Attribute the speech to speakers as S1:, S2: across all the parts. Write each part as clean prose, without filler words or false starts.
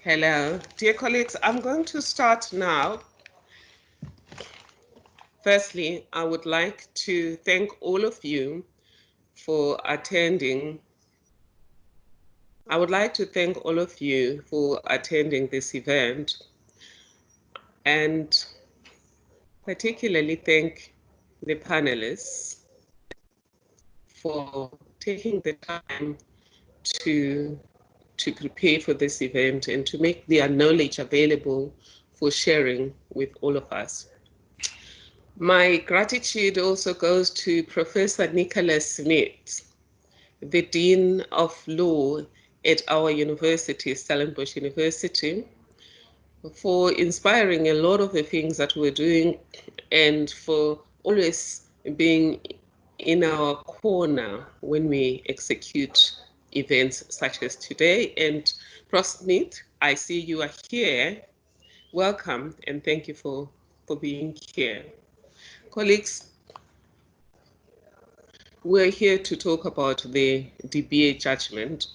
S1: Hello, dear colleagues, I'm going to start now. Firstly, I would like to thank all of you for attending. I would like to thank all of you for attending this event, and particularly thank the panelists for taking the time to prepare for this event and to make their knowledge available for sharing with all of us. My gratitude also goes to Professor Nicholas Smith, the Dean of Law at our university, Stellenbosch University, for inspiring a lot of the things that we're doing and for always being in our corner when we execute events such as today. And Prof. Smith, I see you are here. Welcome and thank you for being here. Colleagues, we're here to talk about the DBA judgment,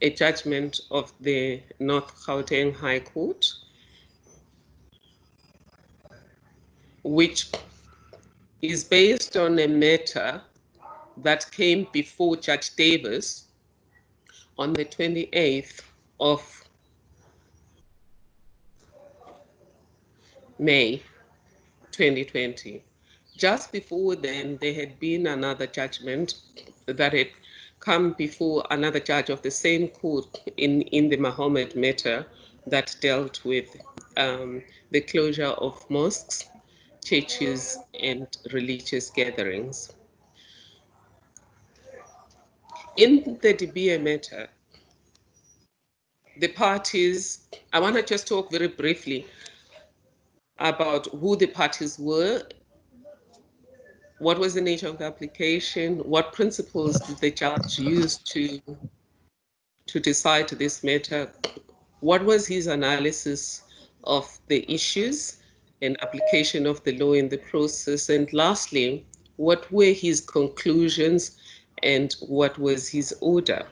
S1: a judgment of the North Gauteng High Court, which is based on a matter that came before Judge Davis on the 28th of May 2020. Just before then, there had been another judgment that had come before another judge of the same court in the Mohammed matter that dealt with the closure of mosques, churches, and religious gatherings. In the DBA matter, the parties, I want to just talk very briefly about who the parties were. What was the nature of the application? What principles did the judge use to decide this matter? What was his analysis of the issues and application of the law in the process? And lastly, what were his conclusions and what was his order?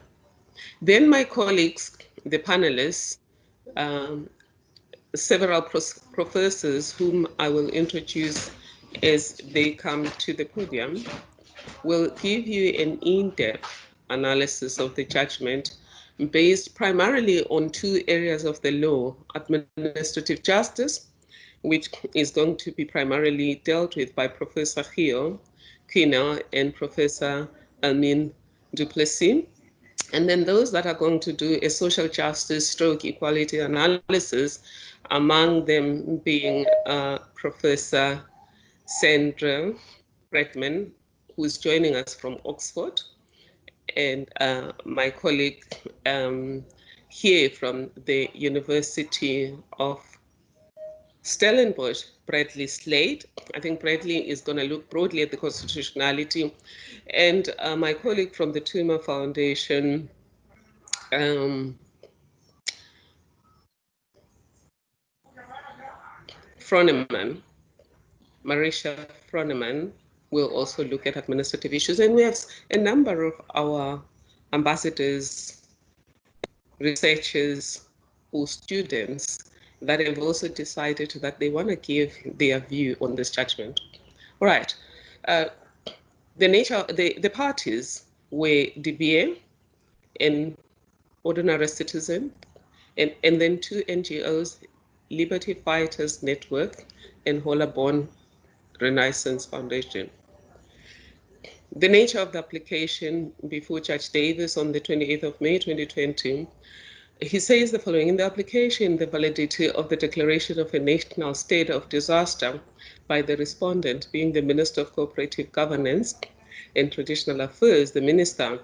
S1: Then my colleagues, the panelists, several professors whom I will introduce as they come to the podium, will give you an in-depth analysis of the judgment based primarily on two areas of the law: administrative justice, which is going to be primarily dealt with by Professor Gio Kina and Professor Almin Duplessis. And then those that are going to do a social justice stroke equality analysis, among them being Professor Sandra Bregman, who's joining us from Oxford, and my colleague here from the University of Stellenbosch, Bradley Slade. I think Bradley is going to look broadly at the constitutionality. And my colleague from the Tumor Foundation, Froneman, Marisha Froneman, will also look at administrative issues. And we have a number of our ambassadors, researchers, or students that have also decided that they want to give their view on this judgment. All right. The nature, the parties were DBA, an ordinary citizen, and then two NGOs, Liberty Fighters Network and Holabon Renaissance Foundation. The nature of the application before Judge Davis on the 28th of May 2020, he says the following: in the application, the validity of the declaration of a national state of disaster by the respondent being the Minister of Cooperative Governance and Traditional Affairs, the Minister,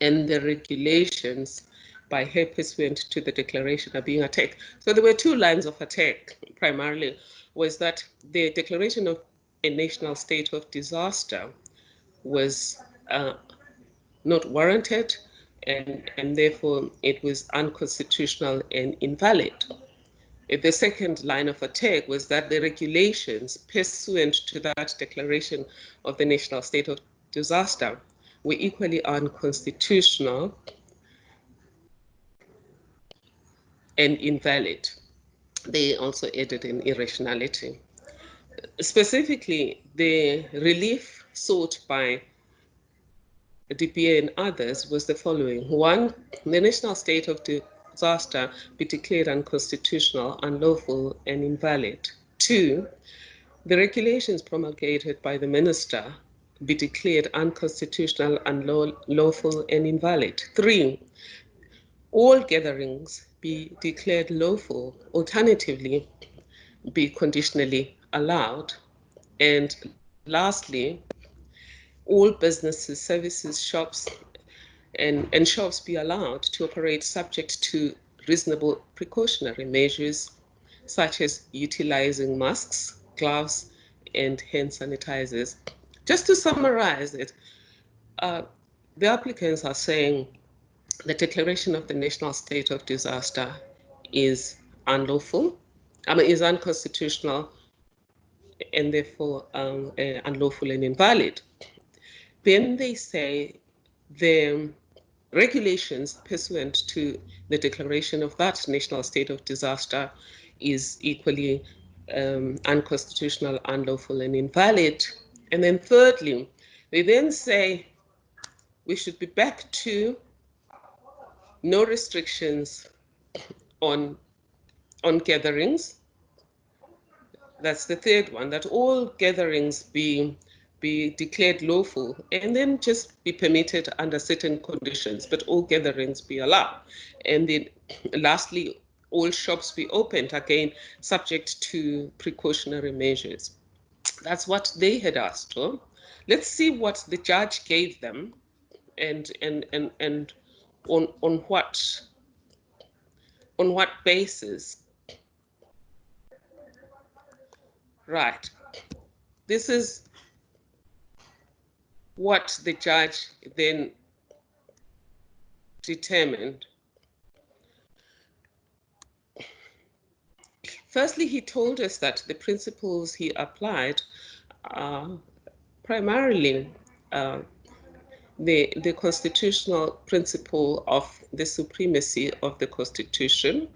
S1: and the regulations by her pursuant to the declaration are being attacked. So there were two lines of attack primarily. Was that the declaration of a national state of disaster was not warranted, and therefore it was unconstitutional and invalid. The second line of attack was that the regulations pursuant to that declaration of the national state of disaster were equally unconstitutional and invalid. They also added an irrationality. Specifically, the relief sought by DPA and others was the following. One, the national state of disaster be declared unconstitutional, unlawful, and invalid. Two, the regulations promulgated by the minister be declared unconstitutional, unlawful, and invalid. Three, all gatherings be declared lawful, alternatively, be conditionally allowed. And lastly, all businesses, services, shops, and shops be allowed to operate subject to reasonable precautionary measures, such as utilizing masks, gloves, and hand sanitizers. Just to summarize it, uh, the applicants are saying the declaration of the national state of disaster is unlawful, is unconstitutional, and therefore unlawful and invalid. Then they say the regulations pursuant to the declaration of that national state of disaster is equally unconstitutional, unlawful, and invalid. And then thirdly, they then say we should be back to no restrictions on gatherings. That's the third one, that all gatherings be declared lawful and then just be permitted under certain conditions, but all gatherings be allowed. And then lastly, all shops be opened, again, subject to precautionary measures. That's what they had asked for. Let's see what the judge gave them and on what basis. Right. This is what the judge then determined. Firstly, he told us that the principles he applied are primarily the constitutional principle of the supremacy of the Constitution,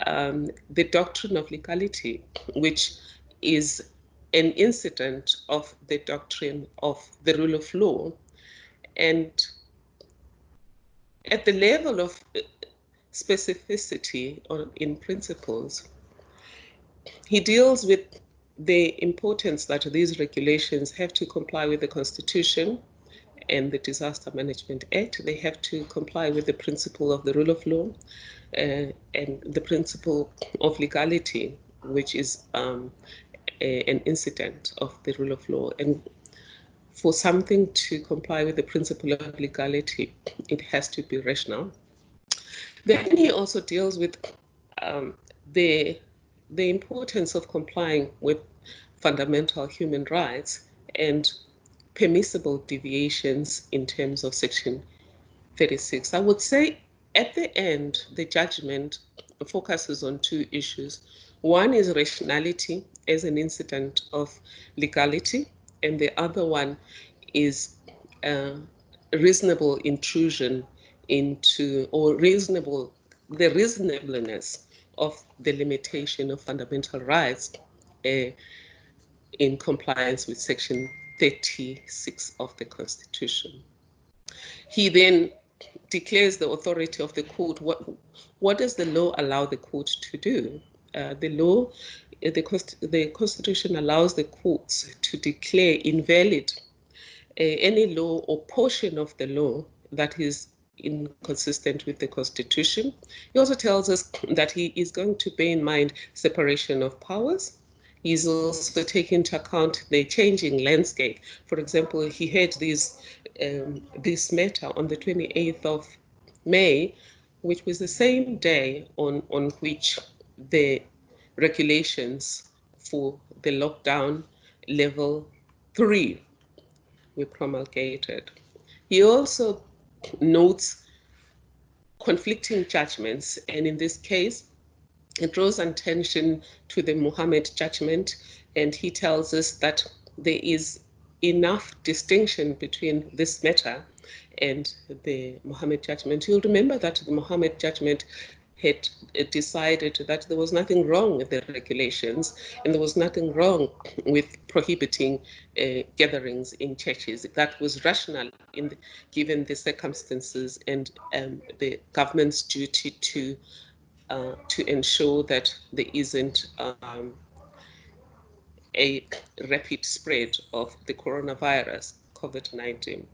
S1: the doctrine of legality, which is an incident of the doctrine of the rule of law. And at the level of specificity or in principles, he deals with the importance that these regulations have to comply with the Constitution and the Disaster Management Act. They have to comply with the principle of the rule of law and the principle of legality, which is an incident of the rule of law. And for something to comply with the principle of legality, it has to be rational. Then he also deals with um, the importance of complying with fundamental human rights and permissible deviations in terms of Section 36. I would say at the end, the judgment focuses on two issues. One is rationality as an incident of legality, and the other one is reasonable intrusion into, or the reasonableness of the limitation of fundamental rights in compliance with Section 36 of the Constitution. He then declares the authority of the court. What does the law allow the court to do? The Constitution allows the courts to declare invalid any law or portion of the law that is inconsistent with the Constitution. He also tells us that he is going to bear in mind separation of powers. He's also taking into account the changing landscape. For example, he had this matter on the 28th of May, which was the same day on which the regulations for the lockdown level 3 were promulgated. He also notes conflicting judgments, and in this case, it draws attention to the Mohammed judgment, and he tells us that there is enough distinction between this matter and the Mohammed judgment. You'll remember that the Mohammed judgment had decided that there was nothing wrong with the regulations and there was nothing wrong with prohibiting gatherings in churches. That was rational given the circumstances and the government's duty to ensure that there isn't a rapid spread of the coronavirus, COVID-19.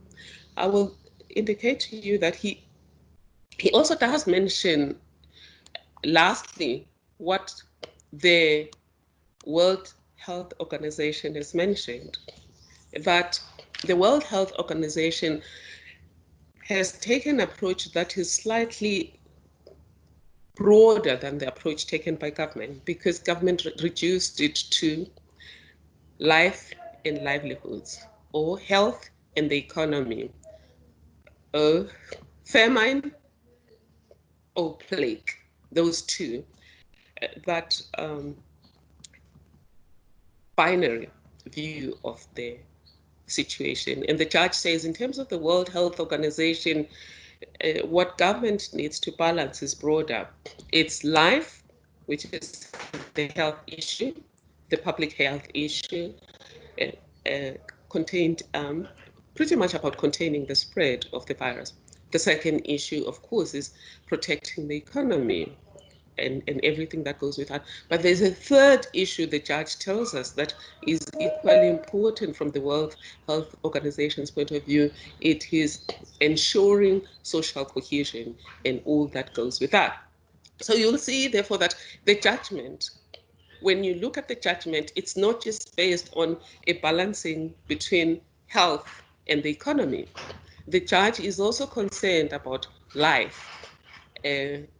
S1: I will indicate to you that he also does mention, lastly, what the World Health Organization has mentioned, that the World Health Organization has taken an approach that is slightly broader than the approach taken by government, because government reduced it to life and livelihoods, or health and the economy, or famine or plague, those two, that binary view of the situation. And the judge says, in terms of the World Health Organization, what government needs to balance is broader. It's life, which is the health issue, the public health issue, contained pretty much about containing the spread of the virus. The second issue, of course, is protecting the economy and everything that goes with that. But there's a third issue the judge tells us that is equally important from the World Health Organization's point of view. It is ensuring social cohesion and all that goes with that. So you'll see, therefore, that the judgment, when you look at the judgment, it's not just based on a balancing between health and the economy. The judge is also concerned about life,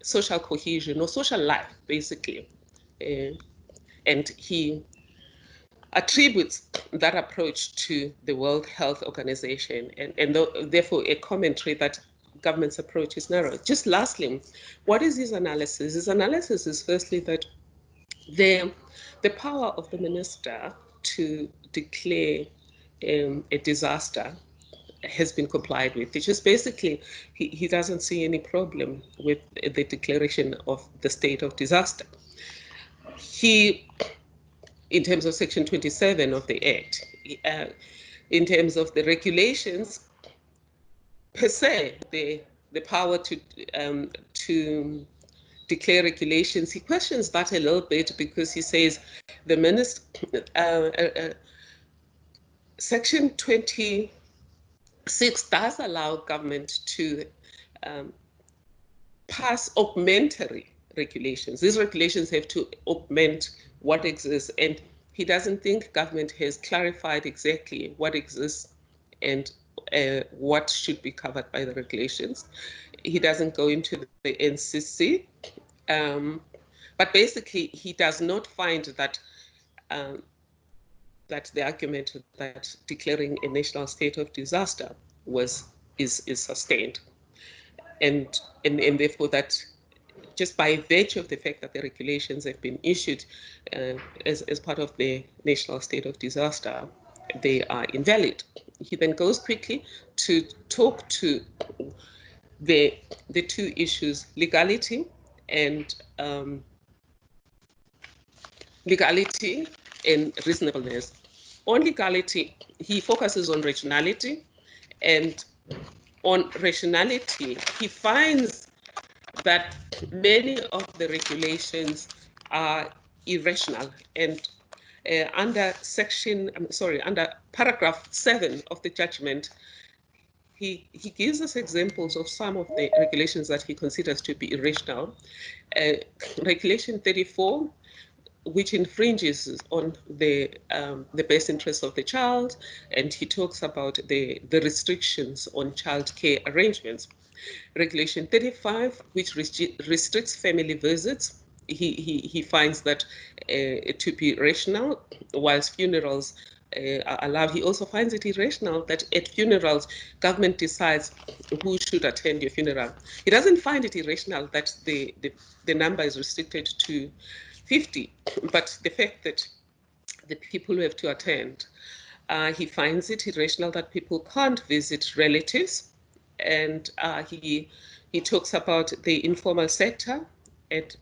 S1: social cohesion or social life, basically. And he attributes that approach to the World Health Organization, and therefore a commentary that government's approach is narrow. Just lastly, what is his analysis? His analysis is firstly that the power of the minister to declare a disaster has been complied with. It's just basically, he doesn't see any problem with the declaration of the state of disaster. He, in terms of Section 27 of the Act, in terms of the regulations per se, the power to declare regulations, he questions that a little bit, because he says the minister, Section 26 does allow government to pass augmentary regulations. These regulations have to augment what exists, and he doesn't think government has clarified exactly what exists and what should be covered by the regulations. He doesn't go into the NCC, but basically he does not find that that the argument that declaring a national state of disaster is sustained, and therefore that just by virtue of the fact that the regulations have been issued as part of the national state of disaster, they are invalid. He then goes quickly to talk to the two issues, legality and reasonableness. On legality, he focuses on rationality, and on rationality, he finds that many of the regulations are irrational, and under paragraph 7 of the judgment, he gives us examples of some of the regulations that he considers to be irrational. Regulation 34, which infringes on the best interests of the child, and he talks about the restrictions on childcare arrangements. Regulation 35, which restricts family visits, he finds that to be rational, whilst funerals are allowed. He also finds it irrational that at funerals, government decides who should attend your funeral. He doesn't find it irrational that the number is restricted to 50, but the fact that the people who have to attend, he finds it irrational that people can't visit relatives, and he talks about the informal sector, at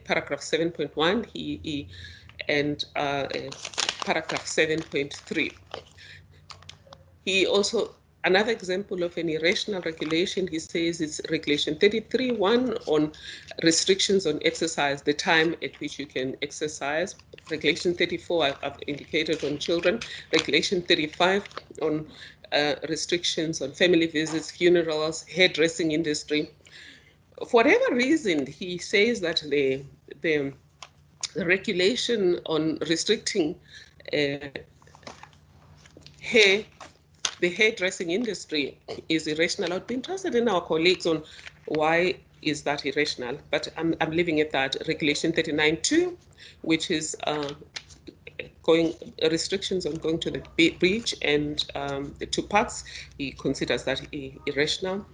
S1: paragraph 7.1 and paragraph 7.3. He also, another example of an irrational regulation, he says it's regulation 33.1 on restrictions on exercise, the time at which you can exercise. Regulation 34, I've indicated, on children. Regulation 35 on restrictions on family visits, funerals, hairdressing industry. For whatever reason, he says that the regulation on restricting hair, the hairdressing industry is irrational. I'd be interested in our colleagues on why is that irrational, but I'm leaving it at Regulation 39.2, which is going restrictions on going to the beach and to parks. He considers that irrational.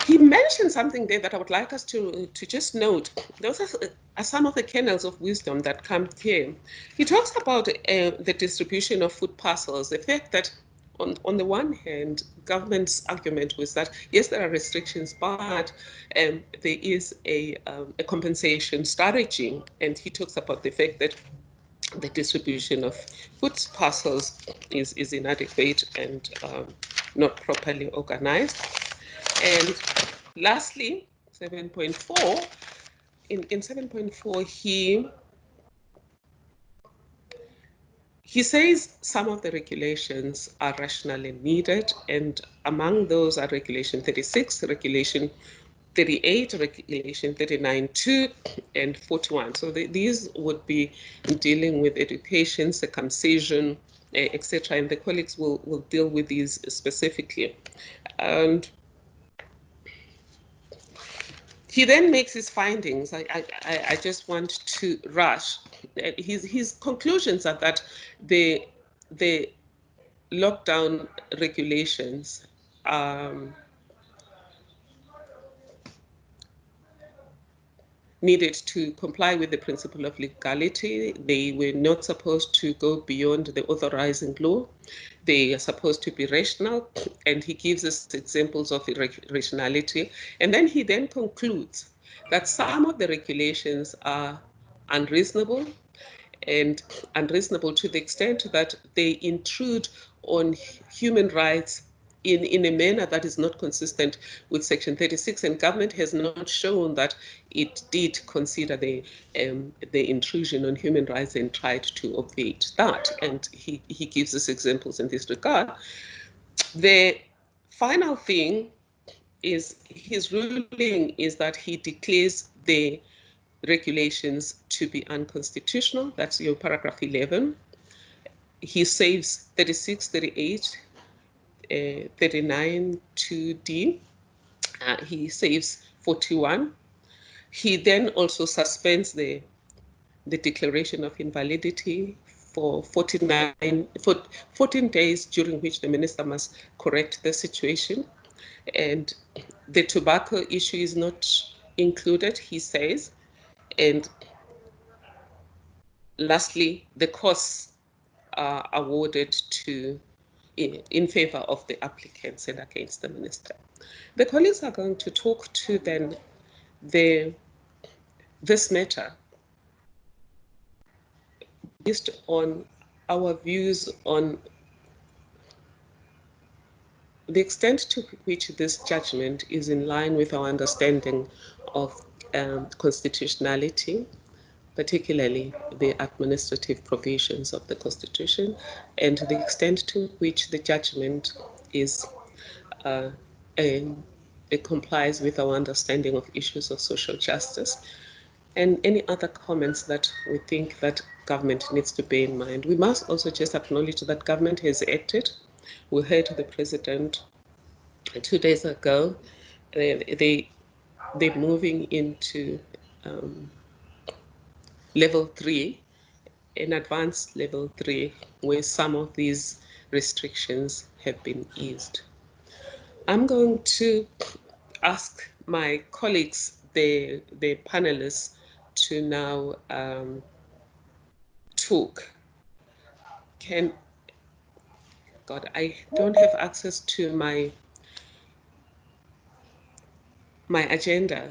S1: He mentioned something there that I would like us to just note. Those are some of the kernels of wisdom that come here. He talks about the distribution of food parcels, the fact that on the one hand, government's argument was that, yes, there are restrictions, but there is a compensation strategy. And he talks about the fact that the distribution of food parcels is inadequate and not properly organized. And lastly, 7.4, in 7.4, he says some of the regulations are rational and needed, and among those are Regulation 36, Regulation 38, Regulation 39.2, and 41. So these would be dealing with education, circumcision, etc., and the colleagues will deal with these specifically. And he then makes his findings. I just want to rush. His conclusions are that the lockdown regulations needed to comply with the principle of legality. They were not supposed to go beyond the authorizing law. They are supposed to be rational, and he gives us examples of irrationality. And then he then concludes that some of the regulations are unreasonable, and unreasonable to the extent that they intrude on human rights in a manner that is not consistent with Section 36, and government has not shown that it did consider the intrusion on human rights and tried to obviate that. And he gives us examples in this regard. The final thing is his ruling is that he declares the regulations to be unconstitutional. That's your paragraph 11. He saves 36, 38, 39 2D. He saves 41. He then also suspends the declaration of invalidity for 14 days, during which the minister must correct the situation. And the tobacco issue is not included, he says. And lastly, the costs are awarded in favor of the applicants and against the minister. The colleagues are going to talk to then this matter based on our views on the extent to which this judgment is in line with our understanding of constitutionality, particularly the administrative provisions of the Constitution, and the extent to which the judgment is it complies with our understanding of issues of social justice, and any other comments that we think that government needs to bear in mind. We must also just acknowledge that government has acted. We heard the president 2 days ago. They're moving into level 3, an advanced level 3, where some of these restrictions have been eased. I'm going to ask my colleagues, the panelists, to now talk. God, I don't have access to my agenda.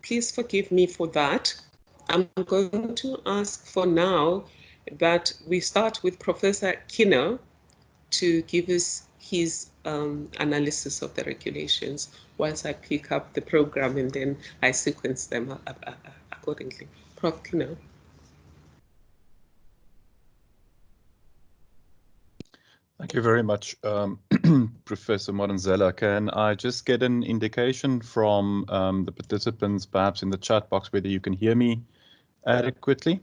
S1: please forgive me for that. I'm going to ask for now that we start with Professor Kinner to give us his analysis of the regulations, whilst I pick up the program and then I sequence them accordingly. Prof. Kinner.
S2: Thank you very much, Professor Modenzella. Can I just get an indication from the participants, perhaps in the chat box, whether you can hear me adequately?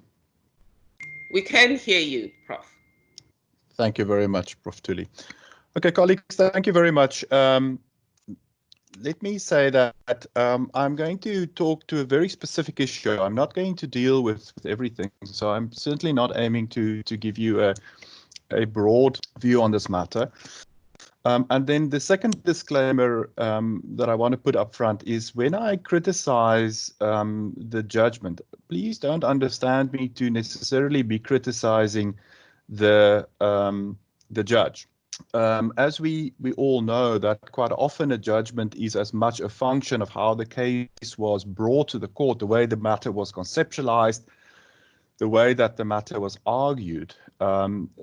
S1: We can hear you, Prof.
S2: Thank you very much, Prof. Tuli. Okay, colleagues, thank you very much. Let me say that I'm going to talk to a very specific issue. I'm not going to deal with everything, so I'm certainly not aiming to give you a broad view on this matter. And then the second disclaimer that I want to put up front is when I criticize the judgment, please don't understand me to necessarily be criticizing the judge. As we all know, that quite often a judgment is as much a function of how the case was brought to the court, the way the matter was conceptualized, the way that the matter was argued.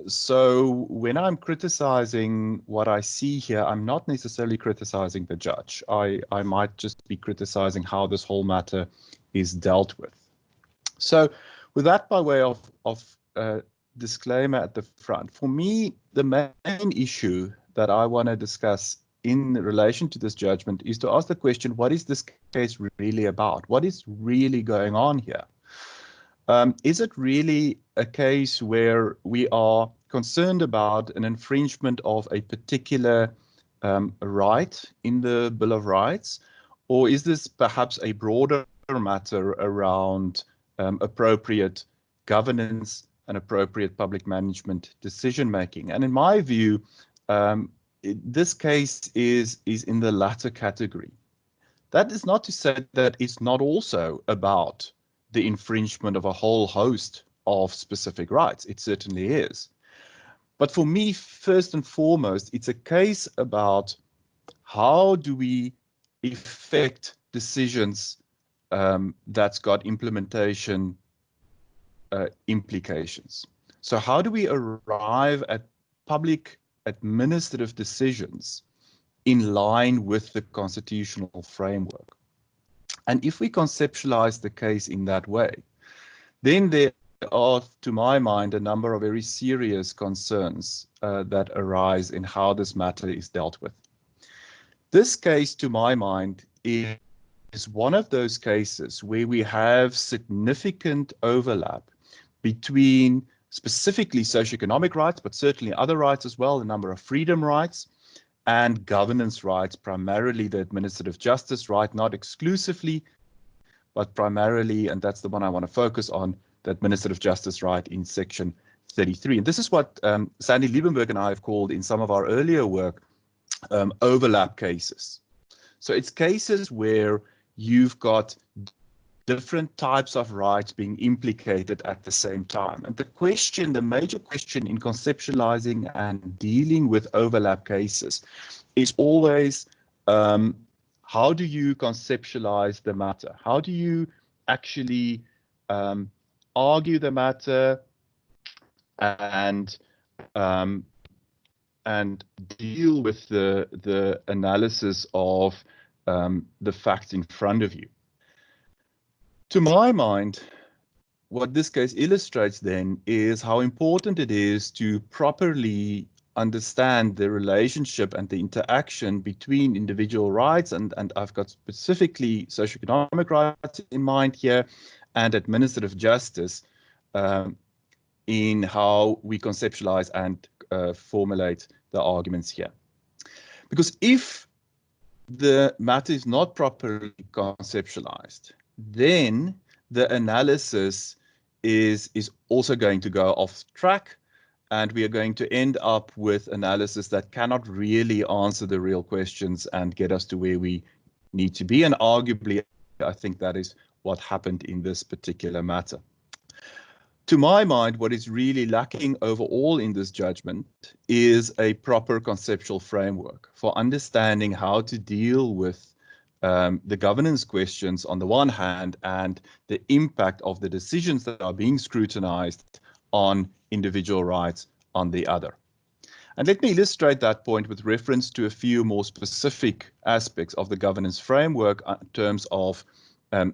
S2: So when I'm criticizing what I see here, I'm not necessarily criticizing the judge. I might just be criticizing how this whole matter is dealt with. So with that by way of disclaimer at the front, for me, the main issue that I want to discuss in relation to this judgment is to ask the question, what is this case really about? What is really going on here? Is it really a case where we are concerned about an infringement of a particular right in the Bill of Rights? Or is this perhaps a broader matter around appropriate governance and appropriate public management decision-making? And in my view, this case is in the latter category. That is not to say that it's not also about the infringement of a whole host of specific rights. It certainly is. But for me, first and foremost, it's a case about how do we effect decisions that's got implementation implications. So how do we arrive at public administrative decisions in line with the constitutional framework? And if we conceptualize the case in that way, then there are, to my mind, a number of very serious concerns that arise in how this matter is dealt with. This case, to my mind, is one of those cases where we have significant overlap between specifically socioeconomic rights, but certainly other rights as well, a number of freedom rights, and governance rights, primarily the administrative justice right, not exclusively, but primarily, and that's the one I want to focus on, the administrative justice right in section 33. And this is what Sandy Liebenberg and I have called in some of our earlier work overlap cases. So it's cases where you've got different types of rights being implicated at the same time. And the major question in conceptualizing and dealing with overlap cases is always, how do you conceptualize the matter? How do you actually argue the matter and deal with the analysis of the facts in front of you? To my mind, what this case illustrates then is how important it is to properly understand the relationship and the interaction between individual rights, and I've got specifically socioeconomic rights in mind here, and administrative justice in how we conceptualize and formulate the arguments here. Because if the matter is not properly conceptualized, then the analysis is also going to go off track, and we are going to end up with analysis that cannot really answer the real questions and get us to where we need to be. And arguably, I think that is what happened in this particular matter. To my mind, what is really lacking overall in this judgment is a proper conceptual framework for understanding how to deal with the governance questions on the one hand and the impact of the decisions that are being scrutinized on individual rights on the other. And let me illustrate that point with reference to a few more specific aspects of the governance framework in terms of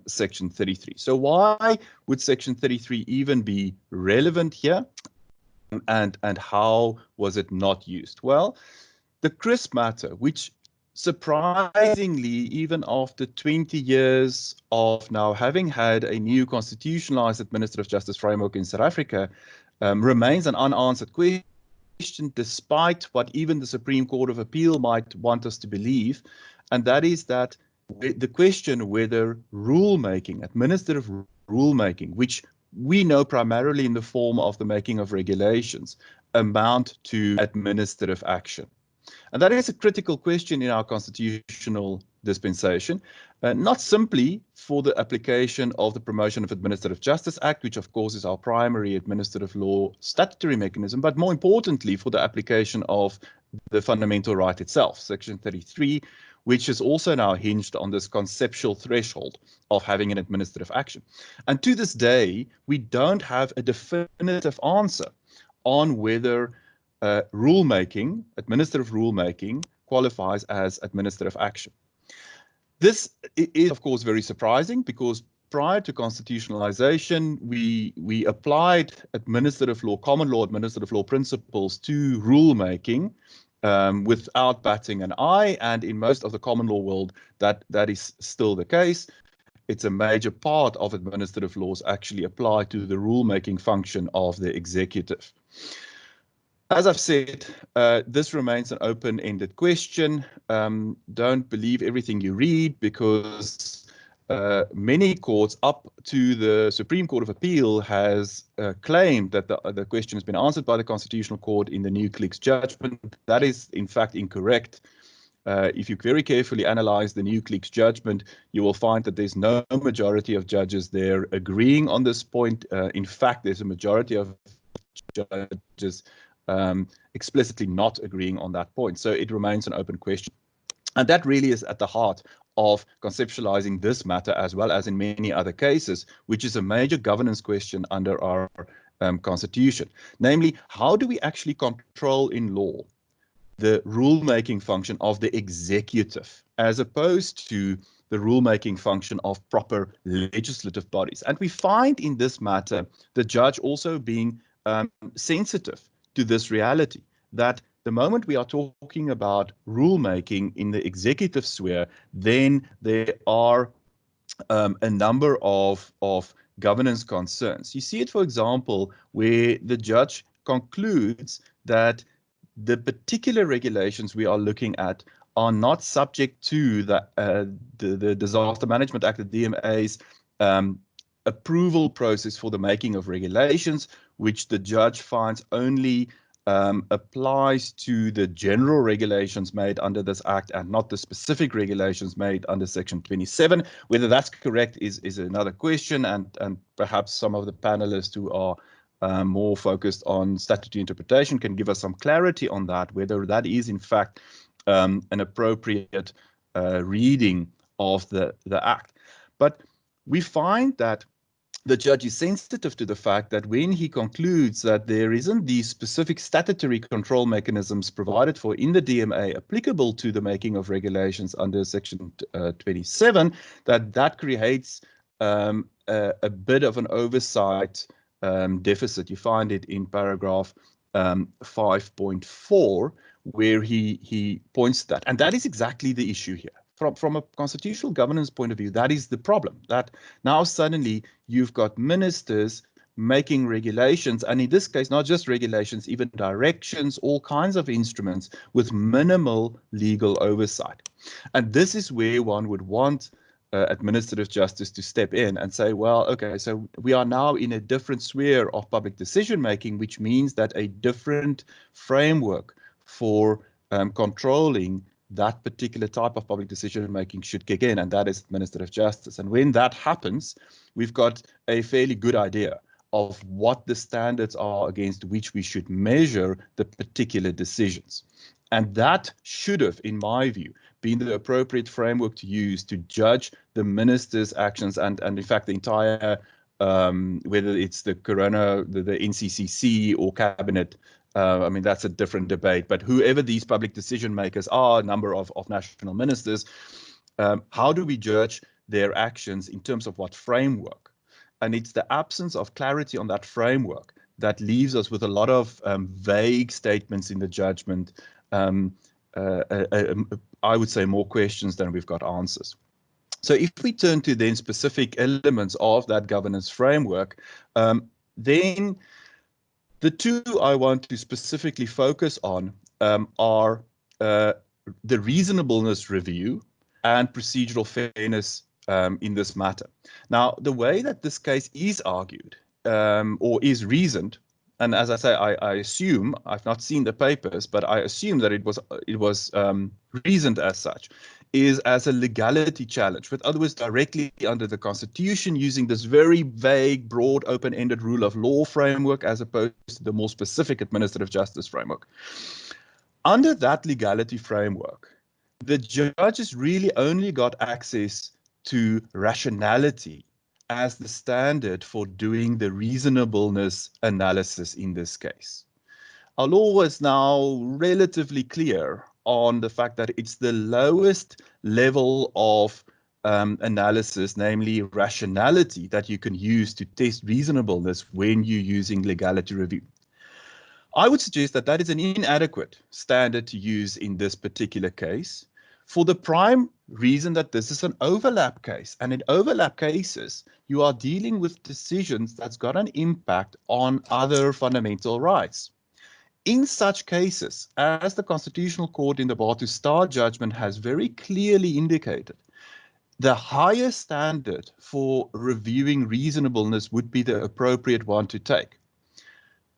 S2: Section 33. So why would Section 33 even be relevant here? And how was it not used? Well, the CRIS matter, which surprisingly, even after 20 years of now having had a new constitutionalized administrative justice framework in South Africa, remains an unanswered question, despite what even the Supreme Court of Appeal might want us to believe, and that is that the question whether rulemaking, administrative rulemaking, which we know primarily in the form of the making of regulations, amount to administrative action. And that is a critical question in our constitutional dispensation, not simply for the application of the Promotion of Administrative Justice Act, which of course is our primary administrative law statutory mechanism, but more importantly for the application of the fundamental right itself, Section 33, which is also now hinged on this conceptual threshold of having an administrative action. And to this day, we don't have a definitive answer on whether rulemaking, administrative rulemaking, qualifies as administrative action. This is, of course, very surprising because prior to constitutionalization, we applied administrative law, common law administrative law principles to rulemaking without batting an eye, and in most of the common law world, that is still the case. It's a major part of administrative laws actually apply to the rulemaking function of the executive. As I've said, this remains an open-ended question. Don't believe everything you read, because many courts up to the Supreme Court of Appeal has claimed that the question has been answered by the Constitutional Court in the New Clicks judgment. That is, in fact, incorrect. If you very carefully analyze the New Clicks judgment, you will find that there's no majority of judges there agreeing on this point. In fact, there's a majority of judges explicitly not agreeing on that point. So it remains an open question. And that really is at the heart of conceptualizing this matter, as well as in many other cases, which is a major governance question under our Constitution. Namely, how do we actually control in law the rulemaking function of the executive, as opposed to the rulemaking function of proper legislative bodies? And we find in this matter the judge also being sensitive to this reality, that the moment we are talking about rulemaking in the executive sphere, then there are a number of governance concerns. You see it, for example, where the judge concludes that the particular regulations we are looking at are not subject to the Disaster Management Act, the DMA's approval process for the making of regulations, which the judge finds only applies to the general regulations made under this act and not the specific regulations made under Section 27. Whether that's correct is another question, and perhaps some of the panelists who are more focused on statutory interpretation can give us some clarity on that, whether that is in fact an appropriate reading of the act. But we find that the judge is sensitive to the fact that when he concludes that there isn't these specific statutory control mechanisms provided for in the DMA applicable to the making of regulations under Section 27, that creates a bit of an oversight deficit. You find it in paragraph 5.4, where he points to that. And that is exactly the issue here. From a constitutional governance point of view, that is the problem, that now suddenly you've got ministers making regulations, and in this case, not just regulations, even directions, all kinds of instruments with minimal legal oversight. And this is where one would want administrative justice to step in and say, well, okay, so we are now in a different sphere of public decision making, which means that a different framework for controlling that particular type of public decision making should kick in, and that is administrative justice. And when that happens, we've got a fairly good idea of what the standards are against which we should measure the particular decisions. And that should have, in my view, been the appropriate framework to use to judge the minister's actions and in fact the entire whether it's the the NCCC or cabinet. I mean, that's a different debate, but whoever these public decision makers are, a number of national ministers, how do we judge their actions in terms of what framework? And it's the absence of clarity on that framework that leaves us with a lot of vague statements in the judgment. I would say more questions than we've got answers. So if we turn to then specific elements of that governance framework, then the two I want to specifically focus on are the reasonableness review and procedural fairness in this matter. Now, the way that this case is argued or is reasoned, and as I say, I assume, I've not seen the papers, but I assume that it was reasoned as such, is as a legality challenge, with other words, directly under the Constitution, using this very vague, broad, open-ended rule of law framework, as opposed to the more specific administrative justice framework. Under that legality framework, the judges really only got access to rationality as the standard for doing the reasonableness analysis in this case. Our law was now relatively clear on the fact that it's the lowest level of analysis, namely rationality, that you can use to test reasonableness when you're using legality review. I would suggest that that is an inadequate standard to use in this particular case, for the prime reason that this is an overlap case. And in overlap cases, you are dealing with decisions that's got an impact on other fundamental rights. In such cases, as the Constitutional Court in the Batu Star judgment has very clearly indicated, the higher standard for reviewing reasonableness would be the appropriate one to take.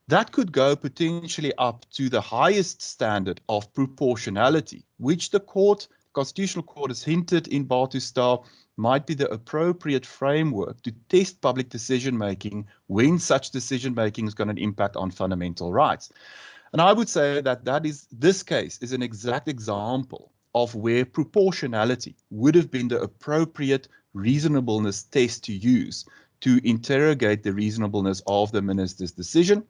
S2: That could go potentially up to the highest standard of proportionality, which the Constitutional Court has hinted in Batu Star might be the appropriate framework to test public decision-making when such decision-making has got an impact on fundamental rights. And I would say that this case is an exact example of where proportionality would have been the appropriate reasonableness test to use to interrogate the reasonableness of the minister's decision.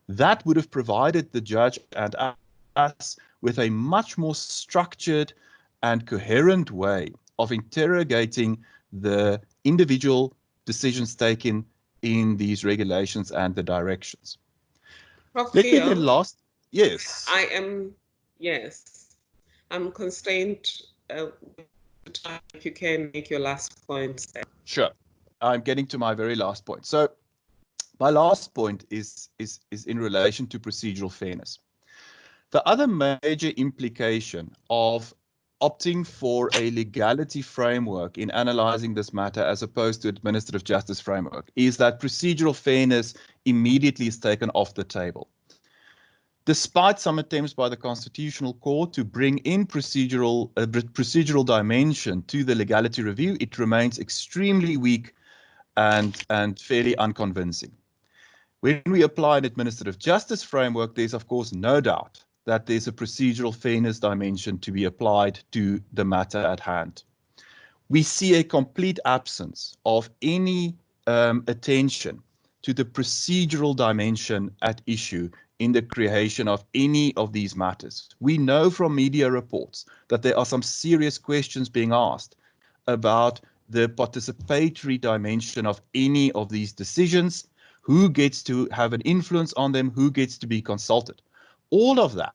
S2: That would have provided the judge and us with a much more structured and coherent way of interrogating the individual decisions taken in these regulations and the directions.
S1: Prof.
S2: Let me then last. Yes.
S1: I'm constrained if you can make your last point there.
S2: Sure. I'm getting to my very last point. So my last point is in relation to procedural fairness. The other major implication of opting for a legality framework in analyzing this matter as opposed to administrative justice framework is that procedural fairness immediately is taken off the table. Despite some attempts by the Constitutional Court to bring in procedural dimension to the legality review, it remains extremely weak and fairly unconvincing. When we apply an administrative justice framework, there's of course no doubt that there's a procedural fairness dimension to be applied to the matter at hand. We see a complete absence of any attention to the procedural dimension at issue in the creation of any of these matters. We know from media reports that there are some serious questions being asked about the participatory dimension of any of these decisions, who gets to have an influence on them, who gets to be consulted. All of that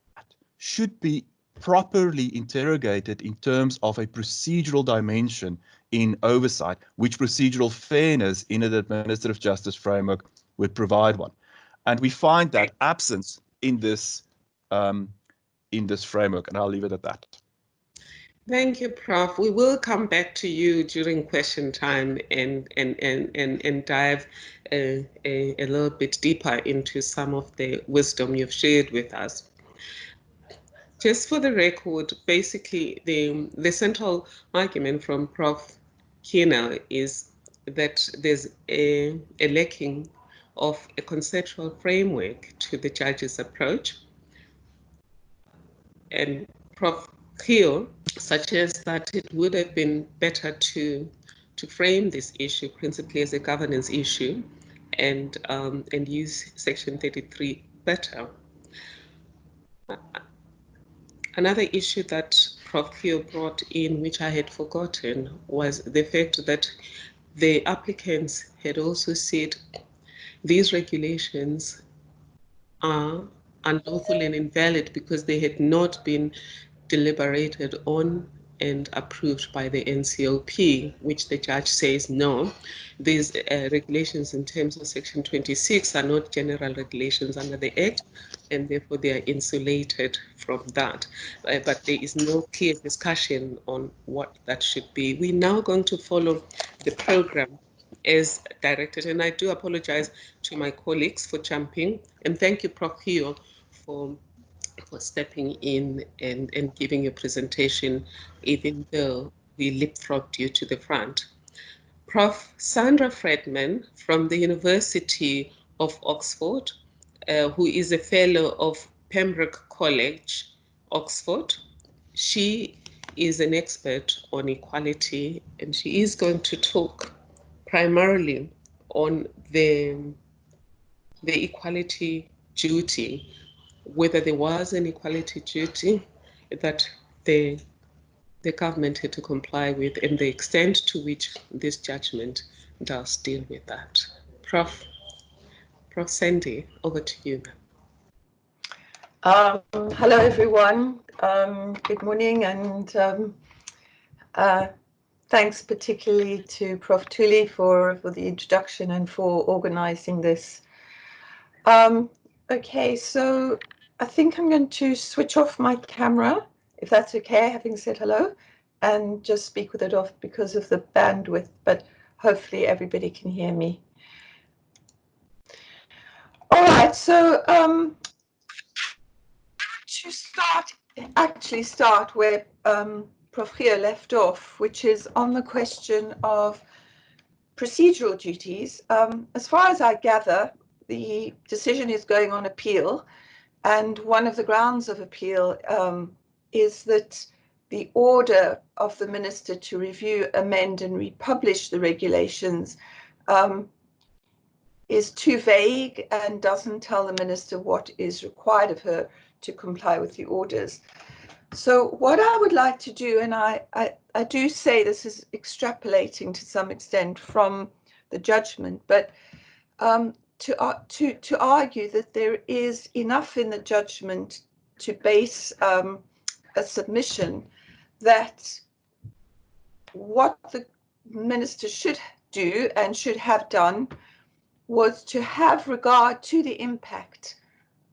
S2: should be properly interrogated in terms of a procedural dimension in oversight, which procedural fairness in an administrative justice framework would provide one. And we find that absence in this framework, and I'll leave it at that.
S1: Thank you, Prof. We will come back to you during question time and dive a little bit deeper into some of the wisdom you've shared with us. Just for the record, basically the central argument from Prof. Kina is that there's a lacking of a conceptual framework to the judge's approach. And Prof. Hill suggests that it would have been better to frame this issue principally as a governance issue and use Section 33 better. Another issue that Prof. Keo brought in, which I had forgotten, was the fact that the applicants had also said these regulations are unlawful and invalid because they had not been deliberated on and approved by the NCOP, which the judge says no. These regulations in terms of Section 26 are not general regulations under the Act, and therefore they are insulated from that. But there is no clear discussion on what that should be. We're now going to follow the program as directed, and I do apologize to my colleagues for jumping, and thank you, Prof. Hio, for stepping in and giving a presentation, even though we leapfrogged you to the front. Prof. Sandra Fredman from the University of Oxford, who is a fellow of Pembroke College, Oxford. She is an expert on equality, and she is going to talk primarily on the equality duty, whether there was an equality duty that the government had to comply with, and the extent to which this judgment does deal with that. Prof. Sandy, over to you.
S3: Hello, everyone. Good morning, and thanks particularly to Prof. Thuli for the introduction and for organizing this. Okay, so I think I'm going to switch off my camera, if that's okay, having said hello, and just speak with it off because of the bandwidth, but hopefully everybody can hear me. All right, so to start where Prof. Gio left off, which is on the question of procedural duties. As far as I gather, the decision is going on appeal, and one of the grounds of appeal is that the order of the minister to review, amend, and republish the regulations is too vague and doesn't tell the minister what is required of her to comply with the orders. So what I would like to do, and I do say this is extrapolating to some extent from the judgment, but to argue that there is enough in the judgment to base a submission that what the minister should do and should have done was to have regard to the impact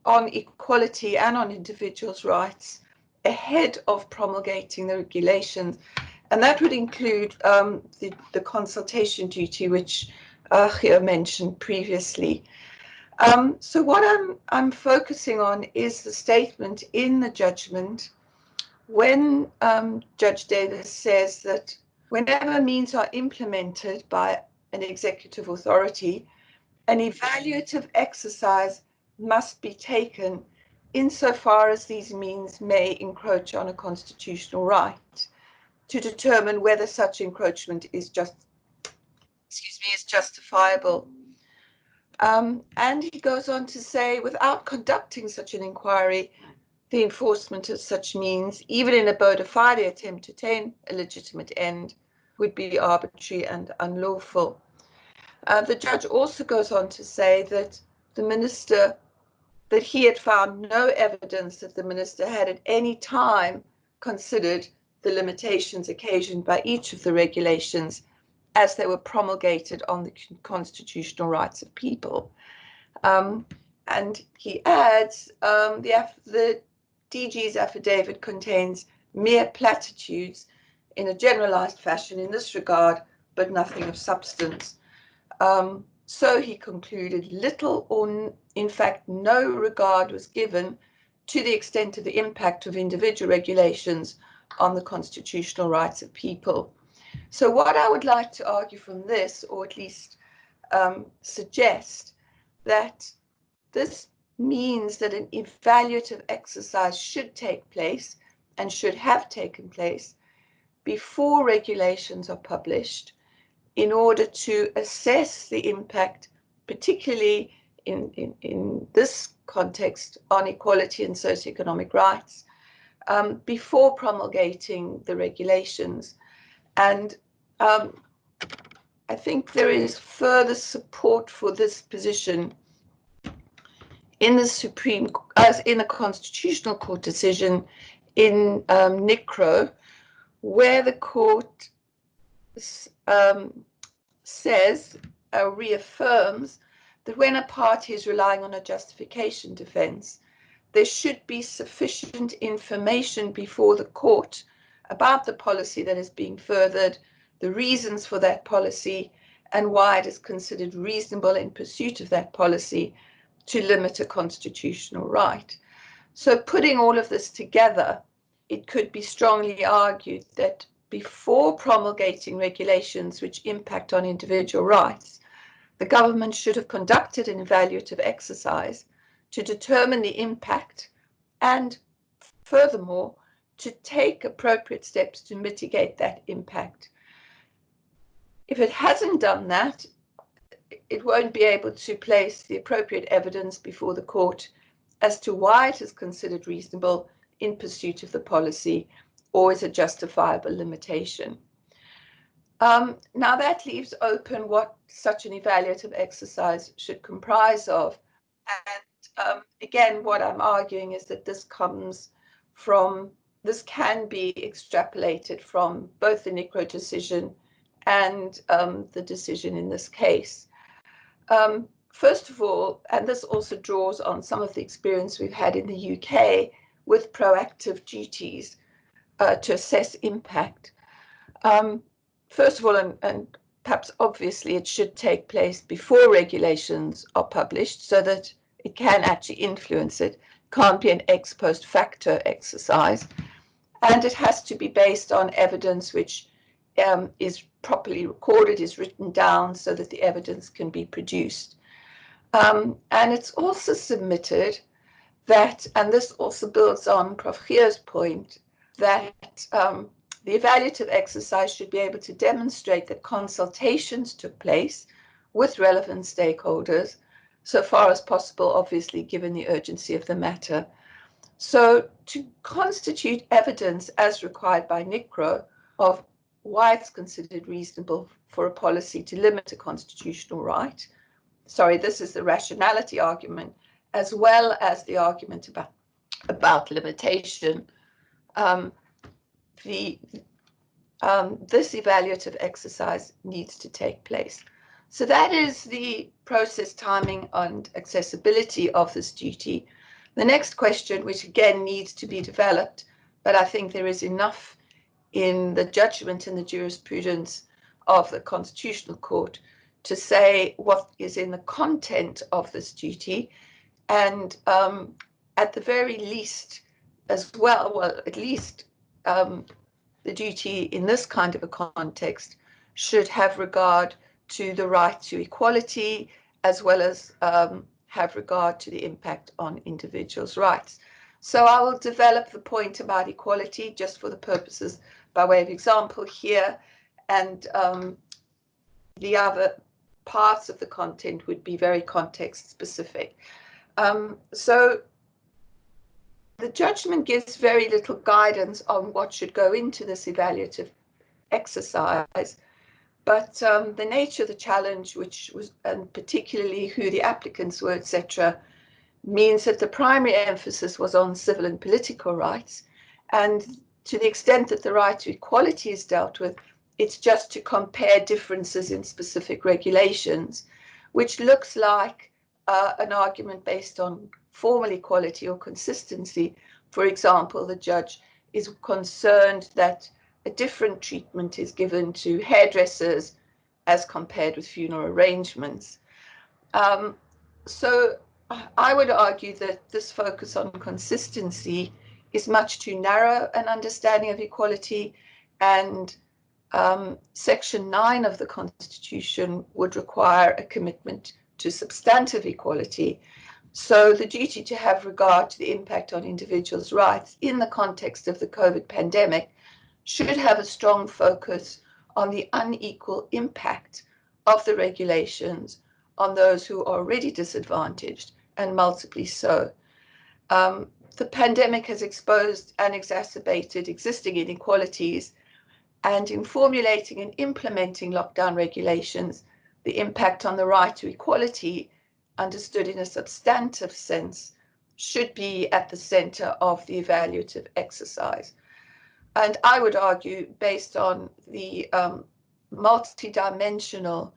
S3: on equality and on individuals' rights ahead of promulgating the regulations. And that would include the consultation duty, which Gio mentioned previously. So what I'm focusing on is the statement in the judgment when Judge Davis says that whenever means are implemented by an executive authority, an evaluative exercise must be taken insofar as these means may encroach on a constitutional right to determine whether such encroachment is justifiable. And he goes on to say, without conducting such an inquiry, the enforcement of such means, even in a bona fide attempt to attain a legitimate end, would be arbitrary and unlawful. The judge also goes on to say that he had found no evidence that the minister had at any time considered the limitations occasioned by each of the regulations as they were promulgated on the constitutional rights of people. And he adds, the DG's affidavit contains mere platitudes in a generalized fashion in this regard, but nothing of substance. So he concluded little or in fact no regard was given to the extent of the impact of individual regulations on the constitutional rights of people. So what I would like to argue from this, or at least suggest, that this means that an evaluative exercise should take place and should have taken place before regulations are published in order to assess the impact, particularly in this context, on equality and socioeconomic rights, before promulgating the regulations. And I think there is further support for this position in the Supreme, as in a Constitutional Court decision in NICRO, where the court says, reaffirms that when a party is relying on a justification defense, there should be sufficient information before the court about the policy that is being furthered, the reasons for that policy, and why it is considered reasonable in pursuit of that policy to limit a constitutional right. So putting all of this together, it could be strongly argued that before promulgating regulations which impact on individual rights, the government should have conducted an evaluative exercise to determine the impact and, furthermore, to take appropriate steps to mitigate that impact. If it hasn't done that, it won't be able to place the appropriate evidence before the court as to why it is considered reasonable in pursuit of the policy or is a justifiable limitation. Now that leaves open what such an evaluative exercise should comprise of. And again, what I'm arguing is that this can be extrapolated from both the NICRO decision and the decision in this case. First of all, and this also draws on some of the experience we've had in the UK with proactive duties to assess impact. First of all, and perhaps obviously, it should take place before regulations are published so that it can actually influence it. It can't be an ex post facto exercise. And it has to be based on evidence which is properly recorded, is written down so that the evidence can be produced. And it's also submitted that, and this also builds on Prof. Geer's point, that the evaluative exercise should be able to demonstrate that consultations took place with relevant stakeholders, so far as possible, obviously, given the urgency of the matter. So to constitute evidence as required by NICRO of why it's considered reasonable for a policy to limit a constitutional right, sorry, this is the rationality argument, as well as the argument about limitation, this evaluative exercise needs to take place. So that is the process, timing, and accessibility of this duty. The next question, which again needs to be developed, but I think there is enough in the judgment and the jurisprudence of the Constitutional Court to say what is in the content of this duty, and at the very least as well, at least the duty in this kind of a context should have regard to the right to equality, as well as have regard to the impact on individuals' rights. So I will develop the point about equality just for the purposes, by way of example here, and the other parts of the content would be very context specific. So the judgment gives very little guidance on what should go into this evaluative exercise, but the nature of the challenge, which was, and particularly who the applicants were, etc., means that the primary emphasis was on civil and political rights. And to the extent that the right to equality is dealt with, it's just to compare differences in specific regulations, which looks like an argument based on formal equality or consistency. For example, the judge is concerned that a different treatment is given to hairdressers as compared with funeral arrangements. So I would argue that this focus on consistency is much too narrow an understanding of equality, and Section 9 of the Constitution would require a commitment to substantive equality. So the duty to have regard to the impact on individuals' rights in the context of the COVID pandemic should have a strong focus on the unequal impact of the regulations on those who are already disadvantaged and multiply so. The pandemic has exposed and exacerbated existing inequalities, and in formulating and implementing lockdown regulations, the impact on the right to equality, understood in a substantive sense, should be at the center of the evaluative exercise. And I would argue, based on the multidimensional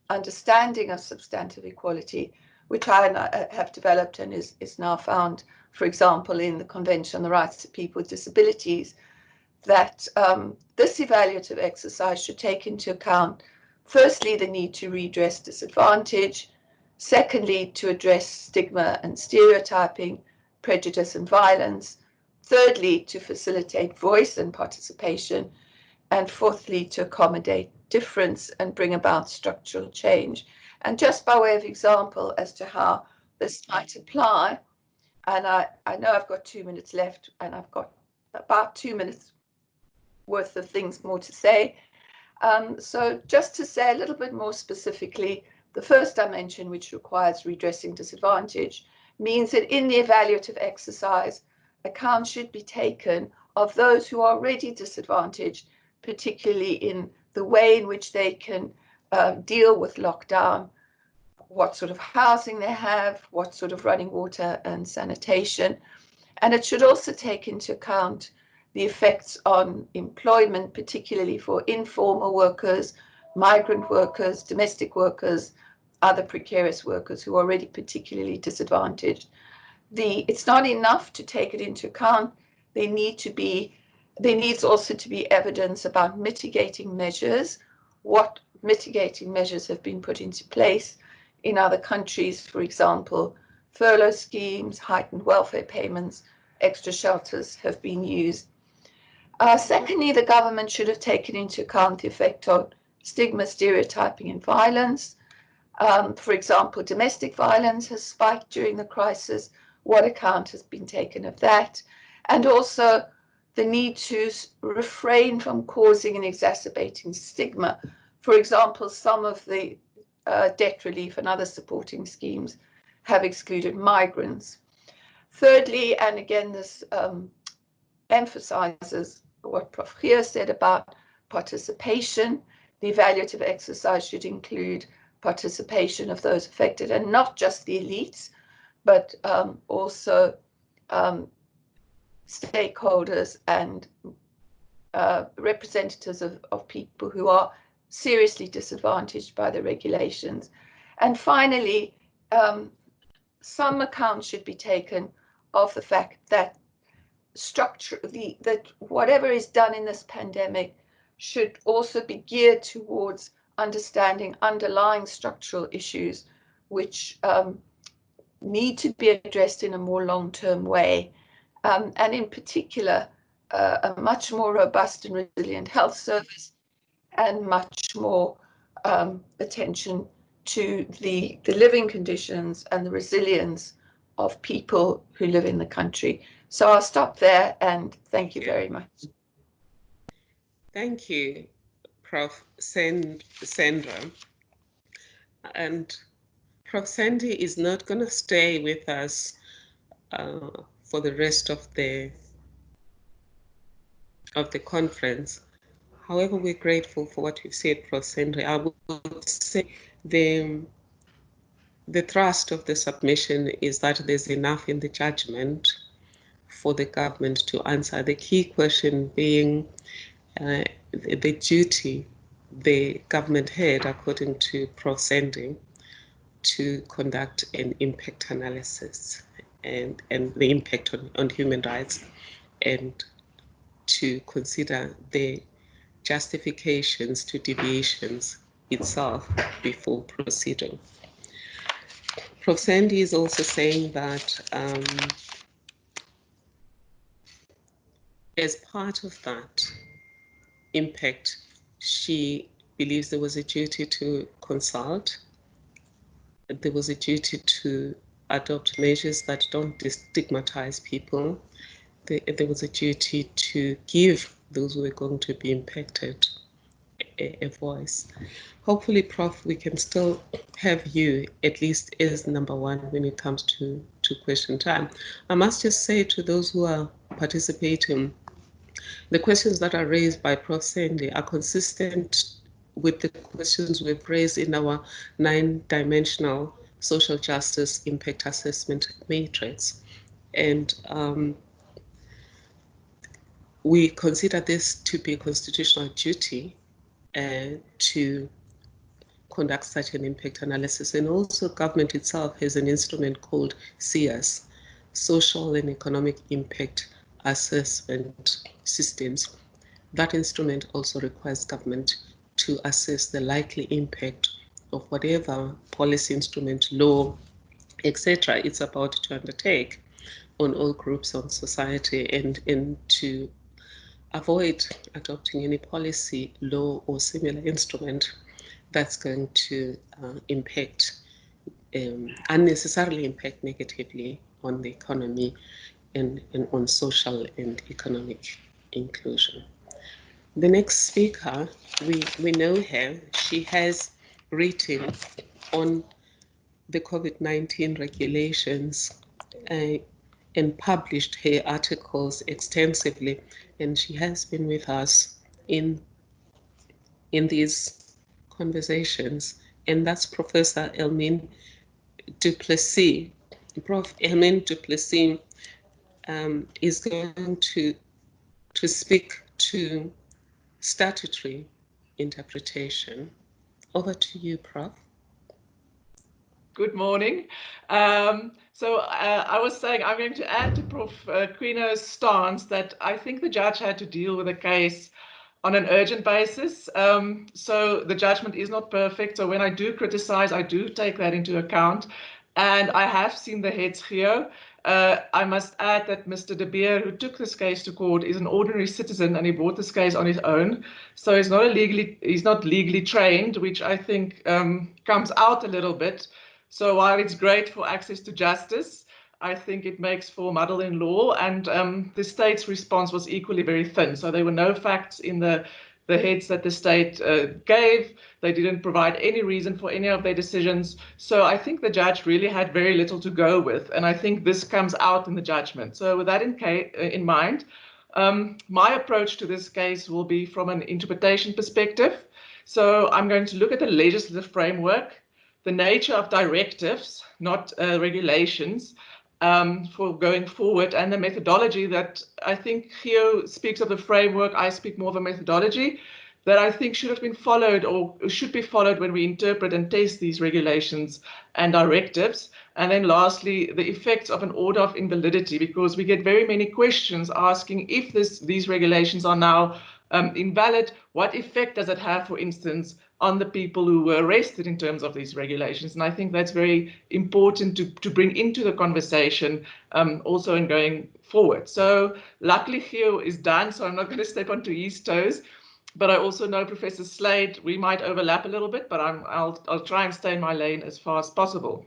S3: understanding of substantive equality, which I have developed and is now found, for example, in the Convention on the Rights of People with Disabilities, that this evaluative exercise should take into account, firstly, the need to redress disadvantage, secondly, to address stigma and stereotyping, prejudice and violence, thirdly, to facilitate voice and participation, and fourthly, to accommodate difference and bring about structural change. And just by way of example as to how this might apply, and I know I've got 2 minutes left, and I've got about 2 minutes worth of things more to say. So just to say a little bit more specifically, the first dimension, which requires redressing disadvantage, means that in the evaluative exercise, account should be taken of those who are already disadvantaged, particularly in the way in which they can deal with lockdown, what sort of housing they have, what sort of running water and sanitation. And it should also take into account the effects on employment, particularly for informal workers, migrant workers, domestic workers, other precarious workers who are already particularly disadvantaged. It's not enough to take it into account. There needs also to be evidence about mitigating measures, what mitigating measures have been put into place in other countries, for example, furlough schemes, heightened welfare payments, extra shelters have been used. Secondly, the government should have taken into account the effect on stigma, stereotyping and violence. For example, domestic violence has spiked during the crisis. What account has been taken of that? And also the need to refrain from causing and exacerbating stigma. For example, some of the debt relief and other supporting schemes have excluded migrants. Thirdly, and again, this emphasizes what Prof. Geer said about participation. The evaluative exercise should include participation of those affected, and not just the elites, but also stakeholders and representatives of people who are seriously disadvantaged by the regulations. And finally, some account should be taken of the fact that that whatever is done in this pandemic should also be geared towards understanding underlying structural issues which need to be addressed in a more long-term way, and in particular a much more robust and resilient health service, and much more attention to the living conditions and the resilience of people who live in the country. So I'll stop there, and thank you very much.
S1: Thank you, Prof. Sandra. And Prof. Sandy is not going to stay with us for the rest of the conference. However, we're grateful for what you've said, Prof. Sandra. I would say the thrust of the submission is that there's enough in the judgment for the government to answer. The key question being the duty the government had, according to Prof. Sandy, to conduct an impact analysis and the impact on human rights, and to consider the justifications to deviations itself before proceeding. Prof. Sandy is also saying that as part of that impact, she believes there was a duty to consult there was a duty to adopt measures that don't stigmatize people. There was a duty to give those who are going to be impacted a voice. Hopefully, Prof, we can still have you at least as number one when it comes to question time. I must just say to those who are participating, the questions that are raised by Prof. Sandy are consistent with the questions we've raised in our 9-dimensional social justice impact assessment matrix. And we consider this to be a constitutional duty to conduct such an impact analysis. And also government itself has an instrument called SEAS, Social and Economic Impact Assessment Systems. That instrument also requires government to assess the likely impact of whatever policy instrument, law, etc. it's about to undertake on all groups of society, and to avoid adopting any policy, law, or similar instrument that's going to unnecessarily impact negatively on the economy and on social and economic inclusion. The next speaker, we know her. She has written on the COVID-19 regulations and published her articles extensively, and she has been with us in these conversations, and that's Professor Elmine du Plessis. Prof. Elmine du Plessis is going to speak to statutory interpretation. Over to you, Prof.
S4: Good morning. I was saying I'm going to add to Prof. Quino's stance that I think the judge had to deal with a case on an urgent basis. So the judgment is not perfect. So when I do criticize, I do take that into account. And I have seen the heads here. I must add that Mr. De Beer, who took this case to court, is an ordinary citizen and he brought this case on his own. So he's not legally trained, which I think comes out a little bit. So while it's great for access to justice, I think it makes for muddle in law, and the state's response was equally very thin. So there were no facts in the heads that the state gave. They didn't provide any reason for any of their decisions. So I think the judge really had very little to go with, and I think this comes out in the judgment. So with that in mind, my approach to this case will be from an interpretation perspective. So I'm going to look at the legislative framework, the nature of directives, not regulations, for going forward, and the methodology that I think Gio speaks of the framework, I speak more of a methodology that I think should have been followed or should be followed when we interpret and test these regulations and directives. And then lastly, the effects of an order of invalidity, because we get very many questions asking if these regulations are now invalid, what effect does it have, for instance, on the people who were arrested in terms of these regulations? And I think that's very important to bring into the conversation also in going forward. So luckily Gio is done, so I'm not going to step onto his toes. But I also know Professor Slade, we might overlap a little bit, but I'll try and stay in my lane as far as possible.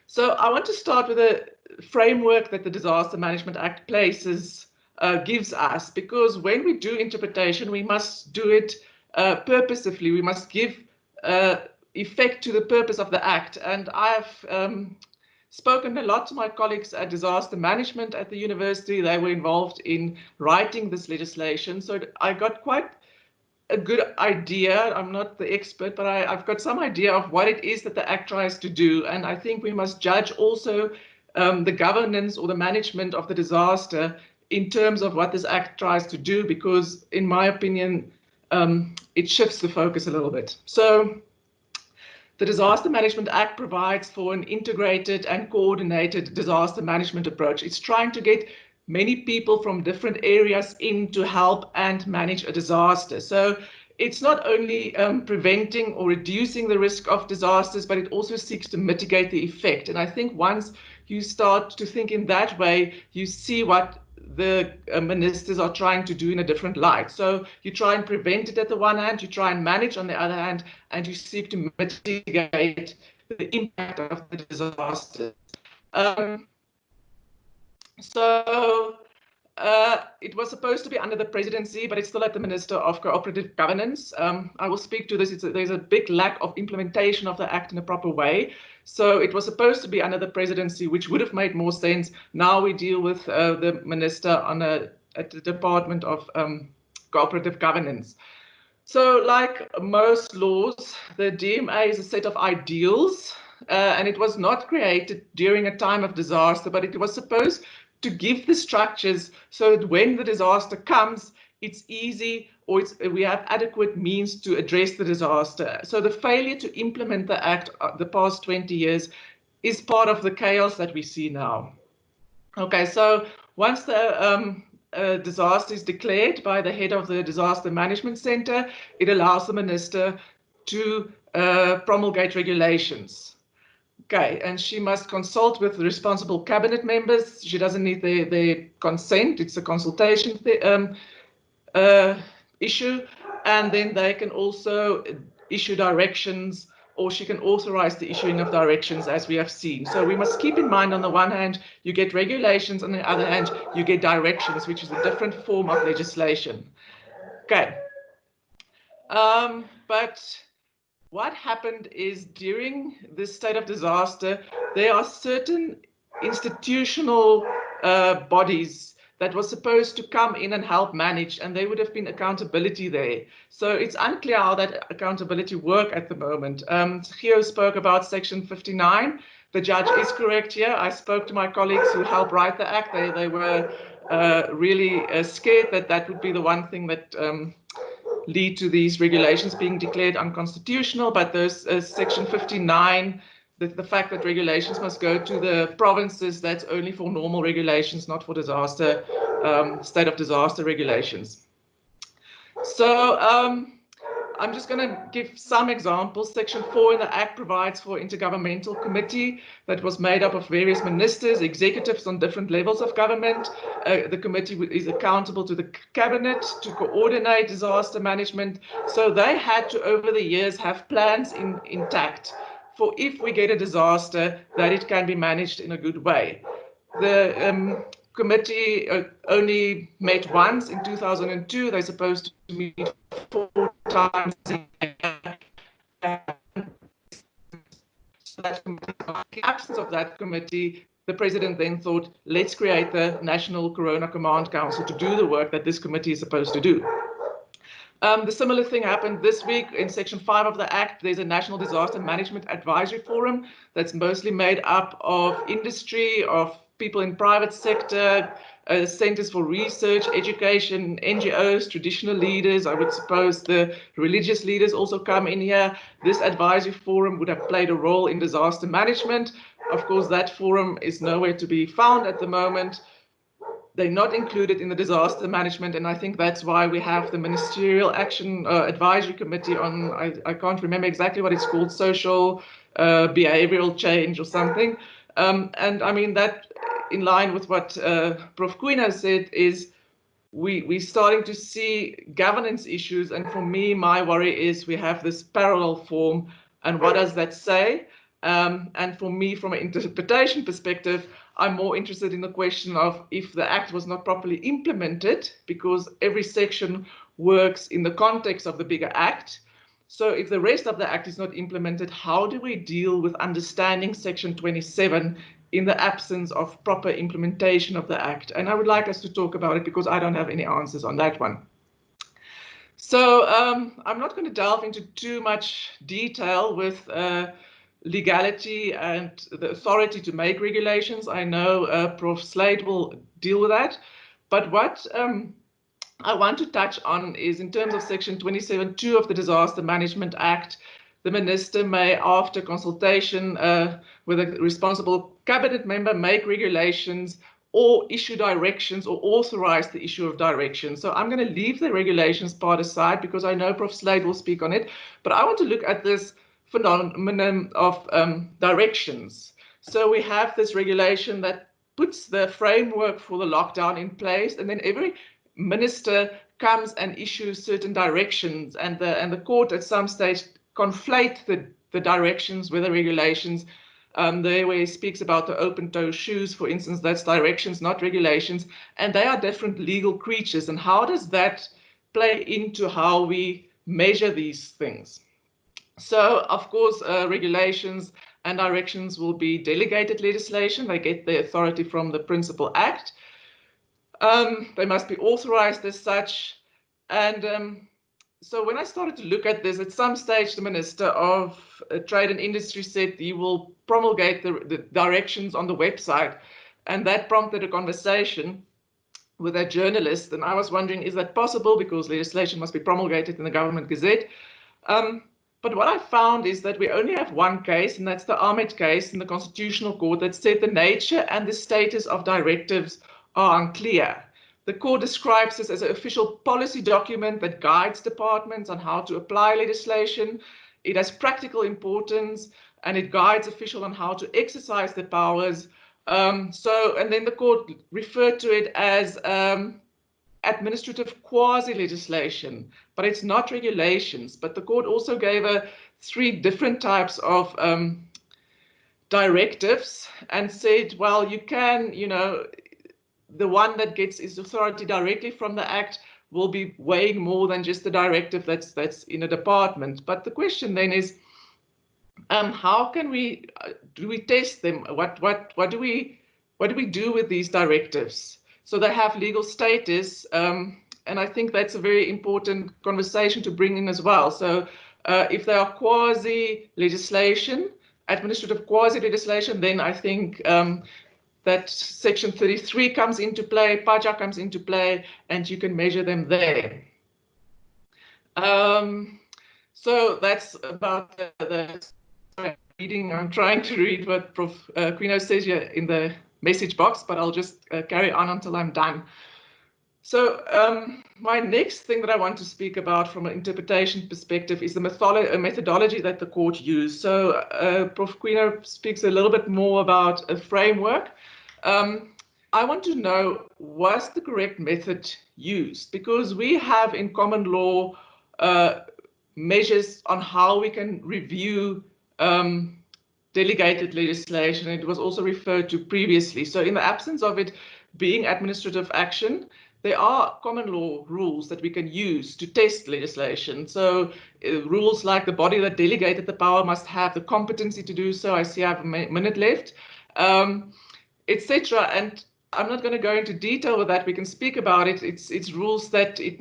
S4: So I want to start with a framework that the Disaster Management Act gives us, because when we do interpretation, we must do it purposefully. We must give effect to the purpose of the Act. And I have spoken a lot to my colleagues at Disaster Management at the university. They were involved in writing this legislation. So I got quite a good idea. I'm not the expert, but I've got some idea of what it is that the Act tries to do. And I think we must judge also the governance or the management of the disaster in terms of what this Act tries to do, because in my opinion, it shifts the focus a little bit. So the Disaster Management Act provides for an integrated and coordinated disaster management approach. It's trying to get many people from different areas in to help and manage a disaster. So it's not only preventing or reducing the risk of disasters, but it also seeks to mitigate the effect. And I think once you start to think in that way, you see what the ministers are trying to do in a different light. So you try and prevent it at the one hand, you try and manage on the other hand, and you seek to mitigate the impact of the disaster. It was supposed to be under the presidency, but it's still at the Minister of Cooperative Governance. I will speak to this. There's a big lack of implementation of the Act in a proper way. So it was supposed to be under the presidency, which would have made more sense. Now we deal with the Minister at the Department of Cooperative Governance. So like most laws, the DMA is a set of ideals, and it was not created during a time of disaster, but it was supposed to give the structures so that when the disaster comes, it's easy, or we have adequate means to address the disaster. So the failure to implement the Act the past 20 years is part of the chaos that we see now. Okay, so once the disaster is declared by the head of the Disaster Management Center, it allows the minister to promulgate regulations. Okay, and she must consult with the responsible cabinet members. She doesn't need their consent. It's a consultation issue. And then they can also issue directions, or she can authorize the issuing of directions, as we have seen. So we must keep in mind, on the one hand, you get regulations, on the other hand, you get directions, which is a different form of legislation. Okay. But what happened is, during this state of disaster, there are certain institutional bodies that was supposed to come in and help manage, and there would have been accountability there. So it's unclear how that accountability work at the moment. Gio spoke about Section 59. The judge is correct here. I spoke to my colleagues who helped write the Act. They were really scared that that would be the one thing that lead to these regulations being declared unconstitutional, but there's Section 59, the fact that regulations must go to the provinces, that's only for normal regulations, not for disaster, state of disaster regulations. So I'm just going to give some examples. Section 4 in the Act provides for an intergovernmental committee that was made up of various ministers, executives on different levels of government. The committee is accountable to the cabinet to coordinate disaster management. So they had to, over the years, have plans intact for if we get a disaster, that it can be managed in a good way. The committee only met once in 2002. They're supposed to meet 4 times a year. In the absence of that committee, the president then thought, let's create the National Corona Command Council to do the work that this committee is supposed to do. The similar thing happened this week in Section 5 of the Act. There's a National Disaster Management Advisory Forum that's mostly made up of industry, of people in private sector, centers for research, education, NGOs, traditional leaders. I would suppose the religious leaders also come in here. This advisory forum would have played a role in disaster management. Of course, that forum is nowhere to be found at the moment. They're not included in the disaster management, and I think that's why we have the Ministerial Action Advisory Committee on, I can't remember exactly what it's called, social behavioral change or something. And I mean, that in line with what Prof. Queen has said, is we're starting to see governance issues, and for me, my worry is we have this parallel form, and what does that say? And for me, from an interpretation perspective, I'm more interested in the question of if the Act was not properly implemented, because every section works in the context of the bigger Act. So if the rest of the Act is not implemented, how do we deal with understanding Section 27 in the absence of proper implementation of the Act? And I would like us to talk about it, because I don't have any answers on that one. So I'm not going to delve into too much detail with legality and the authority to make regulations. I know Prof. Slade will deal with that. But what I want to touch on is, in terms of Section 27(2) of the Disaster Management Act, the minister may, after consultation with a responsible cabinet member, make regulations or issue directions or authorize the issue of directions. So I'm going to leave the regulations part aside, because I know Prof. Slade will speak on it. But I want to look at this phenomenon of directions. So we have this regulation that puts the framework for the lockdown in place, and then every minister comes and issues certain directions, and the court at some stage conflate the the directions, with the regulations. There where he speaks about the open-toe shoes, for instance, that's directions, not regulations, and they are different legal creatures. And how does that play into how we measure these things? So, of course, regulations and directions will be delegated legislation. They get the authority from the Principal Act. They must be authorized as such. And so when I started to look at this, at some stage, the Minister of Trade and Industry said he will promulgate the directions on the website. And that prompted a conversation with a journalist. And I was wondering, is that possible? Because legislation must be promulgated in the Government Gazette. But what I found is that we only have one case, and that's the Ahmed case in the Constitutional Court, that said the nature and the status of directives are unclear. The court describes this as an official policy document that guides departments on how to apply legislation. It has practical importance, and it guides officials on how to exercise their powers. And then the court referred to it as administrative quasi-legislation, but it's not regulations. But the court also gave 3 different types of directives and said, well, you can, the one that gets its authority directly from the Act will be weighing more than just the directive that's in a department. But the question then is, how can we do we test them? What do we do with these directives? So they have legal status, and I think that's a very important conversation to bring in as well. So if they are quasi-legislation, administrative quasi-legislation, then I think that Section 33 comes into play, PAJA comes into play, and you can measure them there. So that's about the reading. I'm trying to read what Prof. Quino says here in the message box, but I'll just carry on until I'm done. So my next thing that I want to speak about from an interpretation perspective is the methodology that the court used. So Prof. Quino speaks a little bit more about a framework. I want to know, was the correct method used? Because we have in common law measures on how we can review delegated legislation. It was also referred to previously. So in the absence of it being administrative action, there are common law rules that we can use to test legislation. So rules like the body that delegated the power must have the competency to do so. I see I have a minute left, etc. And I'm not going to go into detail with that. We can speak about it. It's rules that it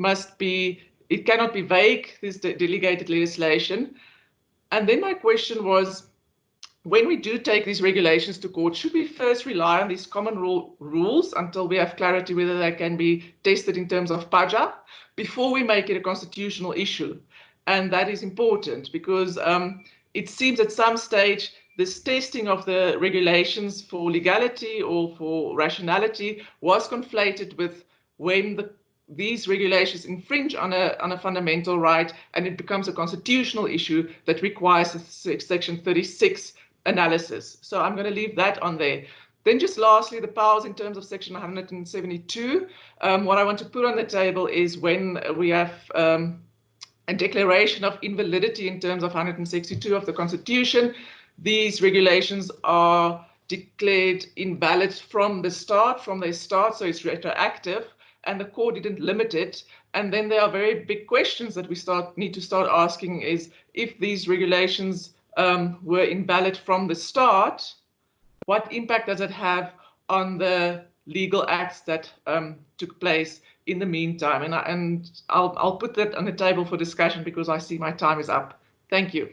S4: cannot be vague, this delegated legislation. And then my question was, when we do take these regulations to court, should we first rely on these common rules until we have clarity whether they can be tested in terms of PAJA before we make it a constitutional issue? And that is important because it seems at some stage this testing of the regulations for legality or for rationality was conflated with when these regulations infringe on a fundamental right, and it becomes a constitutional issue that requires a Section 36 analysis. So I'm going to leave that on there. Then just lastly, the powers in terms of Section 172. What I want to put on the table is when we have a declaration of invalidity in terms of 162 of the Constitution, these regulations are declared invalid from their start, so it's retroactive, and the court didn't limit it. And then there are very big questions that we need to start asking is, if these regulations were invalid from the start, what impact does it have on the legal acts that took place in the meantime? And I'll put that on the table for discussion because I see my time is up. Thank you.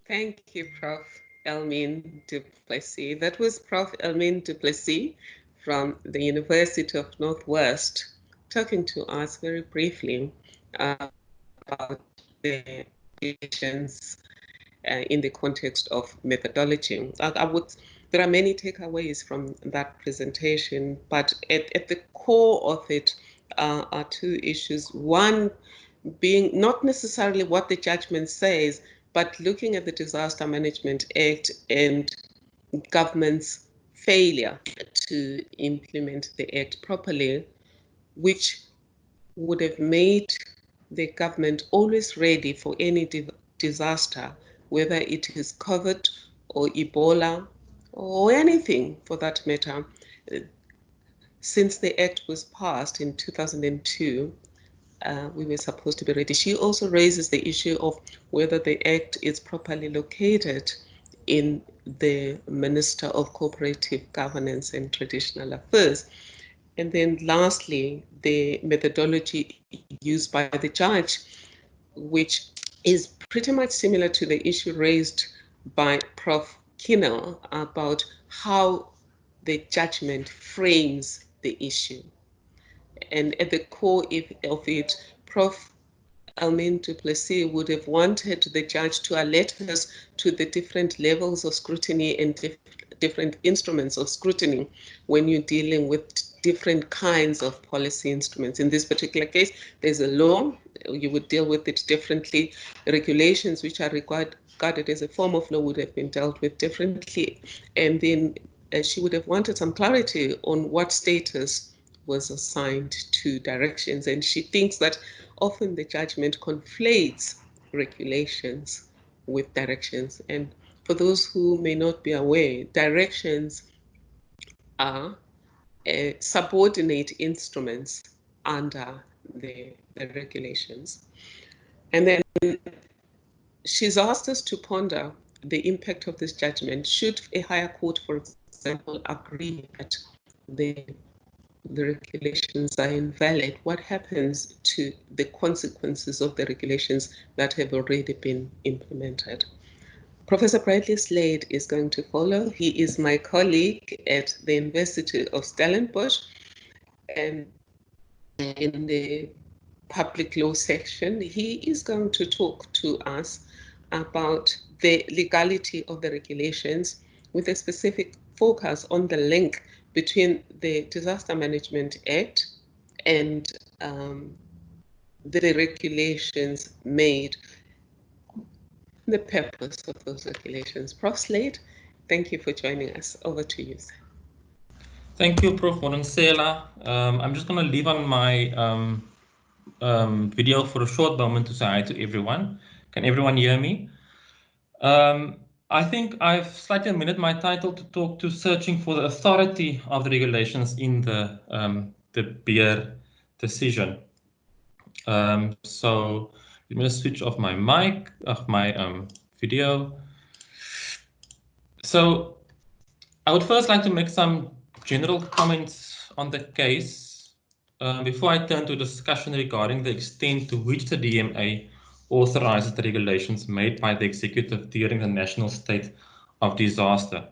S1: Thank you, Prof. Elmine du Plessis. That was Prof. Elmine du Plessis from the University of Northwest talking to us very briefly about the issues in the context of methodology. There are many takeaways from that presentation, but at the core of it are 2 issues. One being not necessarily what the judgment says, but looking at the Disaster Management Act and government's failure to implement the act properly, which would have made the government always ready for any disaster whether it is COVID or Ebola or anything for that matter. Since the Act was passed in 2002, we were supposed to be ready. She also raises the issue of whether the Act is properly located in the Minister of Cooperative Governance and Traditional Affairs. And then lastly, the methodology used by the judge, which is pretty much similar to the issue raised by Prof. Kinnell about how the judgment frames the issue. And at the core of it, Prof. Almin du Plessis would have wanted the judge to alert us to the different levels of scrutiny and different instruments of scrutiny when you're dealing with different kinds of policy instruments. In this particular case, there's a law, you would deal with it differently. Regulations which are regarded as a form of law would have been dealt with differently. And then she would have wanted some clarity on what status was assigned to directions. And she thinks that often the judgment conflates regulations with directions. And for those who may not be aware, directions are subordinate instruments under the regulations. And then she's asked us to ponder the impact of this judgment. Should a higher court, for example, agree that the regulations are invalid, what happens to the consequences of the regulations that have already been implemented? Professor Bradley Slade is going to follow. He is my colleague at the University of Stellenbosch, and in the public law section, he is going to talk to us about the legality of the regulations with a specific focus on the link between the Disaster Management Act and the regulations made, the purpose of those regulations. Prof. Slade, thank you for joining us. Over to you, sir.
S5: Thank you, Prof. Morensela. I'm just going to leave on my video for a short moment to say hi to everyone. Can everyone hear me? I think I've slightly amended my title to talk to searching for the authority of the regulations in the Beer decision. So I'm going to switch off my mic, my video. So I would first like to make some general comments on the case before I turn to a discussion regarding the extent to which the DMA authorizes the regulations made by the executive during the national state of disaster.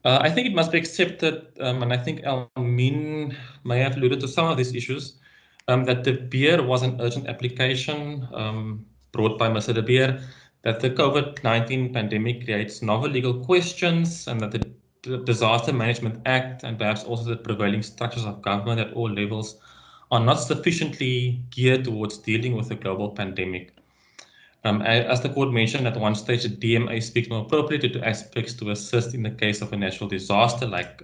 S5: I think it must be accepted, and I think Almin may have alluded to some of these issues, that the Beer was an urgent application brought by Mr. De Beer, that the COVID-19 pandemic creates novel legal questions, and that the Disaster Management Act and perhaps also the prevailing structures of government at all levels are not sufficiently geared towards dealing with the global pandemic. As the court mentioned at one stage, the DMA speaks more appropriately to aspects to assist in the case of a natural disaster like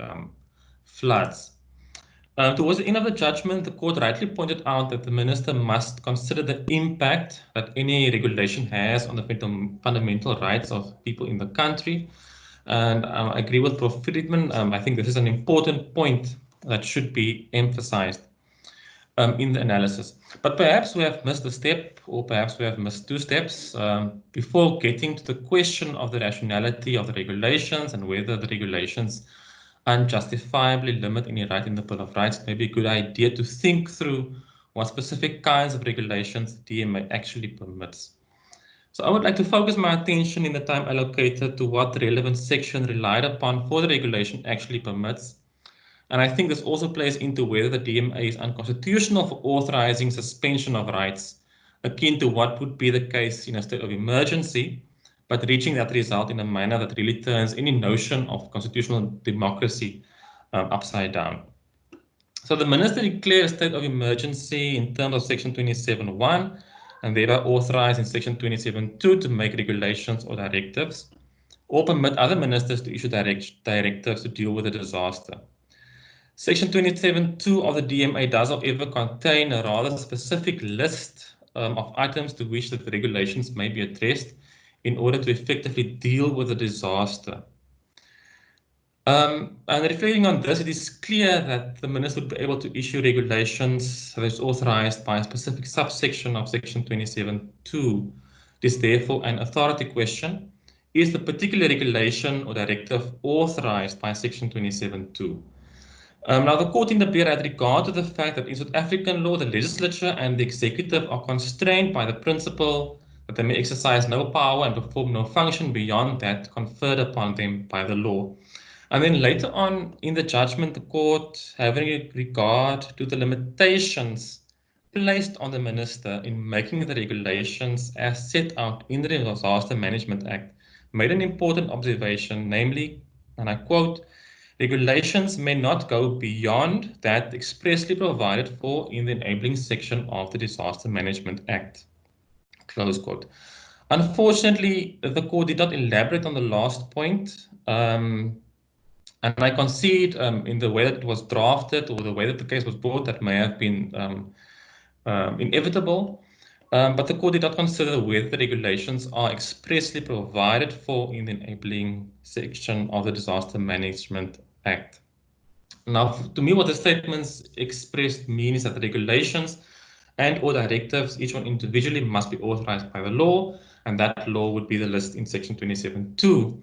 S5: floods. Towards the end of the judgment, the court rightly pointed out that the minister must consider the impact that any regulation has on the fundamental rights of people in the country. And I agree with Prof. Friedman. I think this is an important point that should be emphasized in the analysis. But perhaps we have missed a step, or perhaps we have missed two steps before getting to the question of the rationality of the regulations and whether the regulations unjustifiably limit any right in the Bill of Rights. Maybe a good idea to think through what specific kinds of regulations the DMA actually permits. So I would like to focus my attention in the time allocated to what the relevant section relied upon for the regulation actually permits. And I think this also plays into whether the DMA is unconstitutional for authorizing suspension of rights, akin to what would be the case in a state of emergency, but reaching that result in a manner that really turns any notion of constitutional democracy upside down. So the minister declared a state of emergency in terms of section 27.1 and thereby authorized in section 27.2 to make regulations or directives, or permit other ministers to issue directives to deal with a disaster. Section 27.2 of the DMA does, however, contain a rather specific list of items to which the regulations may be addressed in order to effectively deal with the disaster. And reflecting on this, it is clear that the Minister would be able to issue regulations that is authorized by a specific subsection of Section 27.2. It is therefore an authority question. Is the particular regulation or directive authorized by Section 27.2? Now, the court in the Beer had regard to the fact that in South African law, the legislature and the executive are constrained by the principle that they may exercise no power and perform no function beyond that conferred upon them by the law. And then later on in the judgment, the court, having regard to the limitations placed on the Minister in making the regulations as set out in the Disaster Management Act, made an important observation, namely, and I quote, regulations may not go beyond that expressly provided for in the enabling section of the Disaster Management Act. Close quote. Unfortunately, the court did not elaborate on the last point. And I concede in the way that it was drafted or the way that the case was brought, that may have been inevitable. But the court did not consider whether the regulations are expressly provided for in the enabling section of the Disaster Management Act. Now, to me, what the statements expressed mean is that the regulations and or directives, each one individually, must be authorized by the law, and that law would be the list in Section 27.2.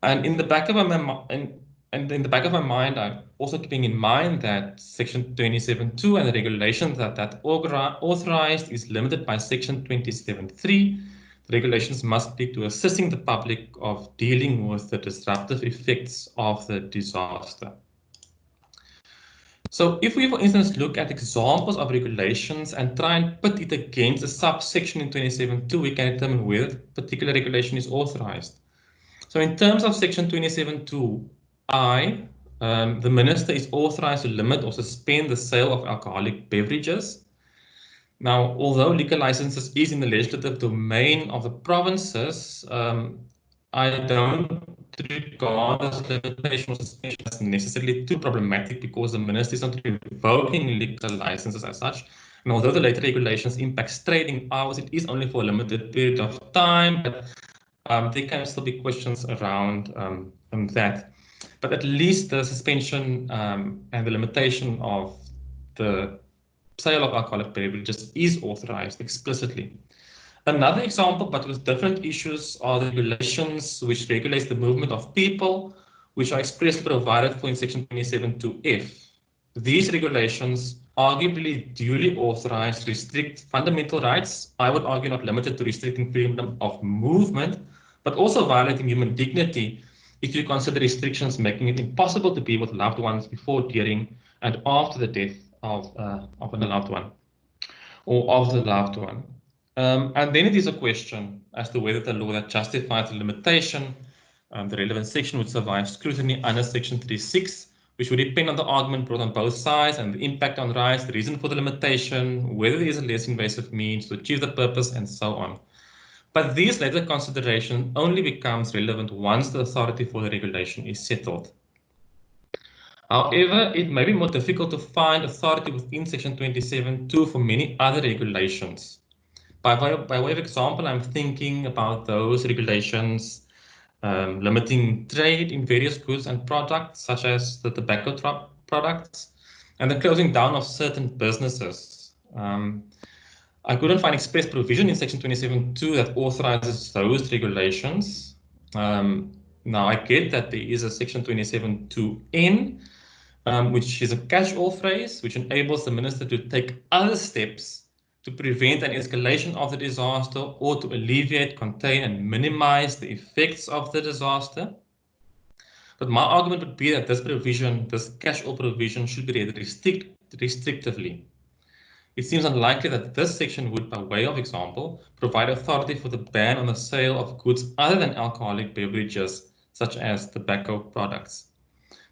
S5: And in the back of my mind, I'm also keeping in mind that Section 27.2 and the regulations that authorized is limited by Section 27.3. The regulations must be to assisting the public of dealing with the disruptive effects of the disaster. So if we, for instance, look at examples of regulations and try and put it against a subsection in 27.2, we can determine whether a particular regulation is authorized. So in terms of Section 27.2I, the Minister is authorized to limit or suspend the sale of alcoholic beverages. Now, although liquor licenses is in the legislative domain of the provinces, I don't regard this limitation or suspension as necessarily too problematic because the Minister is not revoking liquor licenses as such. And although the later regulations impact trading hours, it is only for a limited period of time. But there can still be questions around that. But at least the suspension and the limitation of the sale of alcoholic beverages is authorized explicitly. Another example, but with different issues, are the regulations which regulates the movement of people, which are expressly provided for in Section 27.2F. These regulations arguably duly authorized to restrict fundamental rights, I would argue not limited to restricting freedom of movement, but also violating human dignity if you consider restrictions making it impossible to be with loved ones before, during, and after the death of a loved one or of the loved one. And then it is a question as to whether the law that justifies the limitation, the relevant section would survive scrutiny under Section 36, which would depend on the argument brought on both sides and the impact on rights, the reason for the limitation, whether there is a less invasive means to achieve the purpose, and so on. But these later considerations only becomes relevant once the authority for the regulation is settled. However, it may be more difficult to find authority within Section 27.2 for many other regulations. By way of example, I'm thinking about those regulations limiting trade in various goods and products, such as the tobacco products, and the closing down of certain businesses. I couldn't find express provision in Section 27.2 that authorizes those regulations. Now, I get that there is a Section 27.2N, which is a catch-all phrase, which enables the Minister to take other steps to prevent an escalation of the disaster or to alleviate, contain, and minimize the effects of the disaster. But my argument would be that this provision, this catch-all provision, should be read restrictively. It seems unlikely that this section would, by way of example, provide authority for the ban on the sale of goods other than alcoholic beverages, such as tobacco products.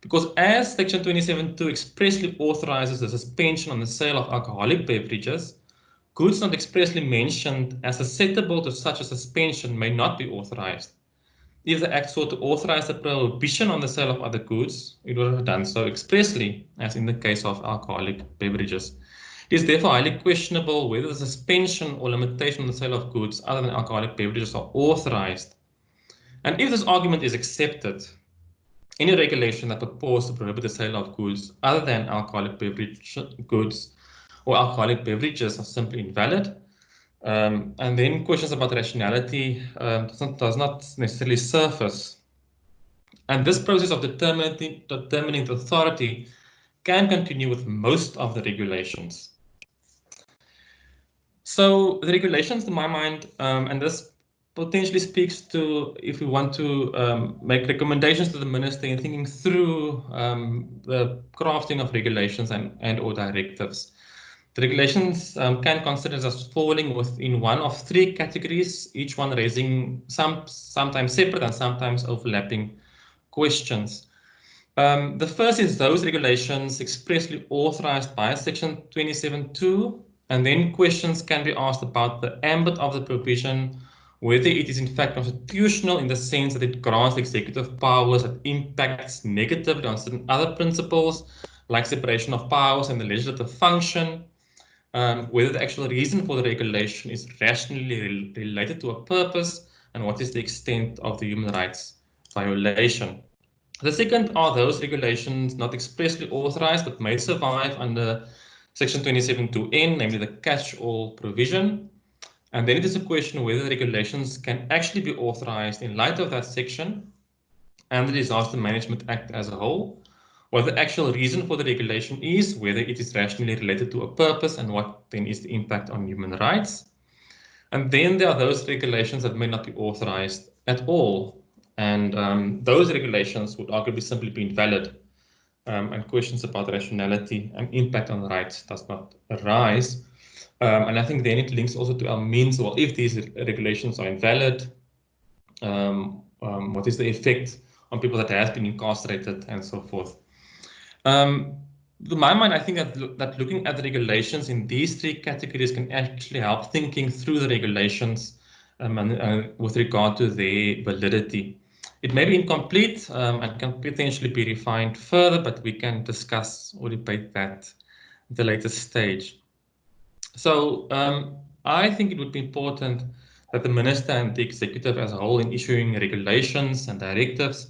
S5: Because as Section 27.2 expressly authorizes the suspension on the sale of alcoholic beverages, goods not expressly mentioned as susceptible to such a suspension may not be authorized. If the Act sought to authorize the prohibition on the sale of other goods, it would have done so expressly, as in the case of alcoholic beverages. It It is therefore highly questionable whether the suspension or limitation on the sale of goods other than alcoholic beverages are authorized. And if this argument is accepted, any regulation that purports to prohibit the sale of goods other than alcoholic beverage goods or alcoholic beverages are simply invalid. And then questions about rationality does not necessarily surface. And this process of determining the authority can continue with most of the regulations. So the regulations, to my mind, and this potentially speaks to if we want to make recommendations to the minister in thinking through the crafting of regulations and or directives. The regulations can consider as falling within one of three categories, each one raising sometimes separate and sometimes overlapping questions. The first is those regulations expressly authorized by Section 27.2, and then questions can be asked about the ambit of the provision, whether it is in fact constitutional in the sense that it grants executive powers that impacts negatively on certain other principles, like separation of powers and the legislative function, whether the actual reason for the regulation is rationally related to a purpose, and what is the extent of the human rights violation. The second are those regulations not expressly authorized but may survive under Section 27.2n, namely the catch-all provision. And then it is a question whether the regulations can actually be authorized in light of that section and the Disaster Management Act as a whole, what the actual reason for the regulation is, whether it is rationally related to a purpose, and what then is the impact on human rights. And then there are those regulations that may not be authorized at all. And those regulations would arguably simply be invalid, and questions about rationality and impact on rights does not arise. And I think then it links also to our means. Well, if these regulations are invalid, what is the effect on people that have been incarcerated and so forth? To my mind, I think that looking at the regulations in these three categories can actually help thinking through the regulations and with regard to their validity. It may be incomplete and can potentially be refined further, but we can discuss or debate that at the later stage. So I think it would be important that the minister and the executive as a whole, in issuing regulations and directives,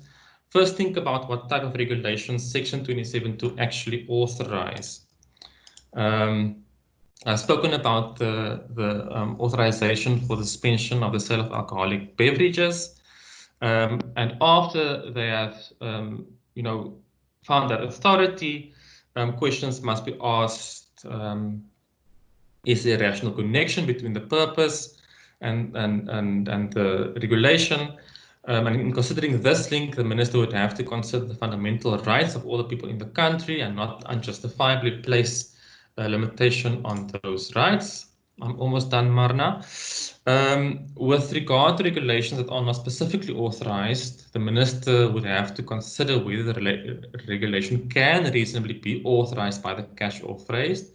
S5: first think about what type of regulations Section 27.2 actually authorize. I've spoken about the authorization for the suspension of the sale of alcoholic beverages. And after they have, found that authority, questions must be asked. Is there a rational connection between the purpose and the regulation? And in considering this link, the minister would have to consider the fundamental rights of all the people in the country and not unjustifiably place a limitation on those rights. I'm almost done, Marna. With regard to regulations that are not specifically authorized, the minister would have to consider whether the regulation can reasonably be authorized by the catch-all phrase.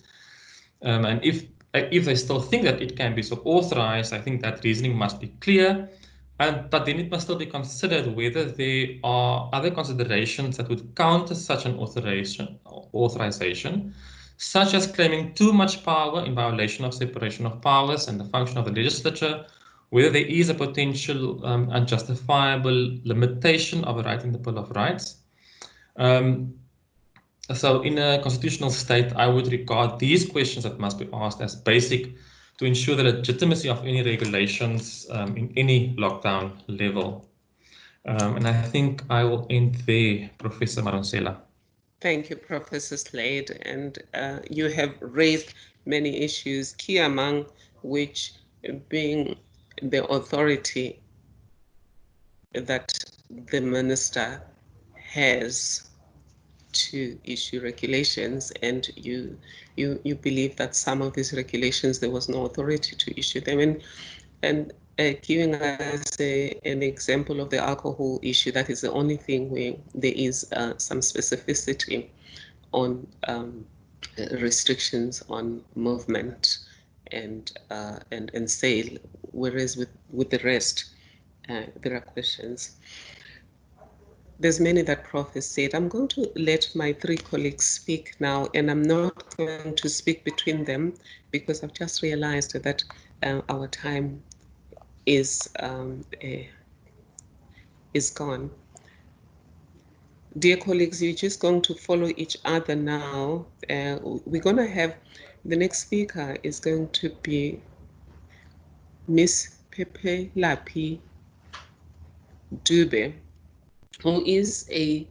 S5: And if they still think that it can be so authorized, I think that reasoning must be clear. But then it must still be considered whether there are other considerations that would counter such an authorization, such as claiming too much power in violation of separation of powers and the function of the legislature, whether there is a potential unjustifiable limitation of a right in the Bill of Rights. So in a constitutional state, I would regard these questions that must be asked as basic to ensure the legitimacy of any regulations in any lockdown level. And I think I will end there, Professor Maronsela.
S1: Thank you, Professor Slade. And you have raised many issues, key among which being the authority that the minister has to issue regulations, and you believe that some of these regulations there was no authority to issue them, and giving us an example of the alcohol issue, that is the only thing where there is some specificity on restrictions on movement and sale, whereas with the rest there are questions. there's many that Prof has said. I'm going to let my three colleagues speak now, and I'm not going to speak between them because I've just realized that our time is gone. Dear colleagues, you're just going to follow each other now. We're going to have, the next speaker is going to be Miss Pepe Lapi Dube, who is a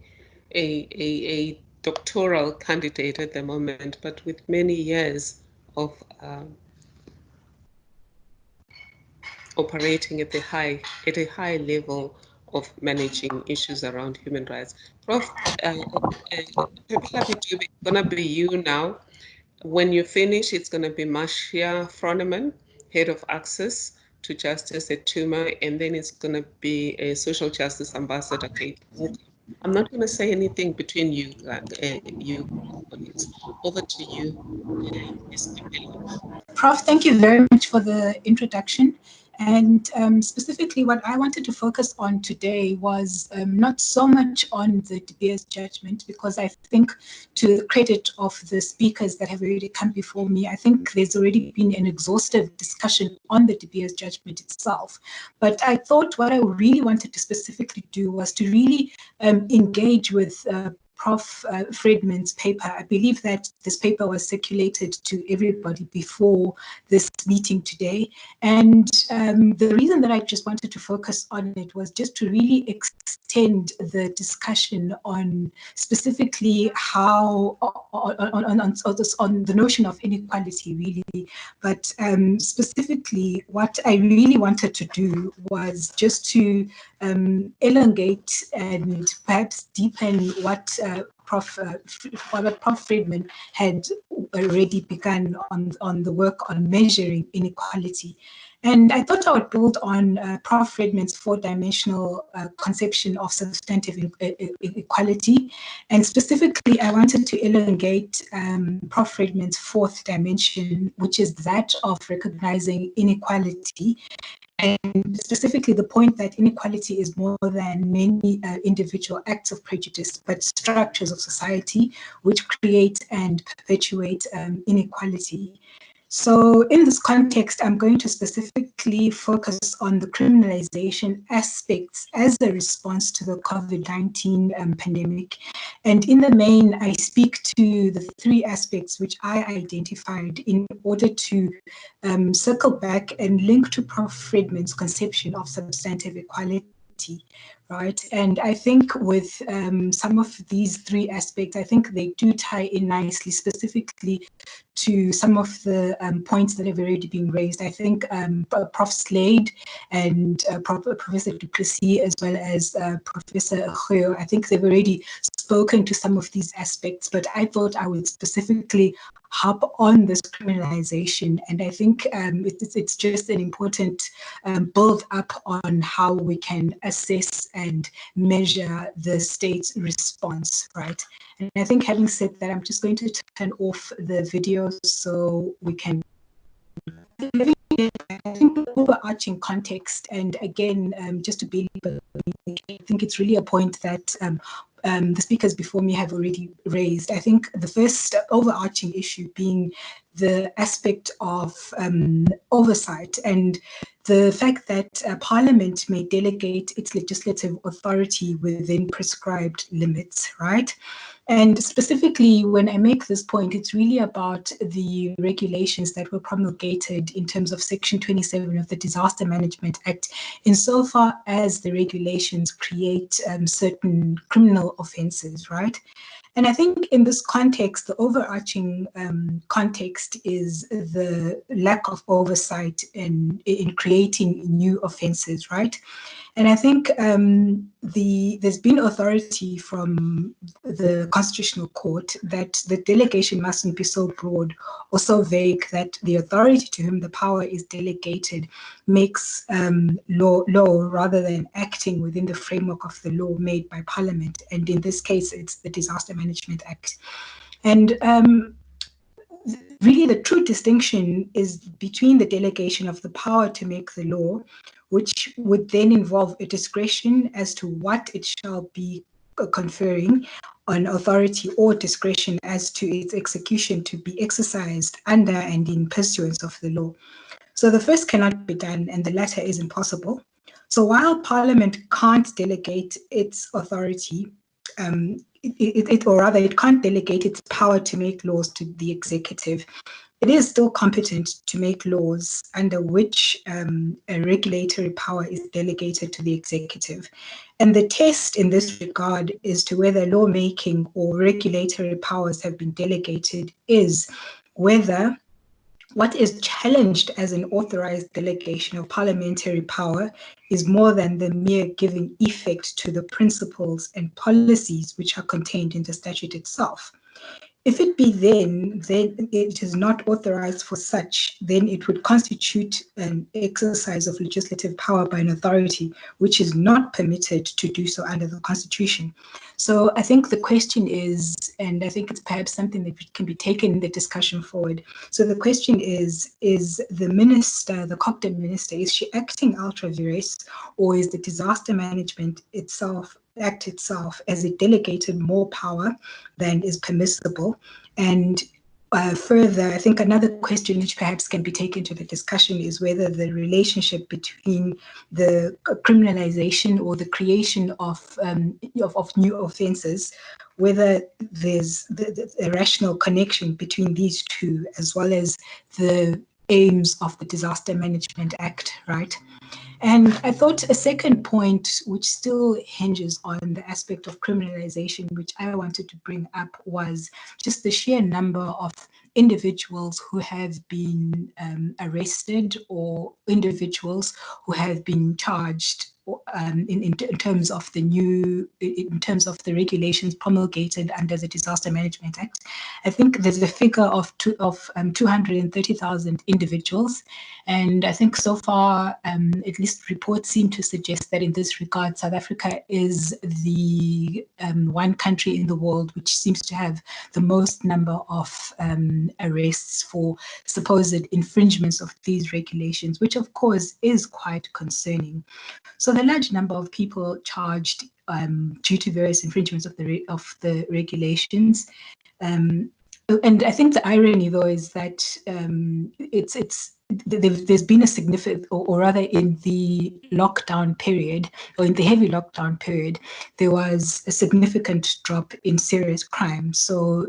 S1: doctoral candidate at the moment, but with many years of operating at a high level of managing issues around human rights. Prof, Pepe Lapi Dube is gonna be you now. When you finish, it's gonna be Marcia Froneman, Head of Access to Justice at Tuma, and then it's gonna be a Social Justice Ambassador, Kate Walker. I'm not going to say anything between you, you colleagues. Over to you, Ms. Pipeli.
S6: Prof, thank you very much for the introduction. And specifically, what I wanted to focus on today was not so much on the De Beers judgment, because I think, to the credit of the speakers that have already come before me, I think there's already been an exhaustive discussion on the De Beers judgment itself. But I thought what I really wanted to specifically do was to really engage with Prof. Friedman's paper. I believe that this paper was circulated to everybody before this meeting today. And the reason that I just wanted to focus on it was just to really extend the discussion on specifically how, on the notion of inequality, really. But specifically, what I really wanted to do was just to elongate and perhaps deepen what Prof. Friedman had already begun on the work on measuring inequality. And I thought I would build on Prof. Friedman's four-dimensional conception of substantive equality. And specifically, I wanted to elongate Prof. Friedman's fourth dimension, which is that of recognizing inequality. And specifically the point that inequality is more than many individual acts of prejudice, but structures of society which create and perpetuate inequality. So in this context, I'm going to specifically focus on the criminalization aspects as a response to the COVID-19 pandemic. And in the main, I speak to the three aspects which I identified in order to circle back and link to Prof. Friedman's conception of substantive equality. Right. And I think with some of these three aspects, I think they do tie in nicely, specifically to some of the points that have already been raised. I think Prof. Slade and Professor Duplessis, as well as Professor Khoyo, I think they've already spoken to some of these aspects, but I thought I would specifically harp on this criminalization. And I think it's just an important build up on how we can assess and measure the state's response, right? And I think, having said that, I'm just going to turn off the video so we can. I think the overarching context, and again, just to be, I think it's really a point that the speakers before me have already raised. I think the first overarching issue being the aspect of oversight and the fact that Parliament may delegate its legislative authority within prescribed limits, right? And specifically, when I make this point, it's really about the regulations that were promulgated in terms of Section 27 of the Disaster Management Act, insofar as the regulations create certain criminal offenses, right? And I think in this context, the overarching context is the lack of oversight in creating new offenses, right? And I think there's been authority from the Constitutional Court that the delegation mustn't be so broad or so vague that the authority to whom the power is delegated makes law rather than acting within the framework of the law made by Parliament. And in this case, it's the Disaster Management Act. And really, the true distinction is between the delegation of the power to make the law, which would then involve a discretion as to what it shall be conferring on authority or discretion as to its execution to be exercised under and in pursuance of the law. So the first cannot be done and the latter is impossible. So while Parliament can't delegate its authority, or rather it can't delegate its power to make laws to the executive, it is still competent to make laws under which a regulatory power is delegated to the executive. And the test in this regard as to whether lawmaking or regulatory powers have been delegated is whether what is challenged as an authorized delegation of parliamentary power is more than the mere giving effect to the principles and policies which are contained in the statute itself. If it be then it is not authorized for such, then it would constitute an exercise of legislative power by an authority which is not permitted to do so under the Constitution. So I think the question is, and I think it's perhaps something that can be taken in the discussion forward. So the question is the minister, the Cogden minister, is she acting ultra vires, or is the disaster management act itself as it delegated more power than is permissible? And further, I think another question which perhaps can be taken to the discussion is whether the relationship between the criminalization or the creation of new offences, whether there's a rational connection between these two, as well as the aims of the Disaster Management Act, right? And I thought a second point, which still hinges on the aspect of criminalization, which I wanted to bring up, was just the sheer number of individuals who have been arrested or individuals who have been charged in terms of the regulations promulgated under the Disaster Management Act. I think there's a figure of 230,000 individuals, and I think so far, at least reports seem to suggest that in this regard, South Africa is the one country in the world which seems to have the most number of arrests for supposed infringements of these regulations, which of course is quite concerning. So the large number of people charged due to various infringements of the regulations. And I think the irony, though, is that there's been a significant, or rather in the lockdown period, or in the heavy lockdown period, there was a significant drop in serious crime. So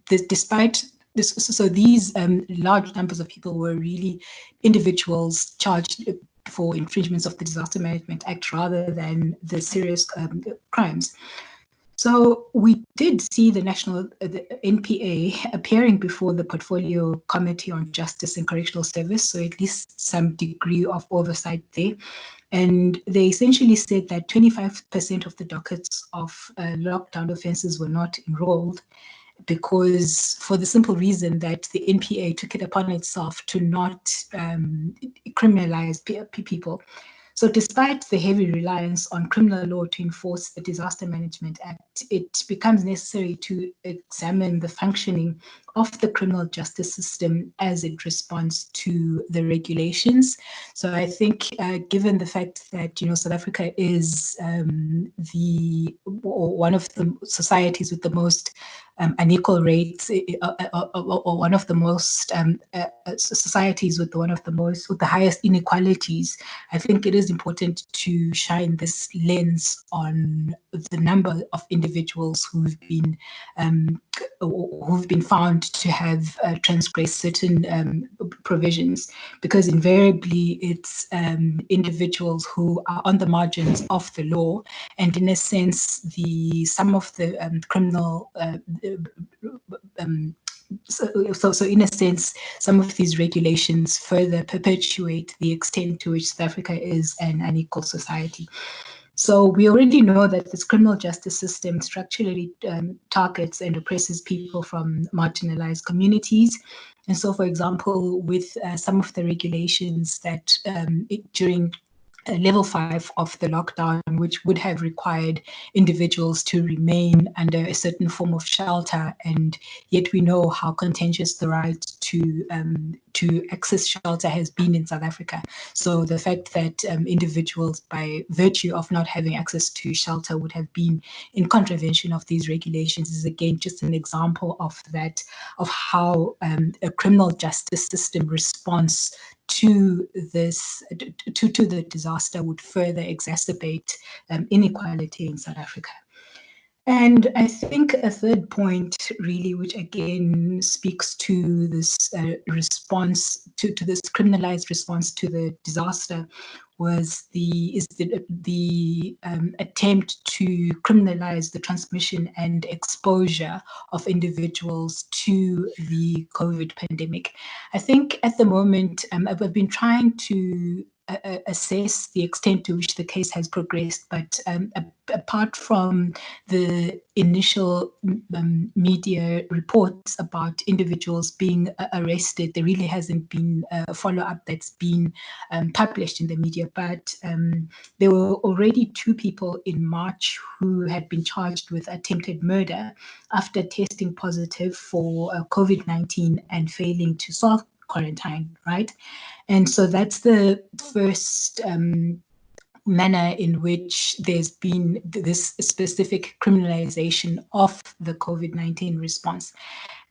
S6: despite this, so these large numbers of people were really individuals charged for infringements of the Disaster Management Act rather than the serious crimes. So we did see the NPA appearing before the Portfolio Committee on Justice and Correctional Service, so at least some degree of oversight there. And they essentially said that 25% of the dockets of lockdown offences were not enrolled, because for the simple reason that the NPA took it upon itself to not criminalize people. So despite the heavy reliance on criminal law to enforce the Disaster Management Act, it becomes necessary to examine the functioning of the criminal justice system as it responds to the regulations. So I think given the fact that, South Africa is one of the societies with the most unequal rates, or one of the most societies with the highest inequalities, I think it is important to shine this lens on the number of individuals who've been found to have transgressed certain provisions, because invariably it's individuals who are on the margins of the law, and in a sense, some of the criminal so in a sense, some of these regulations further perpetuate the extent to which South Africa is an unequal society. So we already know that this criminal justice system structurally targets and oppresses people from marginalized communities. And so, for example, with some of the regulations that during level 5 of the lockdown, which would have required individuals to remain under a certain form of shelter, and yet we know how contentious the right to access shelter has been in South Africa. So the fact that individuals, by virtue of not having access to shelter, would have been in contravention of these regulations is again just an example of that, of how a criminal justice system response to this, to the disaster would further exacerbate inequality in South Africa. And I think a third point, really, which again speaks to this response to this criminalized response to the disaster, was the attempt to criminalize the transmission and exposure of individuals to the COVID pandemic. I think at the moment I've been trying to assess the extent to which the case has progressed, but apart from the initial media reports about individuals being arrested, there really hasn't been a follow-up that's been published in the media. But there were already 2 people in March who had been charged with attempted murder after testing positive for COVID-19 and failing to self-quarantine, right? And so that's the first manner in which there's been this specific criminalization of the COVID-19 response.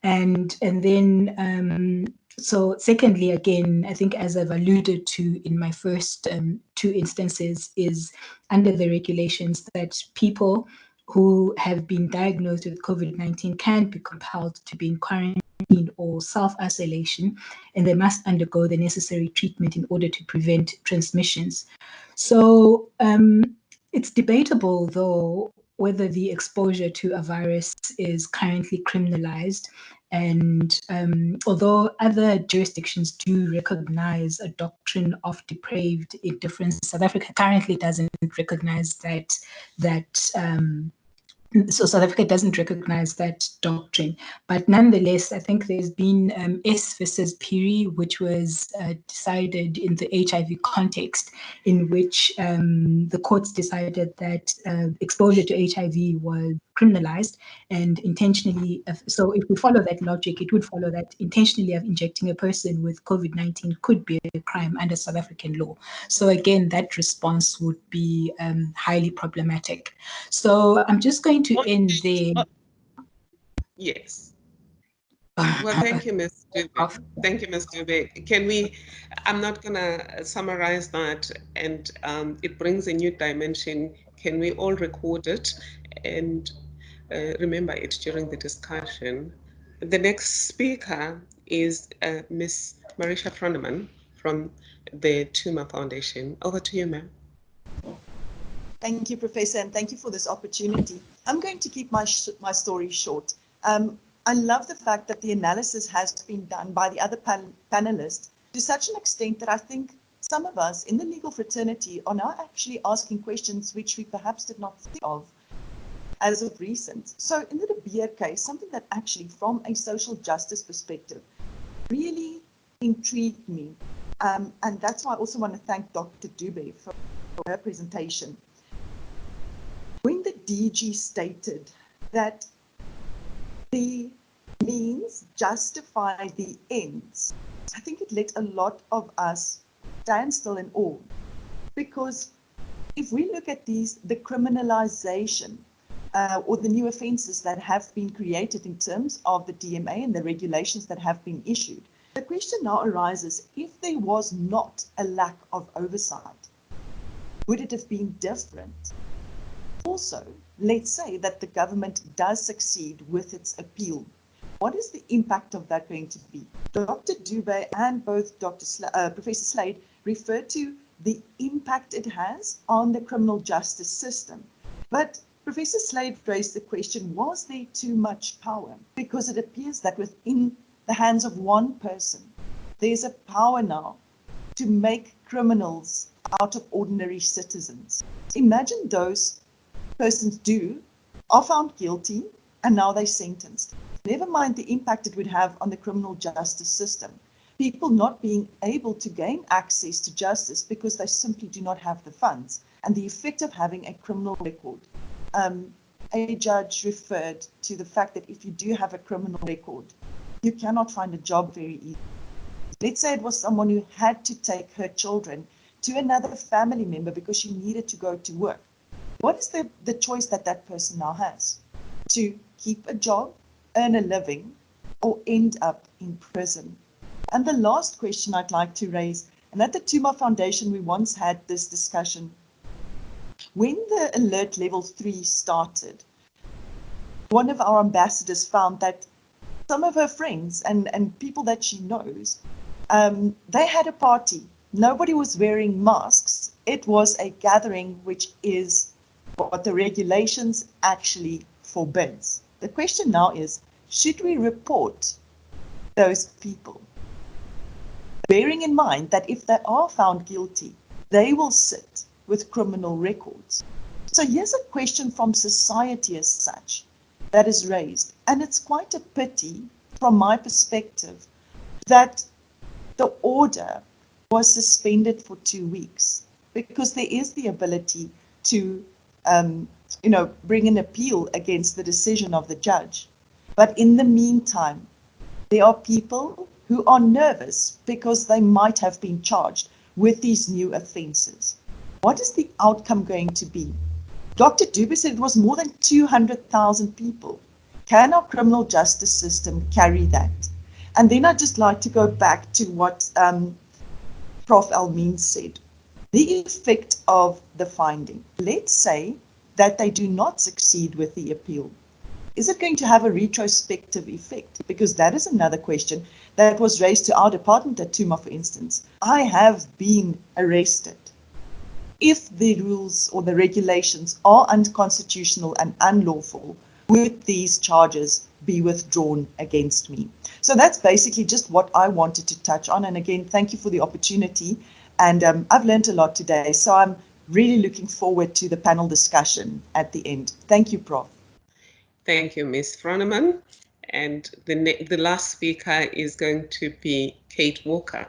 S6: And then, so secondly, again, I think as I've alluded to in my first 2 instances, is under the regulations that people who have been diagnosed with COVID-19 can be compelled to be in quarantine or self-isolation, and they must undergo the necessary treatment in order to prevent transmissions. So it's debatable, though, whether the exposure to a virus is currently criminalized. And although other jurisdictions do recognize a doctrine of depraved indifference, South Africa currently doesn't recognize so South Africa doesn't recognize that doctrine. But nonetheless, I think there's been S versus Piri, which was decided in the HIV context, in which the courts decided that exposure to HIV was criminalized, and intentionally, so if we follow that logic, it would follow that intentionally of injecting a person with COVID-19 could be a crime under South African law. So again, that response would be highly problematic. So I'm just going to end there.
S1: Yes. Well, thank you, Ms. Dube. Thank you, Ms. Dube. Can we, I'm not going to summarize that, and it brings a new dimension. Can we all record it and remember it during the discussion? The next speaker is Ms. Marisha Froneman from the Tuma Foundation. Over to you, ma'am.
S7: Thank you, Professor, and thank you for this opportunity. I'm going to keep my story short. I love the fact that the analysis has been done by the other panelists to such an extent that I think some of us in the legal fraternity are now actually asking questions which we perhaps did not think of as of recent. So in the De Beer case, something that actually from a social justice perspective really intrigued me. And that's why I also want to thank Dr. Dube for her presentation. When the DG stated that the means justify the ends, I think it let a lot of us stand still in awe. Because if we look at the criminalization or the new offenses that have been created in terms of the DMA and the regulations that have been issued, the question now arises, if there was not a lack of oversight, would it have been different? Also, let's say that the government does succeed with its appeal. What is the impact of that going to be? Dr. Dube and both Professor Slade referred to the impact it has on the criminal justice system. But Professor Slade raised the question, was there too much power? Because it appears that within the hands of one person, there's a power now to make criminals out of ordinary citizens. Imagine those persons are found guilty and now they're sentenced. Never mind the impact it would have on the criminal justice system. People not being able to gain access to justice because they simply do not have the funds, and the effect of having a criminal record. A judge referred to the fact that if you do have a criminal record, you cannot find a job very easily. Let's say it was someone who had to take her children to another family member because she needed to go to work. What is the choice that that person now has? To keep a job, earn a living, or end up in prison? And the last question I'd like to raise, and at the Tuma Foundation, we once had this discussion. When the alert level 3 started, one of our ambassadors found that some of her friends and people that she knows, they had a party. Nobody was wearing masks. It was a gathering which is what the regulations actually forbids. The question now is, should we report those people? Bearing in mind that if they are found guilty, they will sit with criminal records. So here's a question from society as such that is raised. And it's quite a pity from my perspective that the order was suspended for 2 weeks, because there is the ability to bring an appeal against the decision of the judge. But in the meantime, there are people who are nervous because they might have been charged with these new offences. What is the outcome going to be? Dr. Dube said it was more than 200,000 people. Can our criminal justice system carry that? And then I'd just like to go back to what Prof. Almin said. The effect of the finding. Let's say that they do not succeed with the appeal. Is it going to have a retrospective effect? Because that is another question that was raised to our department at Tuma, for instance. I have been arrested. If the rules or the regulations are unconstitutional and unlawful, would these charges be withdrawn against me? So that's basically just what I wanted to touch on. And again, thank you for the opportunity. And I've learned a lot today. So I'm really looking forward to the panel discussion at the end. Thank you, Prof.
S1: Thank you, Ms. Froneman. And the last speaker is going to be Kate Walker.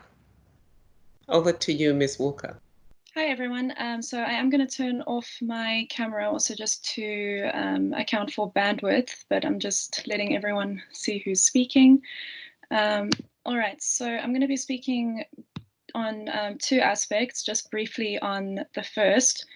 S1: Over to you, Ms. Walker.
S8: Hi, everyone. So I am going to turn off my camera also just to account for bandwidth, but I'm just letting everyone see who's speaking. All right, so I'm going to be speaking on two aspects, just briefly on the first.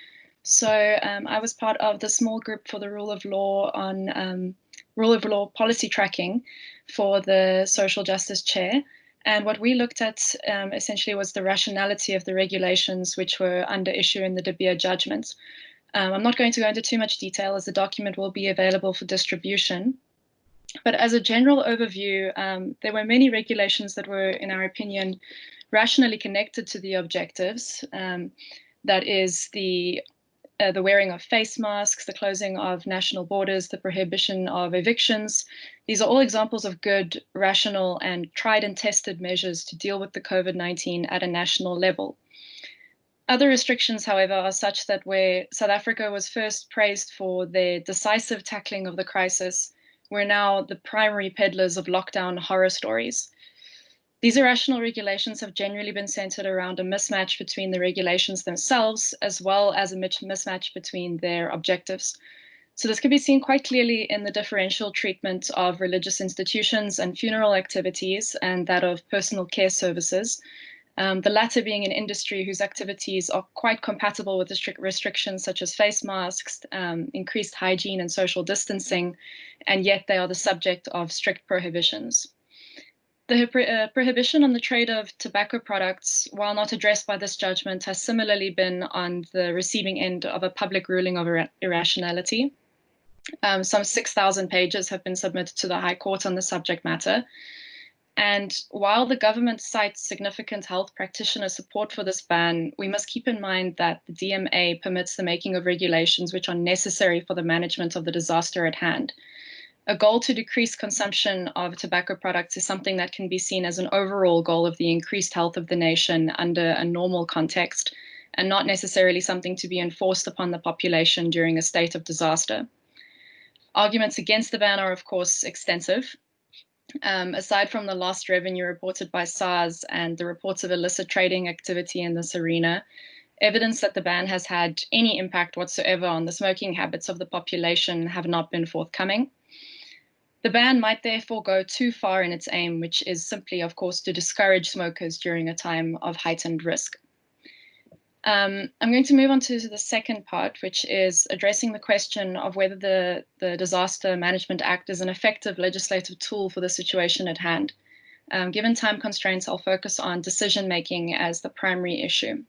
S8: So I was part of the small group for the rule of law on rule of law policy tracking for the social justice chair. And what we looked at essentially was the rationality of the regulations which were under issue in the De Beer judgment. I'm not going to go into too much detail as the document will be available for distribution. But as a general overview, there were many regulations that were, in our opinion, rationally connected to the objectives. That is the wearing of face masks, the closing of national borders, the prohibition of evictions. These are all examples of good, rational, and tried and tested measures to deal with the COVID-19 at a national level. Other restrictions, however, are such that where South Africa was first praised for their decisive tackling of the crisis, we're now the primary peddlers of lockdown horror stories. These irrational regulations have generally been centered around a mismatch between the regulations themselves, as well as a mismatch between their objectives. So this can be seen quite clearly in the differential treatment of religious institutions and funeral activities and that of personal care services, the latter being an industry whose activities are quite compatible with the strict restrictions such as face masks, increased hygiene and social distancing, and yet they are the subject of strict prohibitions. The prohibition on the trade of tobacco products, while not addressed by this judgment, has similarly been on the receiving end of a public ruling of irrationality. Some 6,000 pages have been submitted to the High Court on the subject matter. And while the government cites significant health practitioner support for this ban, we must keep in mind that the DMA permits the making of regulations which are necessary for the management of the disaster at hand. A goal to decrease consumption of tobacco products is something that can be seen as an overall goal of the increased health of the nation under a normal context, and not necessarily something to be enforced upon the population during a state of disaster. Arguments against the ban are, of course, extensive. Aside from the lost revenue reported by SARS and the reports of illicit trading activity in this arena, evidence that the ban has had any impact whatsoever on the smoking habits of the population have not been forthcoming. The ban might therefore go too far in its aim, which is simply, of course, to discourage smokers during a time of heightened risk. I'm going to move on to the second part, which is addressing the question of whether the Disaster Management Act is an effective legislative tool for the situation at hand. Given time constraints, I'll focus on decision-making as the primary issue.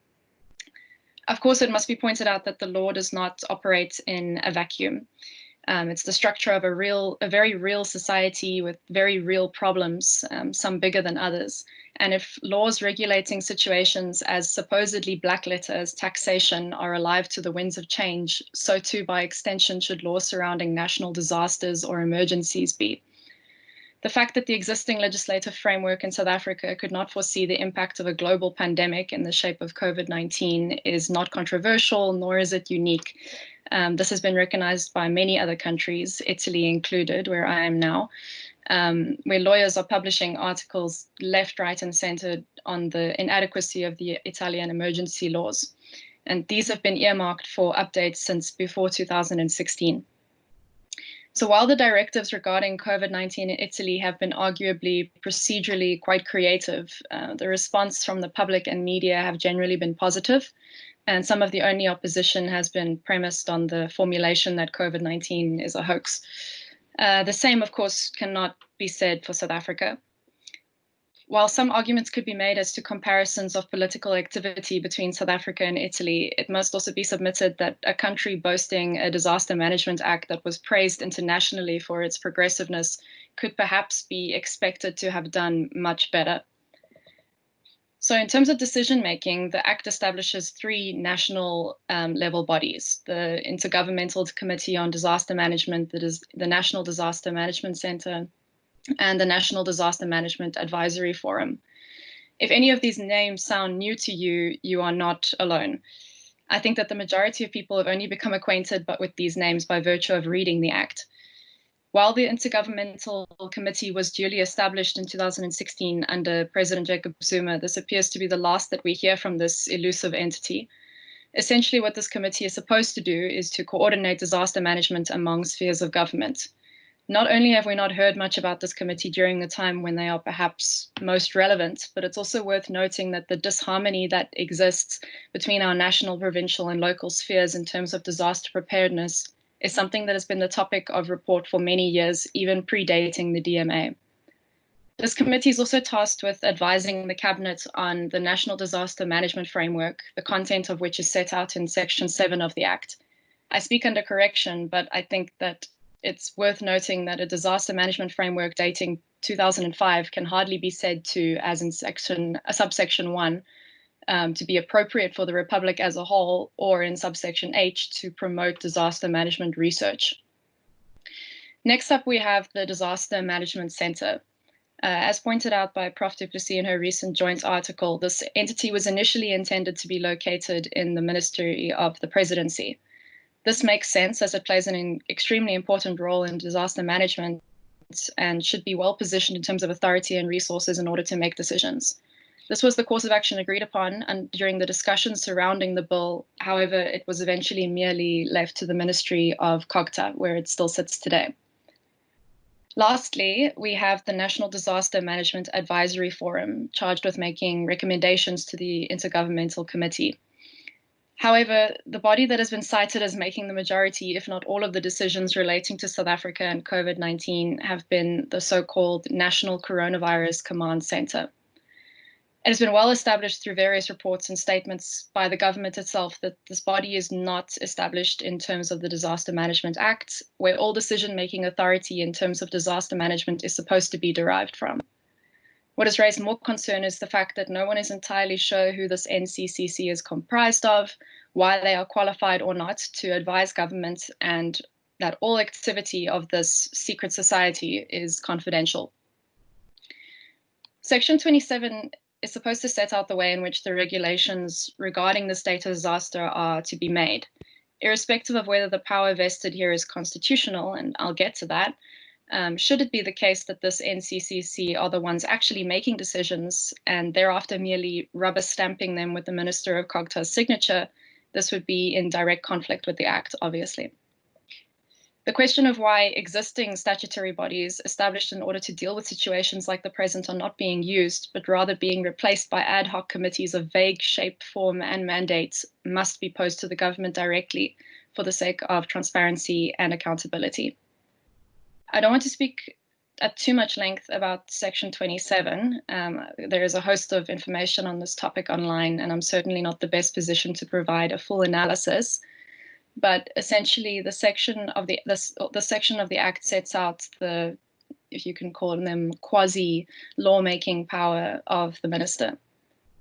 S8: Of course, it must be pointed out that the law does not operate in a vacuum. It's the structure of a very real society with very real problems, some bigger than others. And if laws regulating situations as supposedly black letter as taxation are alive to the winds of change, so too by extension should laws surrounding national disasters or emergencies be. The fact that the existing legislative framework in South Africa could not foresee the impact of a global pandemic in the shape of COVID-19 is not controversial, nor is it unique. This has been recognized by many other countries, Italy included, where I am now, where lawyers are publishing articles left, right, and center on the inadequacy of the Italian emergency laws. And these have been earmarked for updates since before 2016. So while the directives regarding COVID-19 in Italy have been arguably procedurally quite creative, the response from the public and media have generally been positive, and some of the only opposition has been premised on the formulation that COVID-19 is a hoax. The same, of course, cannot be said for South Africa. While some arguments could be made as to comparisons of political activity between South Africa and Italy, it must also be submitted that a country boasting a Disaster Management Act that was praised internationally for its progressiveness could perhaps be expected to have done much better. So in terms of decision-making, the Act establishes three national level bodies: the Intergovernmental Committee on Disaster Management, that is the National Disaster Management Center, and the National Disaster Management Advisory Forum. If any of these names sound new to you, you are not alone. I think that the majority of people have only become acquainted with these names by virtue of reading the Act. While the Intergovernmental Committee was duly established in 2016 under President Jacob Zuma, this appears to be the last that we hear from this elusive entity. Essentially, what this committee is supposed to do is to coordinate disaster management among spheres of government. Not only have we not heard much about this committee during the time when they are perhaps most relevant, but it's also worth noting that the disharmony that exists between our national, provincial, and local spheres in terms of disaster preparedness is something that has been the topic of report for many years, even predating the DMA. This committee is also tasked with advising the Cabinet on the National Disaster Management Framework, the content of which is set out in Section 7 of the Act. I speak under correction, but I think that it's worth noting that a disaster management framework dating 2005 can hardly be said to, as in subsection 1, to be appropriate for the Republic as a whole, or in subsection H, to promote disaster management research. Next up, we have the Disaster Management Center. As pointed out by Prof. du Plessis in her recent joint article, this entity was initially intended to be located in the Ministry of the Presidency. This makes sense as it plays an extremely important role in disaster management and should be well positioned in terms of authority and resources in order to make decisions. This was the course of action agreed upon, and during the discussions surrounding the bill, however, it was eventually merely left to the Ministry of COGTA, where it still sits today. Lastly, we have the National Disaster Management Advisory Forum, charged with making recommendations to the Intergovernmental Committee. However, the body that has been cited as making the majority, if not all of the decisions relating to South Africa and COVID-19 have been the so-called National Coronavirus Command Center. It has been well established through various reports and statements by the government itself that this body is not established in terms of the Disaster Management Act, where all decision-making authority in terms of disaster management is supposed to be derived from. What has raised more concern is the fact that no one is entirely sure who this NCCC is comprised of, why they are qualified or not to advise government, and that all activity of this secret society is confidential. Section 27 is supposed to set out the way in which the regulations regarding the state of disaster are to be made. Irrespective of whether the power vested here is constitutional, and I'll get to that, should it be the case that this NCCC are the ones actually making decisions and thereafter merely rubber stamping them with the Minister of COGTA's signature, this would be in direct conflict with the Act, obviously. The question of why existing statutory bodies established in order to deal with situations like the present are not being used, but rather being replaced by ad hoc committees of vague shape, form, and mandates must be posed to the government directly for the sake of transparency and accountability. I don't want to speak at too much length about Section 27. There is a host of information on this topic online, and I'm certainly not the best position to provide a full analysis. But essentially, the section of the Act sets out the, if you can call them, quasi-lawmaking power of the minister.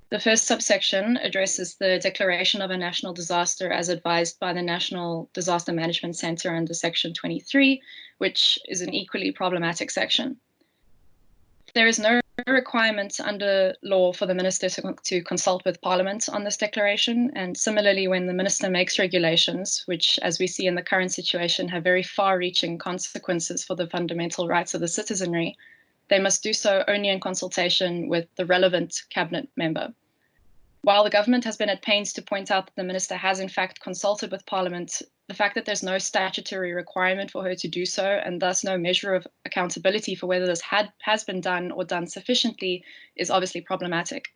S8: The first subsection addresses the declaration of a national disaster as advised by the National Disaster Management Center under Section 23, which is an equally problematic section. There is no requirement under law for the minister to consult with Parliament on this declaration. And similarly, when the minister makes regulations, which, as we see in the current situation, have very far-reaching consequences for the fundamental rights of the citizenry, they must do so only in consultation with the relevant cabinet member. While the government has been at pains to point out that the minister has in fact consulted with Parliament, the fact that there's no statutory requirement for her to do so, and thus no measure of accountability for whether this has been done or done sufficiently, is obviously problematic.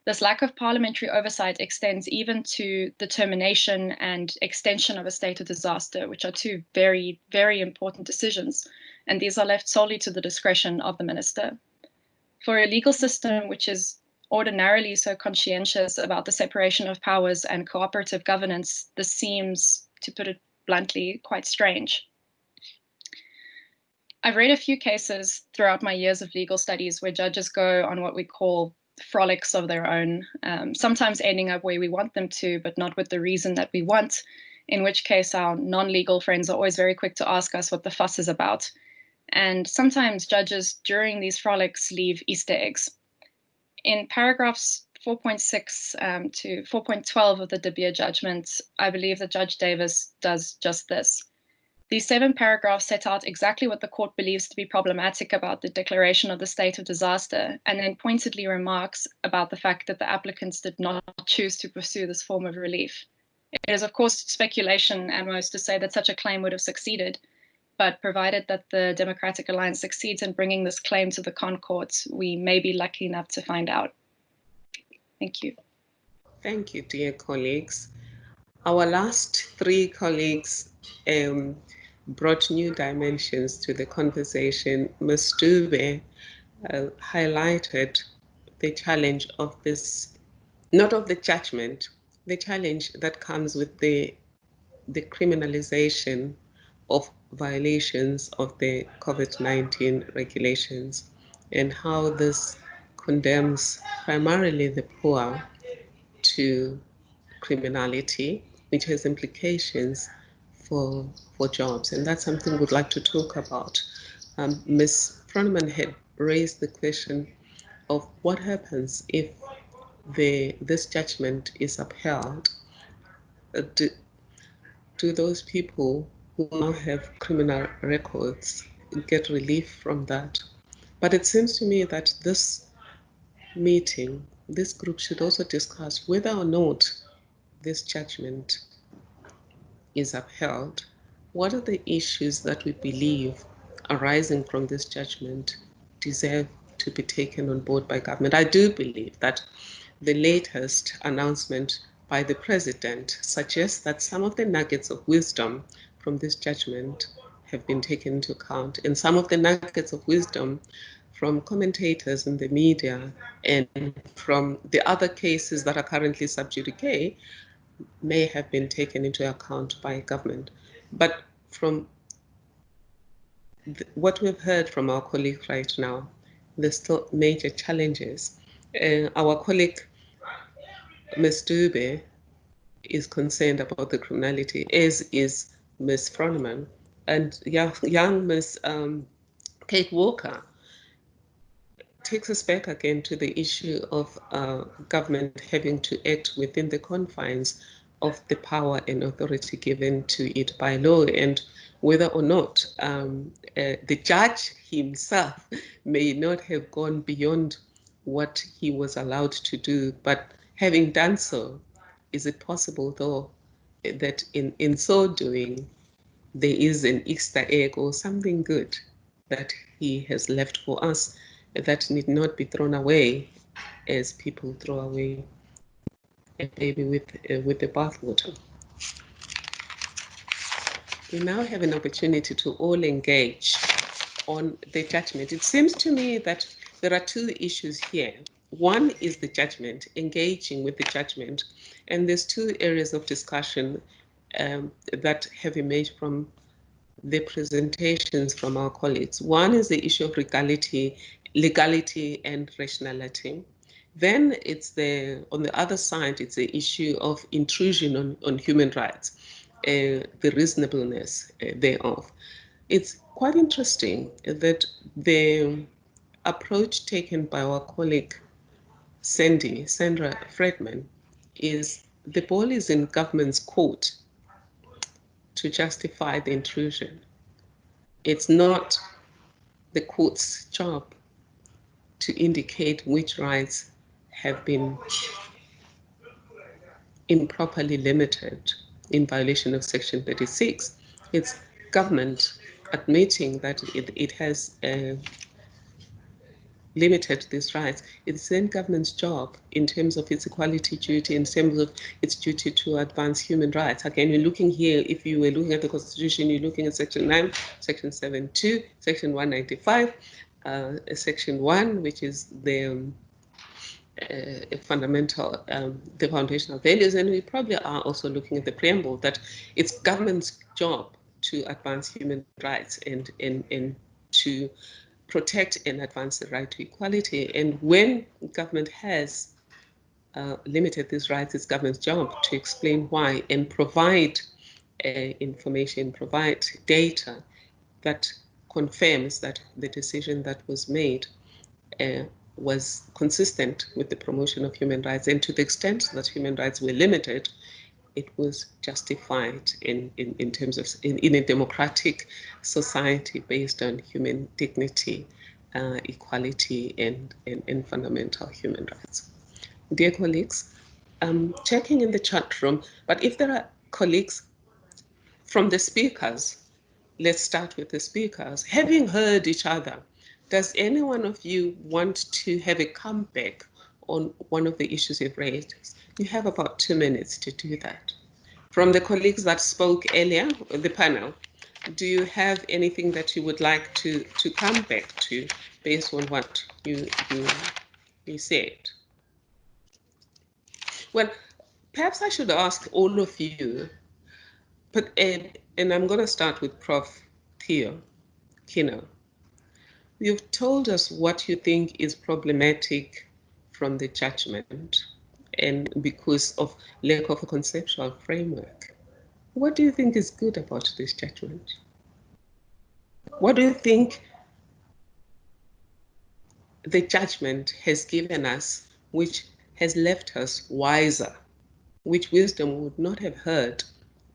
S8: This lack of parliamentary oversight extends even to the termination and extension of a state of disaster, which are two very, very important decisions, and these are left solely to the discretion of the minister. For a legal system which is ordinarily so conscientious about the separation of powers and cooperative governance, this seems, to put it bluntly, quite strange. I've read a few cases throughout my years of legal studies where judges go on what we call frolics of their own, sometimes ending up where we want them to, but not with the reason that we want, in which case our non-legal friends are always very quick to ask us what the fuss is about. And sometimes judges during these frolics leave Easter eggs. In paragraphs 4.6 to 4.12 of the De Beer judgment, I believe that Judge Davis does just this. These 7 paragraphs set out exactly what the court believes to be problematic about the declaration of the state of disaster, and then pointedly remarks about the fact that the applicants did not choose to pursue this form of relief. It is, of course, speculation at most to say that such a claim would have succeeded, but provided that the Democratic Alliance succeeds in bringing this claim to the Concourts, we may be lucky enough to find out. Thank you.
S1: Thank you, dear colleagues. Our last 3 colleagues brought new dimensions to the conversation. Ms. Dube highlighted the challenge of this, not of the judgment, the challenge that comes with the criminalization of violations of the COVID-19 regulations, and how this condemns primarily the poor to criminality, which has implications for jobs. And that's something we'd like to talk about. Ms. Froneman had raised the question of what happens if this judgment is upheld. Do those people who now have criminal records get relief from that? But it seems to me that this meeting, this group should also discuss whether or not this judgment is upheld. What are the issues that we believe arising from this judgment deserve to be taken on board by government? I do believe that the latest announcement by the president suggests that some of the nuggets of wisdom from this judgment have been taken into account, and some of the nuggets of wisdom from commentators in the media and from the other cases that are currently sub judice may have been taken into account by government. But from what we've heard from our colleague right now, there's still major challenges. Our colleague, Ms. Dube, is concerned about the criminality, as is Ms. Froneman. And young Ms. Kate Walker takes us back again to the issue of government having to act within the confines of the power and authority given to it by law, and whether or not the judge himself may not have gone beyond what he was allowed to do. But having done so, is it possible, though, that in so doing, there is an Easter egg or something good that he has left for us that need not be thrown away as people throw away a baby with the bathwater. We now have an opportunity to all engage on the judgment. It seems to me that there are two issues here. One is the judgment, engaging with the judgment, and there's two areas of discussion that have emerged from the presentations from our colleagues. One is the issue of legality and rationality. Then it's on the other side, it's the issue of intrusion on human rights, the reasonableness thereof. It's quite interesting that the approach taken by our colleague Sandra Fredman is the ball is in government's court to justify the intrusion. It's not the court's job to indicate which rights have been improperly limited in violation of Section 36. It's government admitting that it has limited these rights. It's then government's job in terms of its equality duty, in terms of its duty to advance human rights. Again, you're looking here, if you were looking at the Constitution, you're looking at Section 9, Section 7.2, Section 195, Section 1, which is the fundamental, the foundational values, and we probably are also looking at the preamble that it's government's job to advance human rights and to protect and advance the right to equality. And when government has limited these rights, it's government's job to explain why and provide information, provide data that confirms that the decision that was made was consistent with the promotion of human rights, and to the extent that human rights were limited, it was justified in terms of in a democratic society based on human dignity, equality, and fundamental human rights. Dear colleagues, I'm checking in the chat room, but if there are colleagues from the speakers, let's start with the speakers. Having heard each other, does any one of you want to have a comeback on one of the issues you've raised? You have about 2 minutes to do that. From the colleagues that spoke earlier, the panel, do you have anything that you would like to come back to based on what you said? Well, perhaps I should ask all of you, but and I'm going to start with Prof. Theo Kino. You've told us what you think is problematic from the judgment and because of lack of a conceptual framework. What do you think is good about this judgment? What do you think the judgment has given us, which has left us wiser, which wisdom we would not have heard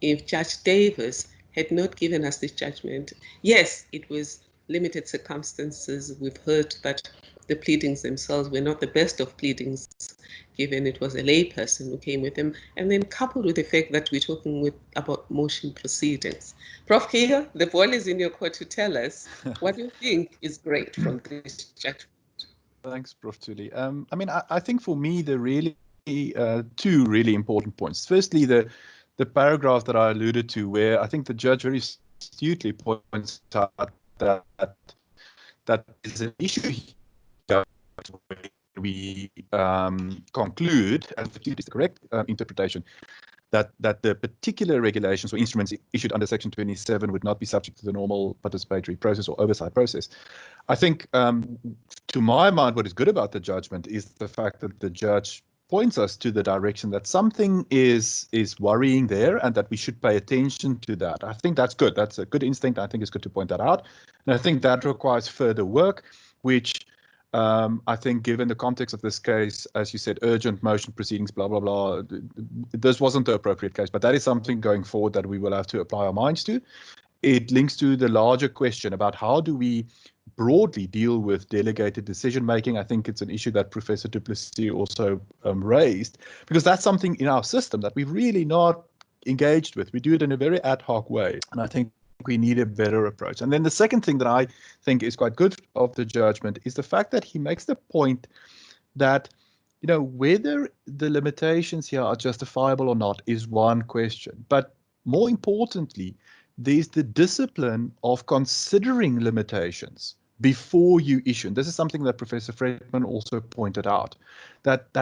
S1: if Judge Davis had not given us this judgment? Yes, it was limited circumstances. We've heard that the pleadings themselves were not the best of pleadings, given it was a layperson who came with them, and then coupled with the fact that we're talking about motion proceedings. Prof. Kiga, the ball is in your court to tell us what you think is great from this judgment.
S2: Thanks, Prof. Tuli. I mean, I think for me, the really two really important points. Firstly, the paragraph that I alluded to, where I think the judge very astutely points out that is an issue here where we conclude, and it is the correct interpretation, that the particular regulations or instruments issued under Section 27 would not be subject to the normal participatory process or oversight process. I think, to my mind, what is good about the judgment is the fact that the judge points us to the direction that something is worrying there and that we should pay attention to that. I think that's good. That's a good instinct. I think it's good to point that out. And I think that requires further work, which I think given the context of this case, as you said, urgent motion proceedings, blah, blah, blah, this wasn't the appropriate case, but that is something going forward that we will have to apply our minds to. It links to the larger question about how do we broadly deal with delegated decision making. I think it's an issue that Professor du Plessis also raised, because that's something in our system that we've really not engaged with. We do it in a very ad hoc way. And I think we need a better approach. And then the second thing that I think is quite good of the judgment is the fact that he makes the point that, you know, whether the limitations here are justifiable or not is one question. But more importantly, there's the discipline of considering limitations before you issue. And this is something that Professor Fredman also pointed out, that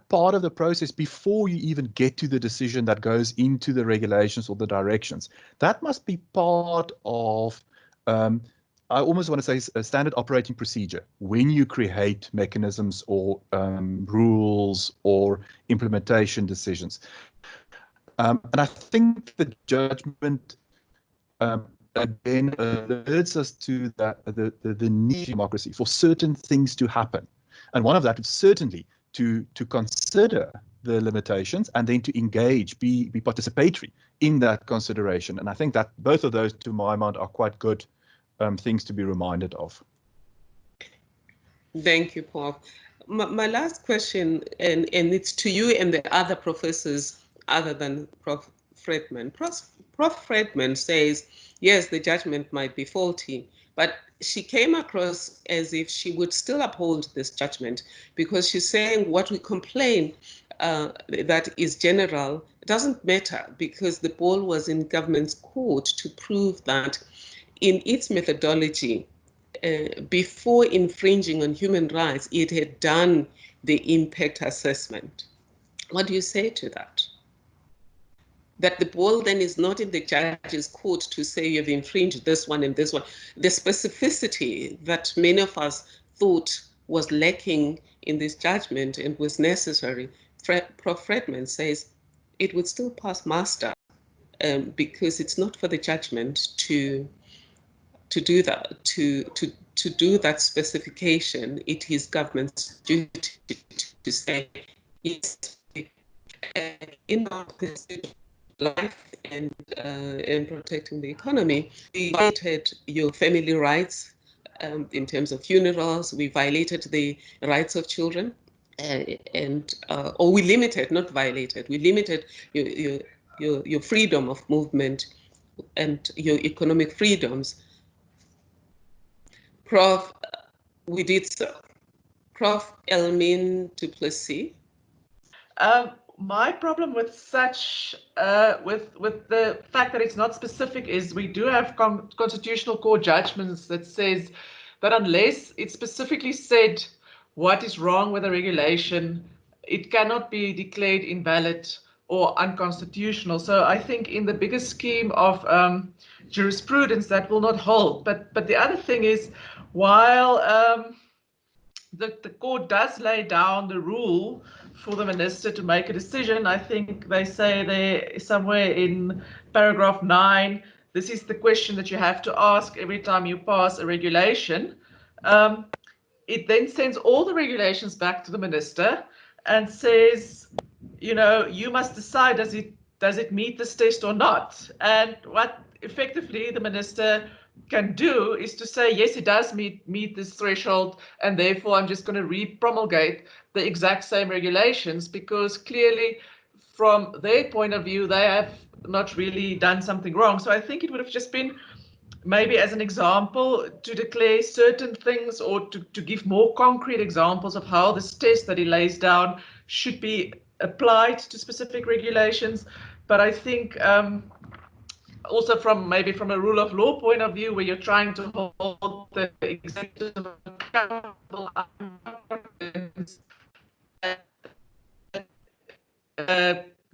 S2: part of the process before you even get to the decision that goes into the regulations or the directions, that must be part of, I almost want to say, a standard operating procedure when you create mechanisms or rules or implementation decisions. And I think the judgment again alerts us to the need of democracy for certain things to happen. And one of that is certainly to consider the limitations and then to engage, be participatory in that consideration. And I think that both of those, to my mind, are quite good things to be reminded of.
S1: Thank you, Paul. My last question, and it's to you and the other professors other than Prof. Fredman. Prof. Fredman says, yes, the judgment might be faulty, but she came across as if she would still uphold this judgment because she's saying what we complain that is general doesn't matter because the ball was in government's court to prove that in its methodology, before infringing on human rights, it had done the impact assessment. What do you say to that? That the ball then is not in the judge's court to say you've infringed this one and this one. The specificity that many of us thought was lacking in this judgment and was necessary, Prof. Fredman says it would still pass muster because it's not for the judgment to do that, to do that specification. It is government's duty to say it's in our pursuit of life and protecting the economy. We violated your family rights in terms of funerals. We violated the rights of children, or we limited, not violated. We limited your freedom of movement and your economic freedoms. Prof, we did so. Prof. Elmin Duplessis.
S4: My problem with such, with the fact that it's not specific is we do have constitutional court judgments that says that unless it's specifically said what is wrong with a regulation, it cannot be declared invalid or unconstitutional. So I think in the bigger scheme of jurisprudence that will not hold. But the other thing is, while the court does lay down the rule for the minister to make a decision, I think they say there somewhere in paragraph 9, this is the question that you have to ask every time you pass a regulation. It then sends all the regulations back to the minister and says, you know, you must decide, does it meet this test or not? And what effectively the minister can do is to say, yes, it does meet this threshold, and therefore I'm just going to re-promulgate the exact same regulations, because clearly from their point of view, they have not really done something wrong. So I think it would have just been, maybe as an example, to declare certain things or to give more concrete examples of how this test that he lays down should be applied to specific regulations. But I think also from maybe from a rule of law point of view, where you're trying to hold the executive accountable,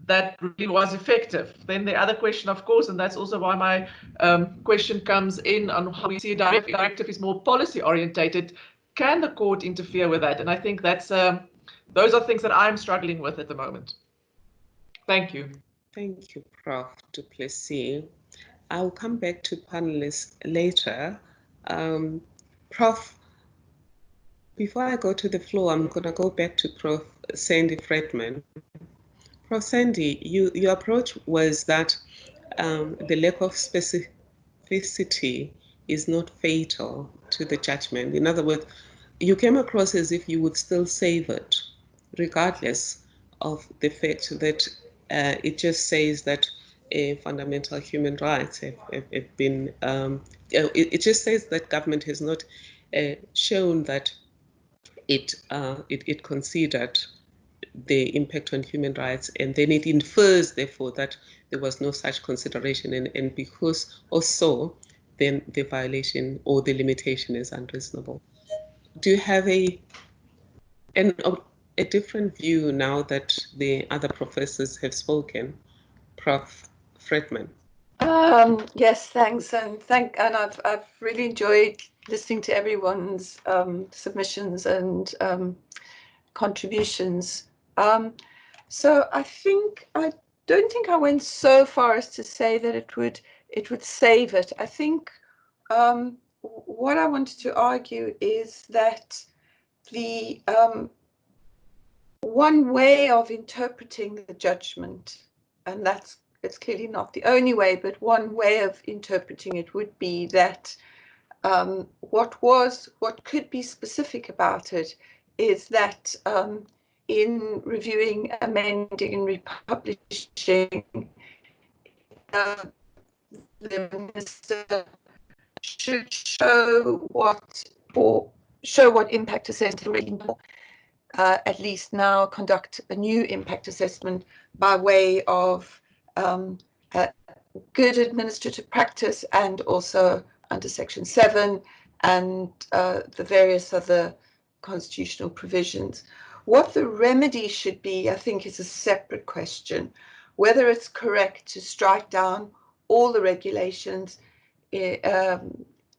S4: that really was effective. Then the other question, of course, and that's also why my question comes in on how we see a directive is more policy orientated. Can the court interfere with that? And I think that's those are things that I'm struggling with at the moment. Thank you.
S1: Thank you, Prof. Duplessis. I'll come back to panelists later. Prof, before I go to the floor, I'm going to go back to Prof. Sandy Fredman. Prof. Sandy, your approach was that the lack of specificity is not fatal to the judgment. In other words, you came across as if you would still save it, regardless of the fact that it just says that fundamental human rights have been, it just says that government has not shown that it considered the impact on human rights, and then it infers, therefore, that there was no such consideration, and because or so, then the violation or the limitation is unreasonable. Do you have a different view now that the other professors have spoken, Prof. Fredman?
S3: Yes, thanks, and I've really enjoyed listening to everyone's submissions and contributions. So I don't think I went so far as to say that it would save it. I think what I wanted to argue is that the one way of interpreting the judgment, and it's clearly not the only way, but one way of interpreting it would be that what could be specific about it is that in reviewing, amending, and republishing, the minister should show what impact assessment already know. At least now conduct a new impact assessment by way of good administrative practice, and also under Section 7 and the various other constitutional provisions. What the remedy should be, I think, is a separate question. Whether it's correct to strike down all the regulations in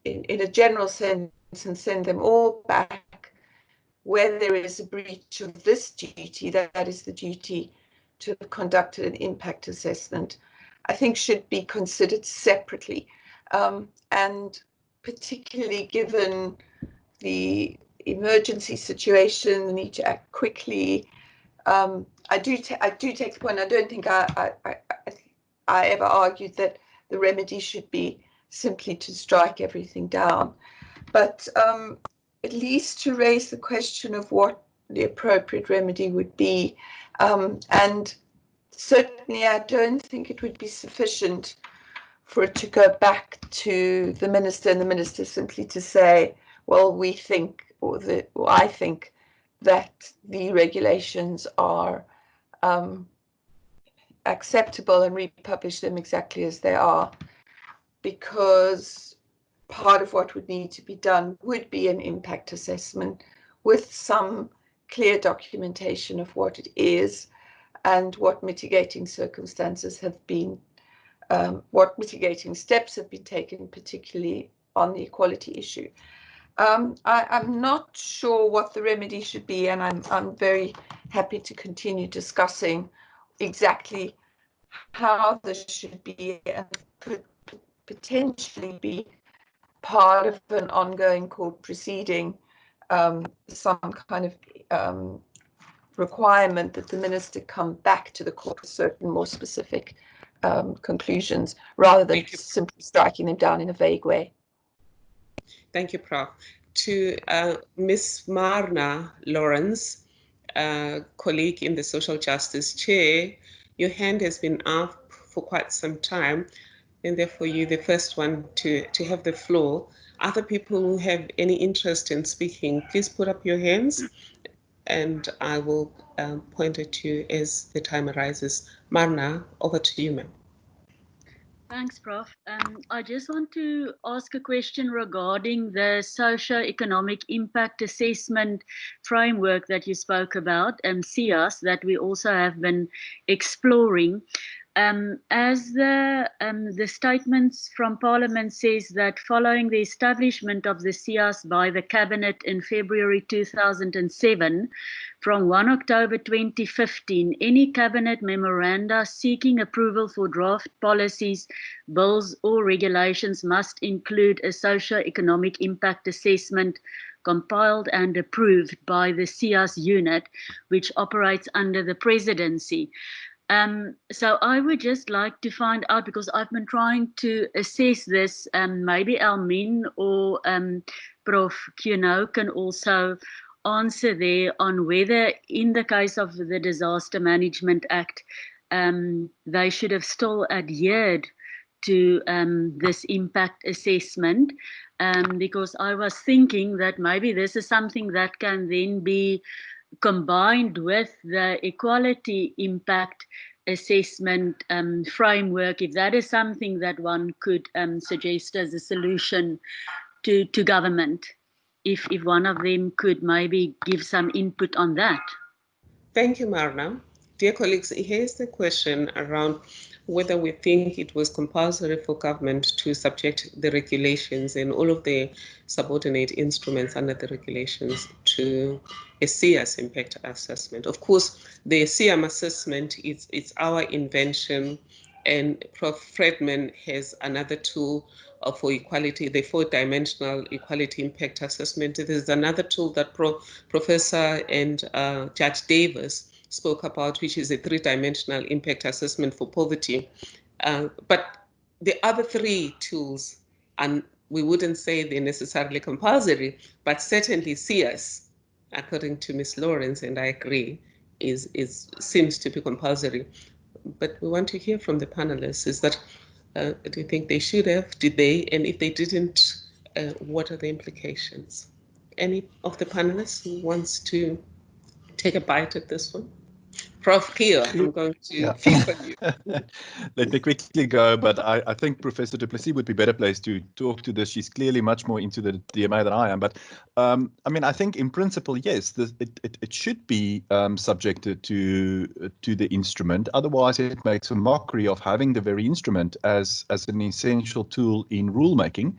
S3: a general sense and send them all back, where there is a breach of this duty, that is the duty to have conducted an impact assessment, I think should be considered separately. And particularly given the emergency situation, the need to act quickly, I do take the point. I don't think I ever argued that the remedy should be simply to strike everything down, but at least to raise the question of what the appropriate remedy would be. And certainly I don't think it would be sufficient for it to go back to the minister, and the minister simply to say, well, we think, or I think that the regulations are acceptable, and republish them exactly as they are, because part of what would need to be done would be an impact assessment with some clear documentation of what it is and what mitigating circumstances have been, what mitigating steps have been taken, particularly on the equality issue. I'm not sure what the remedy should be, and I'm very happy to continue discussing exactly how this should be, and could potentially be part of an ongoing court proceeding, some kind of requirement that the minister come back to the court with certain more specific conclusions, rather than simply striking them down in a vague way.
S1: Thank you, Prof. To Ms. Marna Lawrence, colleague in the Social Justice Chair, your hand has been up for quite some time, and therefore you're the first one to have the floor. Other people who have any interest in speaking, please put up your hands, and I will point at you as the time arises. Marna, over to you, ma'am.
S9: Thanks, Prof. I just want to ask a question regarding the socio-economic impact assessment framework that you spoke about, SIAS, that we also have been exploring. As the statements from Parliament says that following the establishment of the SIAS by the Cabinet in February 2007, from 1 October 2015, any Cabinet memoranda seeking approval for draft policies, bills or regulations must include a socio-economic impact assessment compiled and approved by the SIAS unit, which operates under the Presidency. So I would just like to find out, because I've been trying to assess this, maybe Almin or Prof. Kuno can also answer there on whether in the case of the Disaster Management Act, they should have still adhered to this impact assessment, because I was thinking that maybe this is something that can then be combined with the equality impact assessment framework, if that is something that one could suggest as a solution to government, if one of them could maybe give some input on that.
S1: Thank you, Marna. Dear colleagues, here's the question around whether we think it was compulsory for government to subject the regulations and all of the subordinate instruments under the regulations to a CIAS impact assessment. Of course, the CIAM assessment it's our invention, and Prof. Fredman has another tool for equality, the 4-dimensional equality impact assessment. There's another tool that Professor and Judge Davis spoke about, which is a 3-dimensional impact assessment for poverty. But the other 3 tools, and we wouldn't say they're necessarily compulsory, but certainly CIAS, according to Ms. Lawrence, and I agree, seems to be compulsory. But we want to hear from the panelists. Is that do you think they should have? Did they? And if they didn't, what are the implications? Any of the panelists who wants to take a bite at this one? Prof. Keo, I'm going to pick on you.
S2: Let me quickly go, but I think Professor Du Plessis would be better placed to talk to this. She's clearly much more into the DMA than I am. But I mean, I think in principle, yes, it should be subjected to the instrument. Otherwise, it makes a mockery of having the very instrument as an essential tool in rulemaking.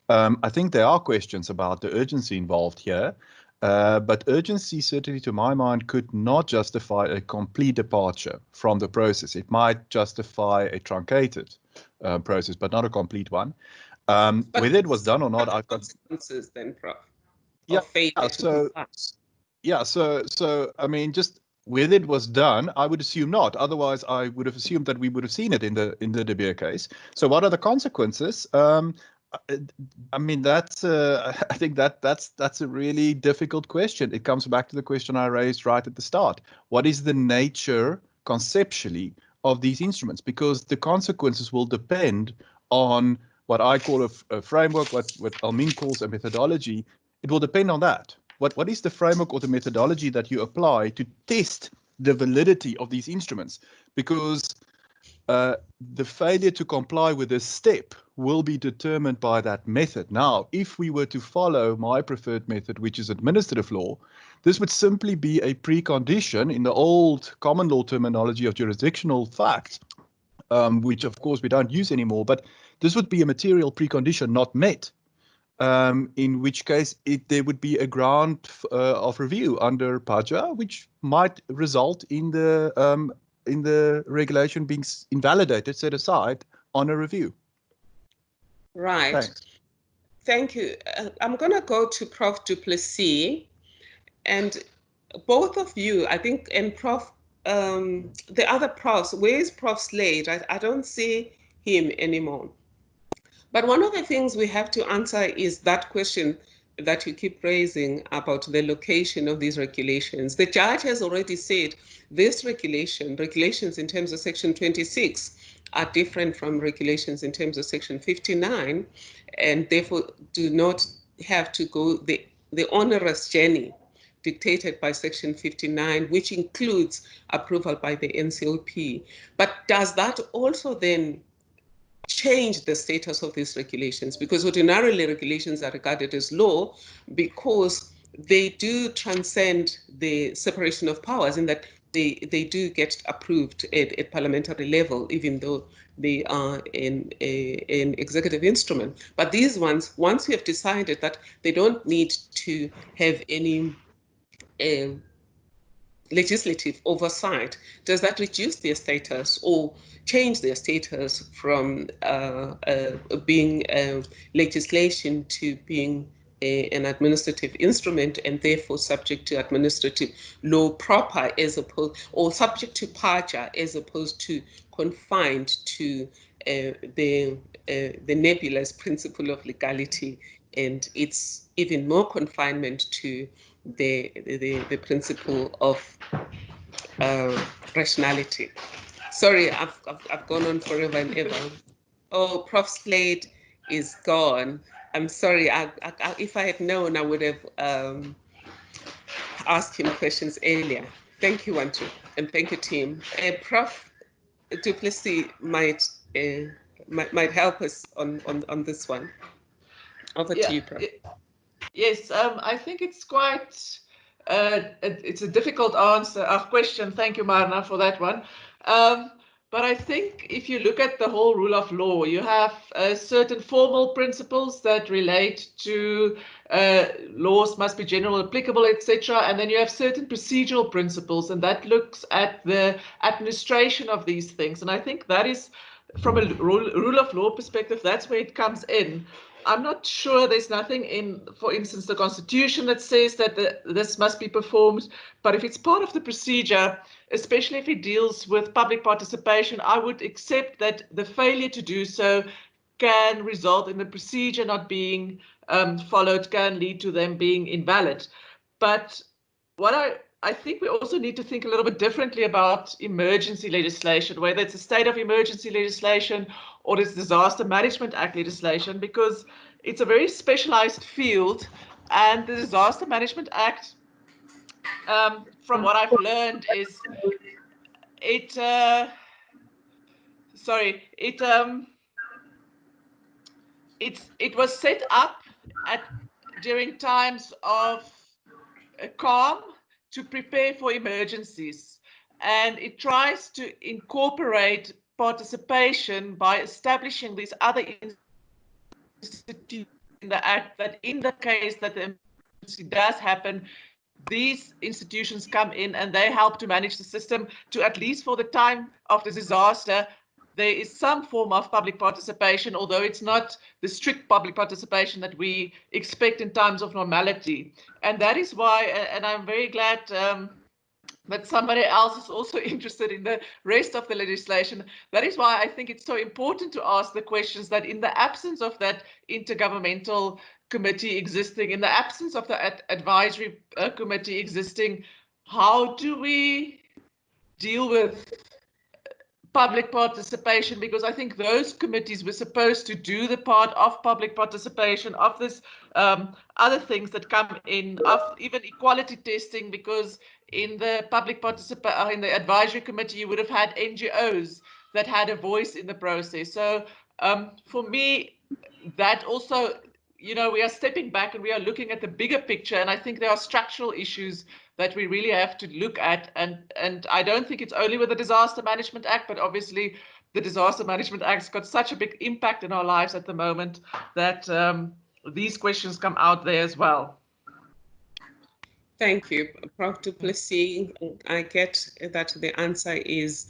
S2: I think there are questions about the urgency involved here. But urgency, certainly to my mind, could not justify a complete departure from the process. It might justify a truncated process, but not a complete one. Whether it was done or not, I've got
S1: consequences then, Prof.
S2: Yeah. So I mean, just whether it was done, I would assume not. Otherwise, I would have assumed that we would have seen it in the De Beer case. So what are the consequences? I mean, that's I think that's a really difficult question. It comes back to the question I raised right at the start. What is the nature conceptually of these instruments? Because the consequences will depend on what I call a framework, what Almin calls a methodology. It will depend on that. What is the framework or the methodology that you apply to test the validity of these instruments? Because the failure to comply with this step will be determined by that method. Now, if we were to follow my preferred method, which is administrative law, this would simply be a precondition in the old common law terminology of jurisdictional facts, which of course we don't use anymore, but this would be a material precondition not met, in which case there would be a ground of review under PAJA, which might result in the regulation being invalidated, set aside on a review.
S1: Right.
S2: Thanks.
S1: Thank you. I'm going to go to Prof. Du Plessis, and both of you, I think, and Prof, the other profs, where is Prof. Slade? I don't see him anymore. But one of the things we have to answer is that question that you keep raising about the location of these regulations. The judge has already said this regulations in terms of Section 26 are different from regulations in terms of Section 59, and therefore do not have to go the onerous journey dictated by Section 59, which includes approval by the NCOP. But does that also then change the status of these regulations? Because ordinarily regulations are regarded as law because they do transcend the separation of powers in that they do get approved at parliamentary level, even though they are an executive instrument. But these ones, once we have decided that they don't need to have any legislative oversight, does that reduce their status or change their status from being legislation to being an administrative instrument and therefore subject to administrative law proper, as opposed, or subject to PAJA as opposed to confined to the nebulous principle of legality, and it's even more confinement to the principle of rationality. Sorry, I've gone on forever and ever. Oh, Prof. Slade is gone. I'm sorry. If I had known, I would have asked him questions earlier. Thank you, Wantu, and thank you, team. Prof. Du Plessis might help us on this one. Over to you, Prof.
S4: Yes, I think it's quite, it's a difficult question. Thank you, Marna, for that one. But I think if you look at the whole rule of law, you have certain formal principles that relate to laws must be general, applicable, etc. And then you have certain procedural principles, and that looks at the administration of these things. And I think that is, from a rule of law perspective, that's where it comes in. I'm not sure there's nothing in, for instance, the Constitution that says that this must be performed, but if it's part of the procedure, especially if it deals with public participation, I would accept that the failure to do so can result in the procedure not being followed, can lead to them being invalid. But what I think we also need to think a little bit differently about emergency legislation, whether it's a state of emergency legislation or it's Disaster Management Act legislation, because it's a very specialized field. And the Disaster Management Act, from what I've learned, is it was set up during times of calm to prepare for emergencies, and it tries to incorporate participation by establishing these other institutions in the act, that in the case that the emergency does happen, these institutions come in and they help to manage the system to, at least for the time of the disaster, there is some form of public participation, although it's not the strict public participation that we expect in times of normality. And that is why, and I'm very glad that somebody else is also interested in the rest of the legislation. That is why I think it's so important to ask the questions that, in the absence of that intergovernmental committee existing, in the absence of the advisory committee existing, how do we deal with public participation? Because I think those committees were supposed to do the part of public participation, of this other things that come in, of even equality testing, because in the in the advisory committee, you would have had NGOs that had a voice in the process. So for me, that also, you know, we are stepping back and we are looking at the bigger picture, and I think there are structural issues that we really have to look at, and I don't think it's only with the Disaster Management Act, but obviously the Disaster Management Act's got such a big impact in our lives at the moment that these questions come out there as well.
S1: Thank you, Prof. Du Plessis. I get that the answer is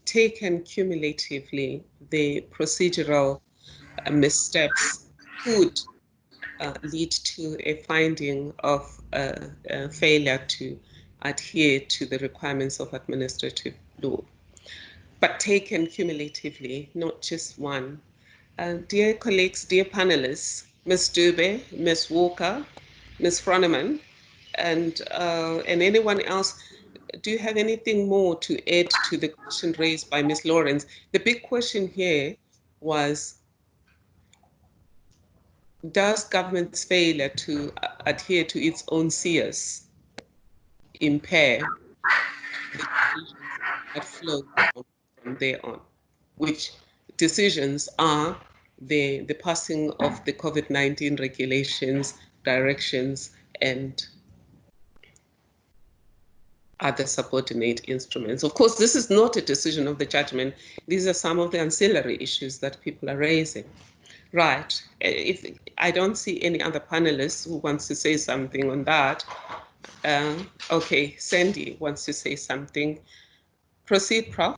S1: taken cumulatively, the procedural missteps could lead to a finding of failure to adhere to the requirements of administrative law. But taken cumulatively, not just one. Dear colleagues, dear panelists, Ms. Dube, Ms. Walker, Ms. Froneman, and anyone else, do you have anything more to add to the question raised by Ms. Lawrence? The big question here was, does government's failure to adhere to its own CS impair the decisions that flow from there on? Which decisions are the passing of the COVID-19 regulations, directions, and other subordinate instruments. Of course, this is not a decision of the judgment. These are some of the ancillary issues that people are raising. Right. If I don't see any other panelists who wants to say something on that. Okay, Sandy wants to say something. Proceed, Prof.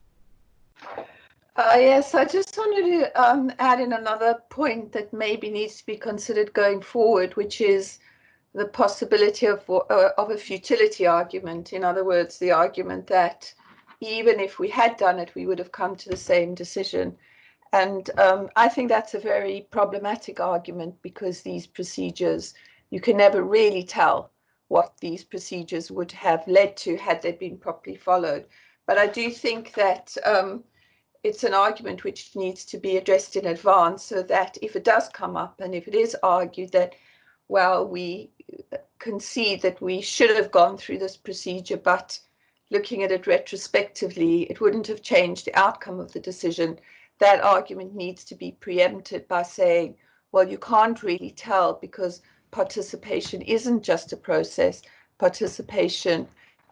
S3: Yes, I just wanted to add in another point that maybe needs to be considered going forward, which is the possibility of a futility argument. In other words, the argument that even if we had done it, we would have come to the same decision. And I think that's a very problematic argument, because these procedures, you can never really tell what these procedures would have led to had they been properly followed. But I do think that it's an argument which needs to be addressed in advance, so that if it does come up and if it is argued that, well, we concede that we should have gone through this procedure, but looking at it retrospectively, it wouldn't have changed the outcome of the decision, that argument needs to be preempted by saying, well, you can't really tell because participation isn't just a process. Participation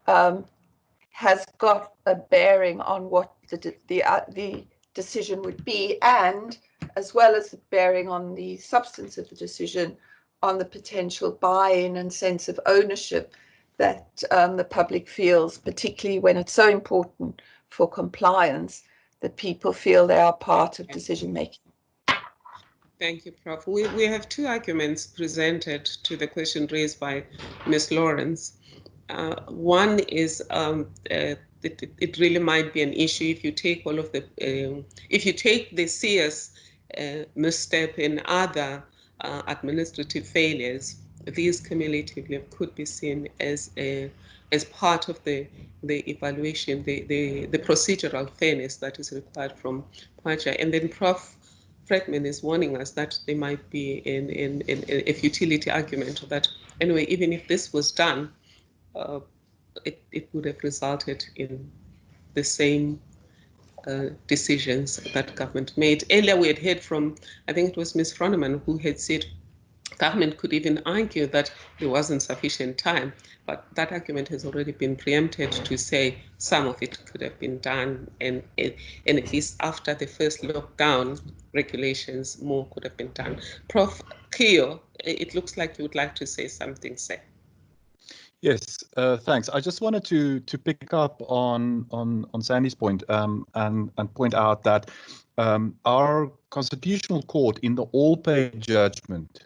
S3: has got a bearing on what the decision would be, and as well as the bearing on the substance of the decision, on the potential buy-in and sense of ownership that the public feels, particularly when it's so important for compliance that people feel they are part of decision making.
S1: Thank you, Prof. We have two arguments presented to the question raised by Ms. Lawrence. One is it really might be an issue if you take all of the if you take the CS misstep in other administrative failures. These cumulatively could be seen as part of the evaluation, the procedural fairness that is required from PACHA. And then Prof. Fredman is warning us that there might be a futility argument that anyway, even if this was done, it would have resulted in the same decisions that government made. Earlier we had heard from, I think it was Ms. Froneman, who had said government could even argue that there wasn't sufficient time, but that argument has already been preempted to say some of it could have been done, and at least after the first lockdown regulations, more could have been done. Prof. Keo, it looks like you would like to say something, sir.
S2: Yes, thanks. I just wanted to pick up on Sandy's point and point out that our Constitutional Court in the all-pay judgment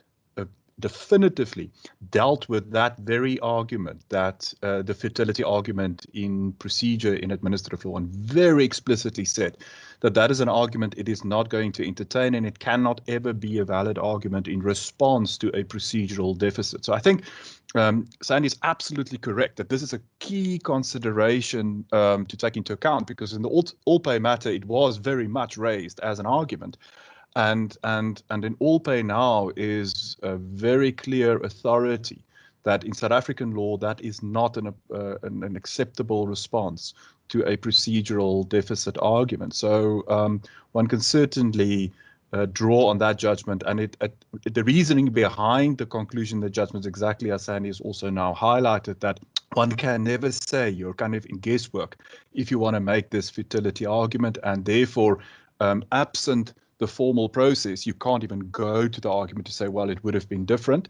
S2: definitively dealt with that very argument, that the futility argument in procedure in administrative law, and very explicitly said that that is an argument it is not going to entertain, and it cannot ever be a valid argument in response to a procedural deficit. So I think Sandy is absolutely correct that this is a key consideration to take into account, because in the all-pay matter, it was very much raised as an argument. And in all pay now is a very clear authority that in South African law that is not an acceptable response to a procedural deficit argument. So one can certainly draw on that judgment, and the reasoning behind the conclusion of the judgment is exactly as Sandy has also now highlighted, that one can never say you're kind of in guesswork if you want to make this futility argument, and therefore absent the formal process, you can't even go to the argument to say, well, it would have been different.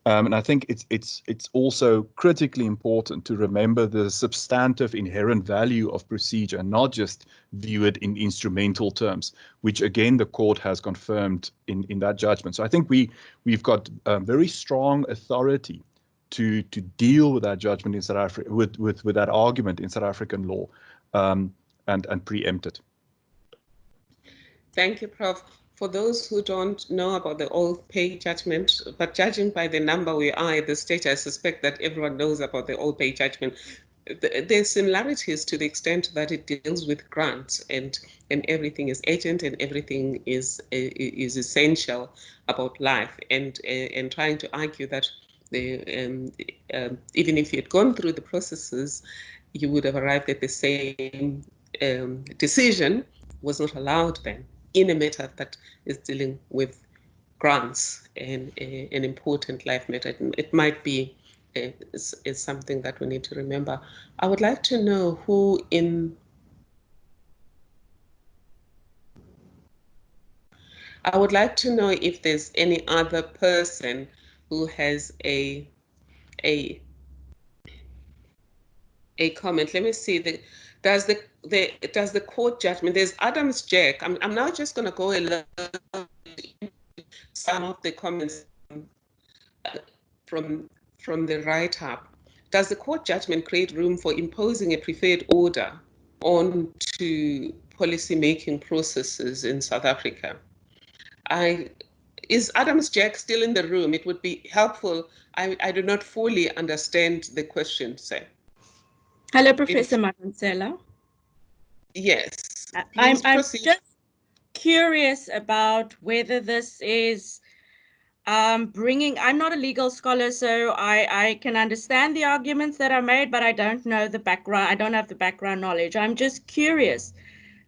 S2: And I think it's also critically important to remember the substantive inherent value of procedure and not just view it in instrumental terms, which again the court has confirmed in that judgment. So I think we've got very strong authority to deal with that judgment in South Africa, with that argument in South African law, and preempt it.
S1: Thank you, Prof. For those who don't know about the all-pay judgment, but judging by the number we are at the stage, I suspect that everyone knows about the all-pay judgment. There's similarities to the extent that it deals with grants, and everything is urgent and everything is essential about life, and trying to argue that even if you had gone through the processes, you would have arrived at the same decision was not allowed then, in a matter that is dealing with grants and an important life matter. It might be is something that we need to remember. I would like to know I would like to know if there's any other person who has a comment. Let me see. Does the court judgment? There's Adams Jack. I'm now just going to go a little some of the comments from the write-up. Does the court judgment create room for imposing a preferred order onto policy-making processes in South Africa? Is Adams Jack still in the room? It would be helpful. I do not fully understand the question, sir.
S10: Hello, Professor Maransela.
S1: Yes.
S10: I'm
S1: Please proceed.
S10: just curious about whether this is bringing, I'm not a legal scholar, so I can understand the arguments that are made, but I don't know the background. I don't have the background knowledge. I'm just curious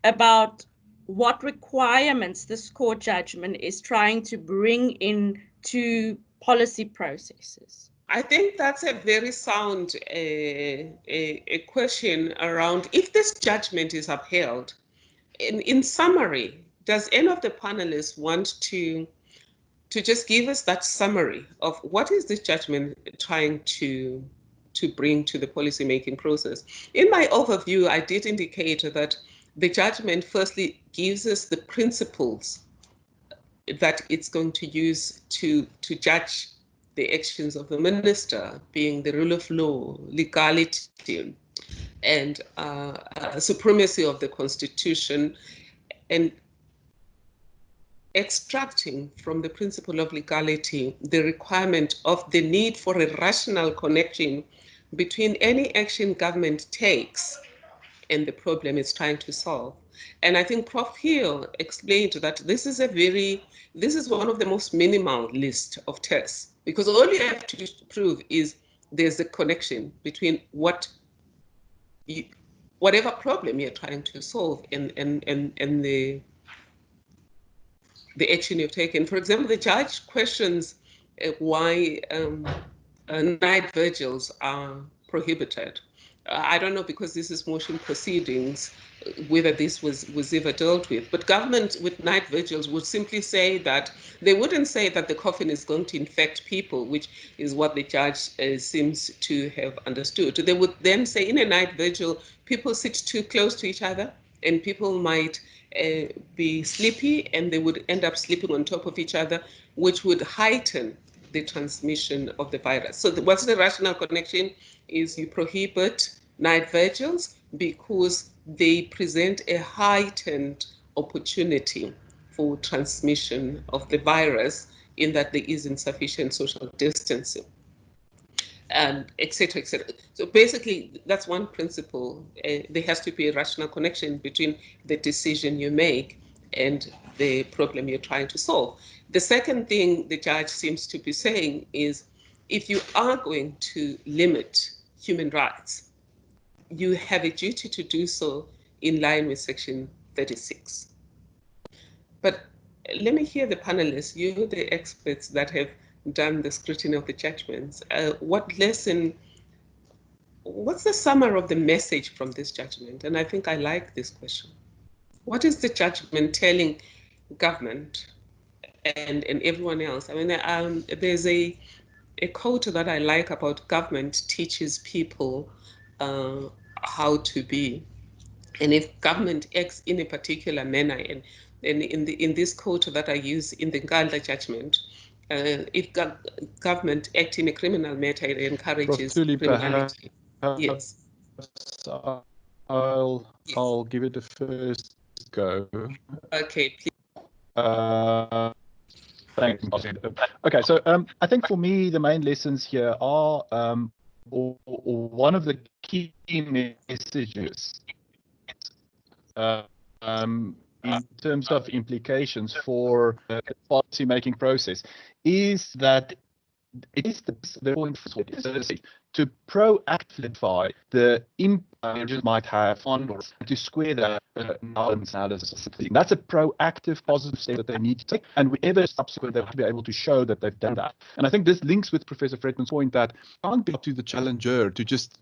S10: about what requirements this court judgment is trying to bring in to policy processes.
S1: I think that's a very sound a question around if this judgment is upheld. In summary, does any of the panelists want to just give us that summary of what is this judgment trying to bring to the policymaking process? In my overview, I did indicate that the judgment firstly gives us the principles that it's going to use to judge the actions of the minister, being the rule of law, legality, and supremacy of the constitution, and extracting from the principle of legality the requirement of the need for a rational connection between any action government takes and the problem it's trying to solve. And I think Prof. Hill explained that this is one of the most minimal list of tests, because all you have to prove is there's a connection between whatever problem you're trying to solve and the action you've taken. For example, the judge questions why night vigils are prohibited. I don't know, because this is motion proceedings, whether this was ever dealt with. But government with night vigils would simply say that they wouldn't say that the coffin is going to infect people, which is what the judge seems to have understood. They would then say in a night vigil, people sit too close to each other and people might be sleepy and they would end up sleeping on top of each other, which would heighten the transmission of the virus. So what's the rational connection is you prohibit night vigils because they present a heightened opportunity for transmission of the virus in that there is insufficient social distancing, et cetera, et cetera. So basically, that's one principle. There has to be a rational connection between the decision you make and the problem you're trying to solve. The second thing the judge seems to be saying is, if you are going to limit human rights, you have a duty to do so in line with Section 36. But let me hear the panelists, you, the experts that have done the scrutiny of the judgments. What's the summary of the message from this judgment? And I think I like this question. What is the judgment telling government and everyone else? I mean, there's a quote that I like about government teaches people how to be. And if government acts in a particular manner, and in this quote that I use in the Gandhi judgment, if government acts in a criminal manner, it encourages criminality. Yes.
S2: I'll give it a first go.
S1: Okay, please.
S2: Thanks. Okay, so I think for me the main lessons here are, or one of the key messages in terms of implications for the policy-making process is that it is the point to proactively the impact it might have on, or to square that analysis. That's a proactive, positive step that they need to take, and whenever subsequent, they have to be able to show that they've done that. And I think this links with Professor Fredman's point that it can't be up to the challenger to just,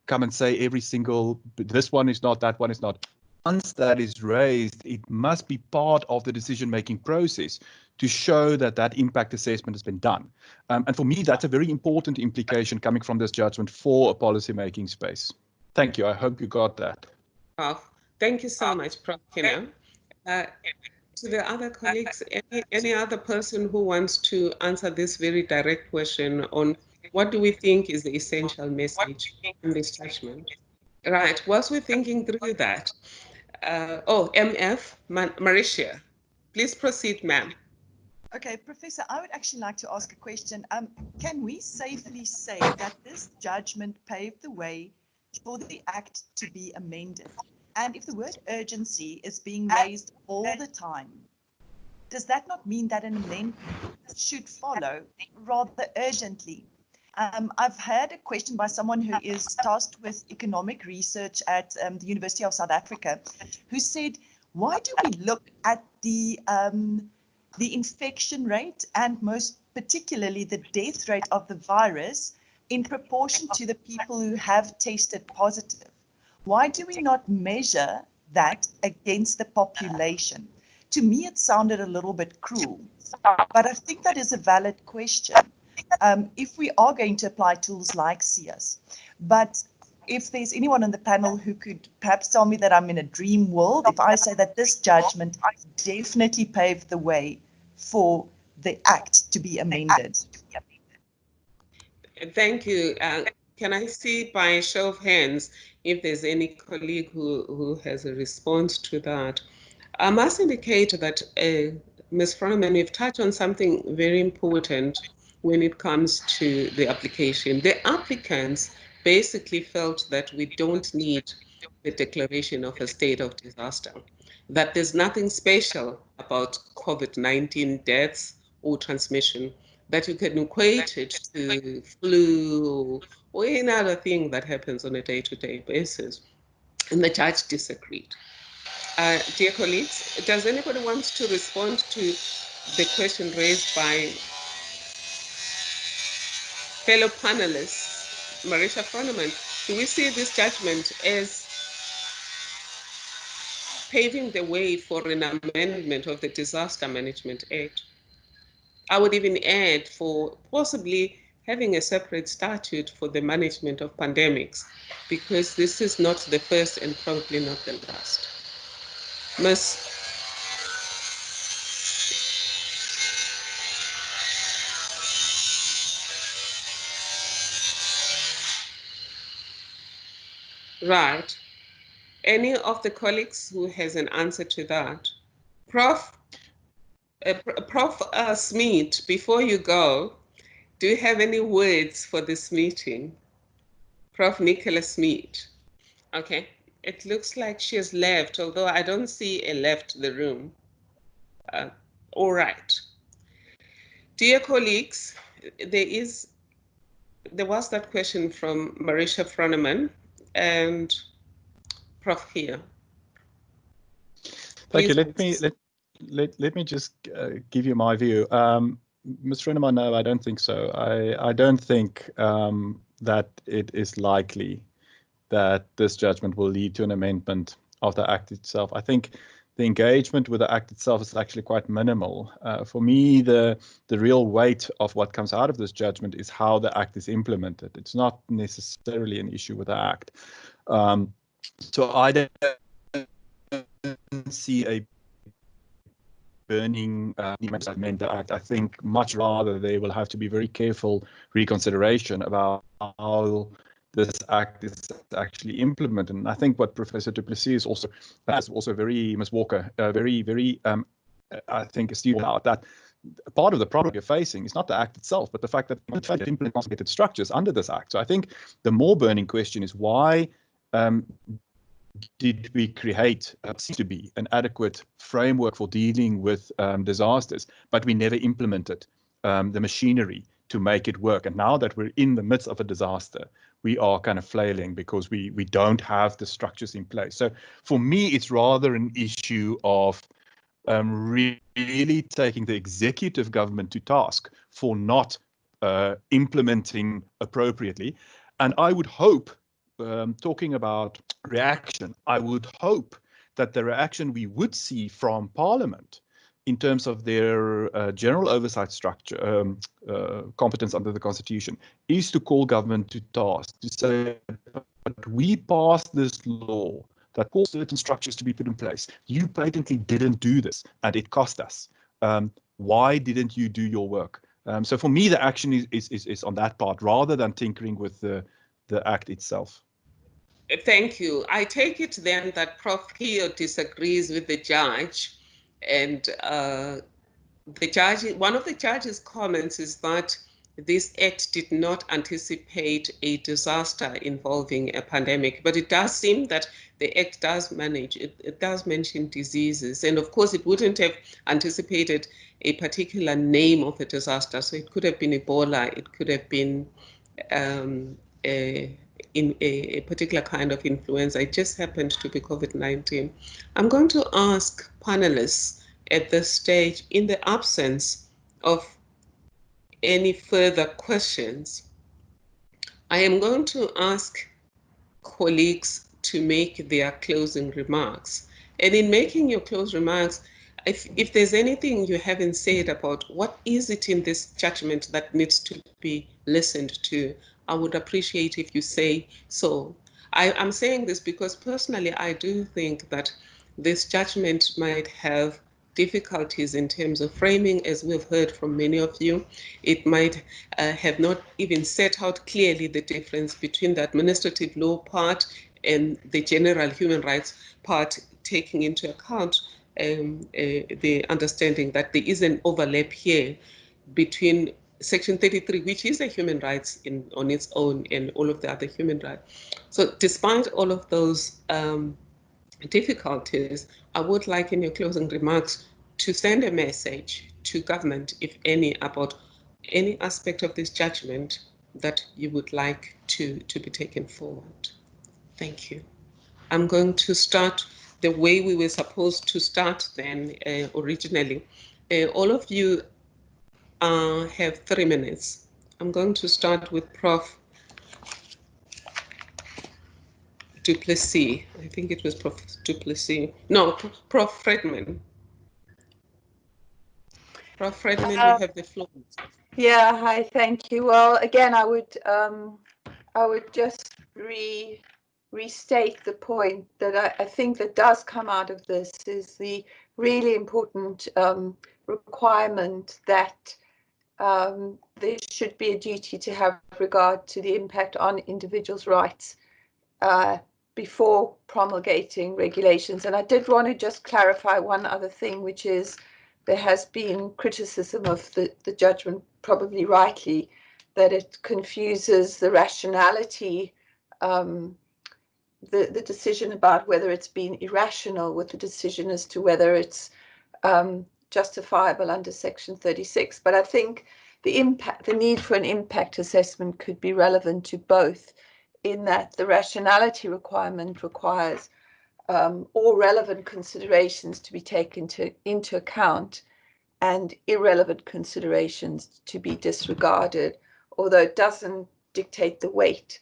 S2: come and say every single, this one is not, that one is not. Once that is raised, it must be part of the decision-making process to show that that impact assessment has been done. And for me, that's a very important implication coming from this judgment for a policy-making space. Thank you. I hope you got that.
S1: Thank you so much, Prof. Kina. To the other colleagues, any other person who wants to answer this very direct question on what do we think is the essential message in this judgment? Right, whilst we're thinking through that, MF, Marisha, please proceed, ma'am.
S7: Okay, Professor, I would actually like to ask a question. Can we safely say that this judgment paved the way for the Act to be amended? And if the word urgency is being raised all the time, does that not mean that an amendment should follow rather urgently? I've had a question by someone who is tasked with economic research at the University of South Africa, who said, why do we look at the infection rate and most particularly the death rate of the virus in proportion to the people who have tested positive? Why do we not measure that against the population? To me, it sounded a little bit cruel, but I think that is a valid question. If we are going to apply tools like CS, but if there's anyone on the panel who could perhaps tell me that I'm in a dream world, if I say that this judgment definitely paved the way for the Act to be amended.
S1: Thank you. Can I see by a show of hands if there's any colleague who has a response to that? I must indicate that Ms. Froneman, you've touched on something very important when it comes to the application. The applicants basically felt that we don't need the declaration of a state of disaster, that there's nothing special about COVID-19 deaths or transmission, that you can equate it to flu or any other thing that happens on a day-to-day basis. And the judge disagreed. Dear colleagues, does anybody want to respond to the question raised by fellow panelists? Marisha Froneman, do we see this judgment as paving the way for an amendment of the Disaster Management Act? I would even add for possibly having a separate statute for the management of pandemics, because this is not the first and probably not the last. Ms. Right. Any of the colleagues who has an answer to that? Prof. Smith, before you go, do you have any words for this meeting? Prof. Nicholas Smith. Okay. It looks like she has left, although I don't see a left the room. All right. Dear colleagues, there was that question from Marisha Froneman and Prof. here.
S2: Thank you. Let me just give you my view. Ms. Froneman, no, I don't think so. I don't think that it is likely that this judgment will lead to an amendment of the Act itself. I think the engagement with the Act itself is actually quite minimal. For me, the real weight of what comes out of this judgment is how the Act is implemented. It's not necessarily an issue with the Act. So I don't see a burning amend the Act. I think much rather they will have to be very careful reconsideration about how this Act is actually implemented. And I think what Professor du Plessis is also very, Ms. Walker, very, I think, astute about that. Part of the problem you're facing is not the Act itself, but the fact that you implement complicated structures under this Act. So I think the more burning question is why did we create seems to be an adequate framework for dealing with disasters, but we never implemented the machinery to make it work. And now that we're in the midst of a disaster, we are kind of flailing because we don't have the structures in place. So for me, it's rather an issue of really taking the executive government to task for not implementing appropriately. And I would hope, talking about reaction, I would hope that the reaction we would see from Parliament in terms of their general oversight structure, competence under the Constitution, is to call government to task, to say, but we passed this law that calls certain structures to be put in place. You patently didn't do this, and it cost us. Why didn't you do your work? So for me, the action is on that part, rather than tinkering with the Act itself.
S1: Thank you. I take it then that Prof. Keo disagrees with the judge, and the judge, one of the judge's comments is that this act did not anticipate a disaster involving a pandemic, but it does seem that the act does manage, it does mention diseases. And of course, it wouldn't have anticipated a particular name of a disaster. So it could have been Ebola, it could have been in a particular kind of influenza. It just happened to be COVID-19. I'm going to ask panelists at this stage, in the absence of any further questions, I am going to ask colleagues to make their closing remarks. And in making your closing remarks, if there's anything you haven't said about what is it in this judgment that needs to be listened to, I would appreciate if you say so. I'm saying this because personally, I do think that this judgment might have difficulties in terms of framing, as we've heard from many of you. It might have not even set out clearly the difference between the administrative law part and the general human rights part, taking into account the understanding that there is an overlap here between Section 33, which is a human rights on its own, and all of the other human rights. So despite all of those difficulties, I would like in your closing remarks to send a message to government, if any, about any aspect of this judgment that you would like to be taken forward. Thank you. I'm going to start the way we were supposed to start then originally. All of you have 3 minutes. I'm going to start with Prof. Duplessis. I think it was Prof. Duplessis. No, Prof. Fredman. Prof. Fredman, you have the floor.
S3: Yeah, hi, thank you. Well, again, I would just restate the point that I think that does come out of this is the really important requirement that there should be a duty to have regard to the impact on individuals' rights before promulgating regulations. And I did want to just clarify one other thing, which is there has been criticism of the judgment, probably rightly, that it confuses the rationality, the decision about whether it's been irrational with the decision as to whether it's justifiable under Section 36. But I think the need for an impact assessment could be relevant to both, in that the rationality requirement requires all relevant considerations to be taken into account and irrelevant considerations to be disregarded, although it doesn't dictate the weight.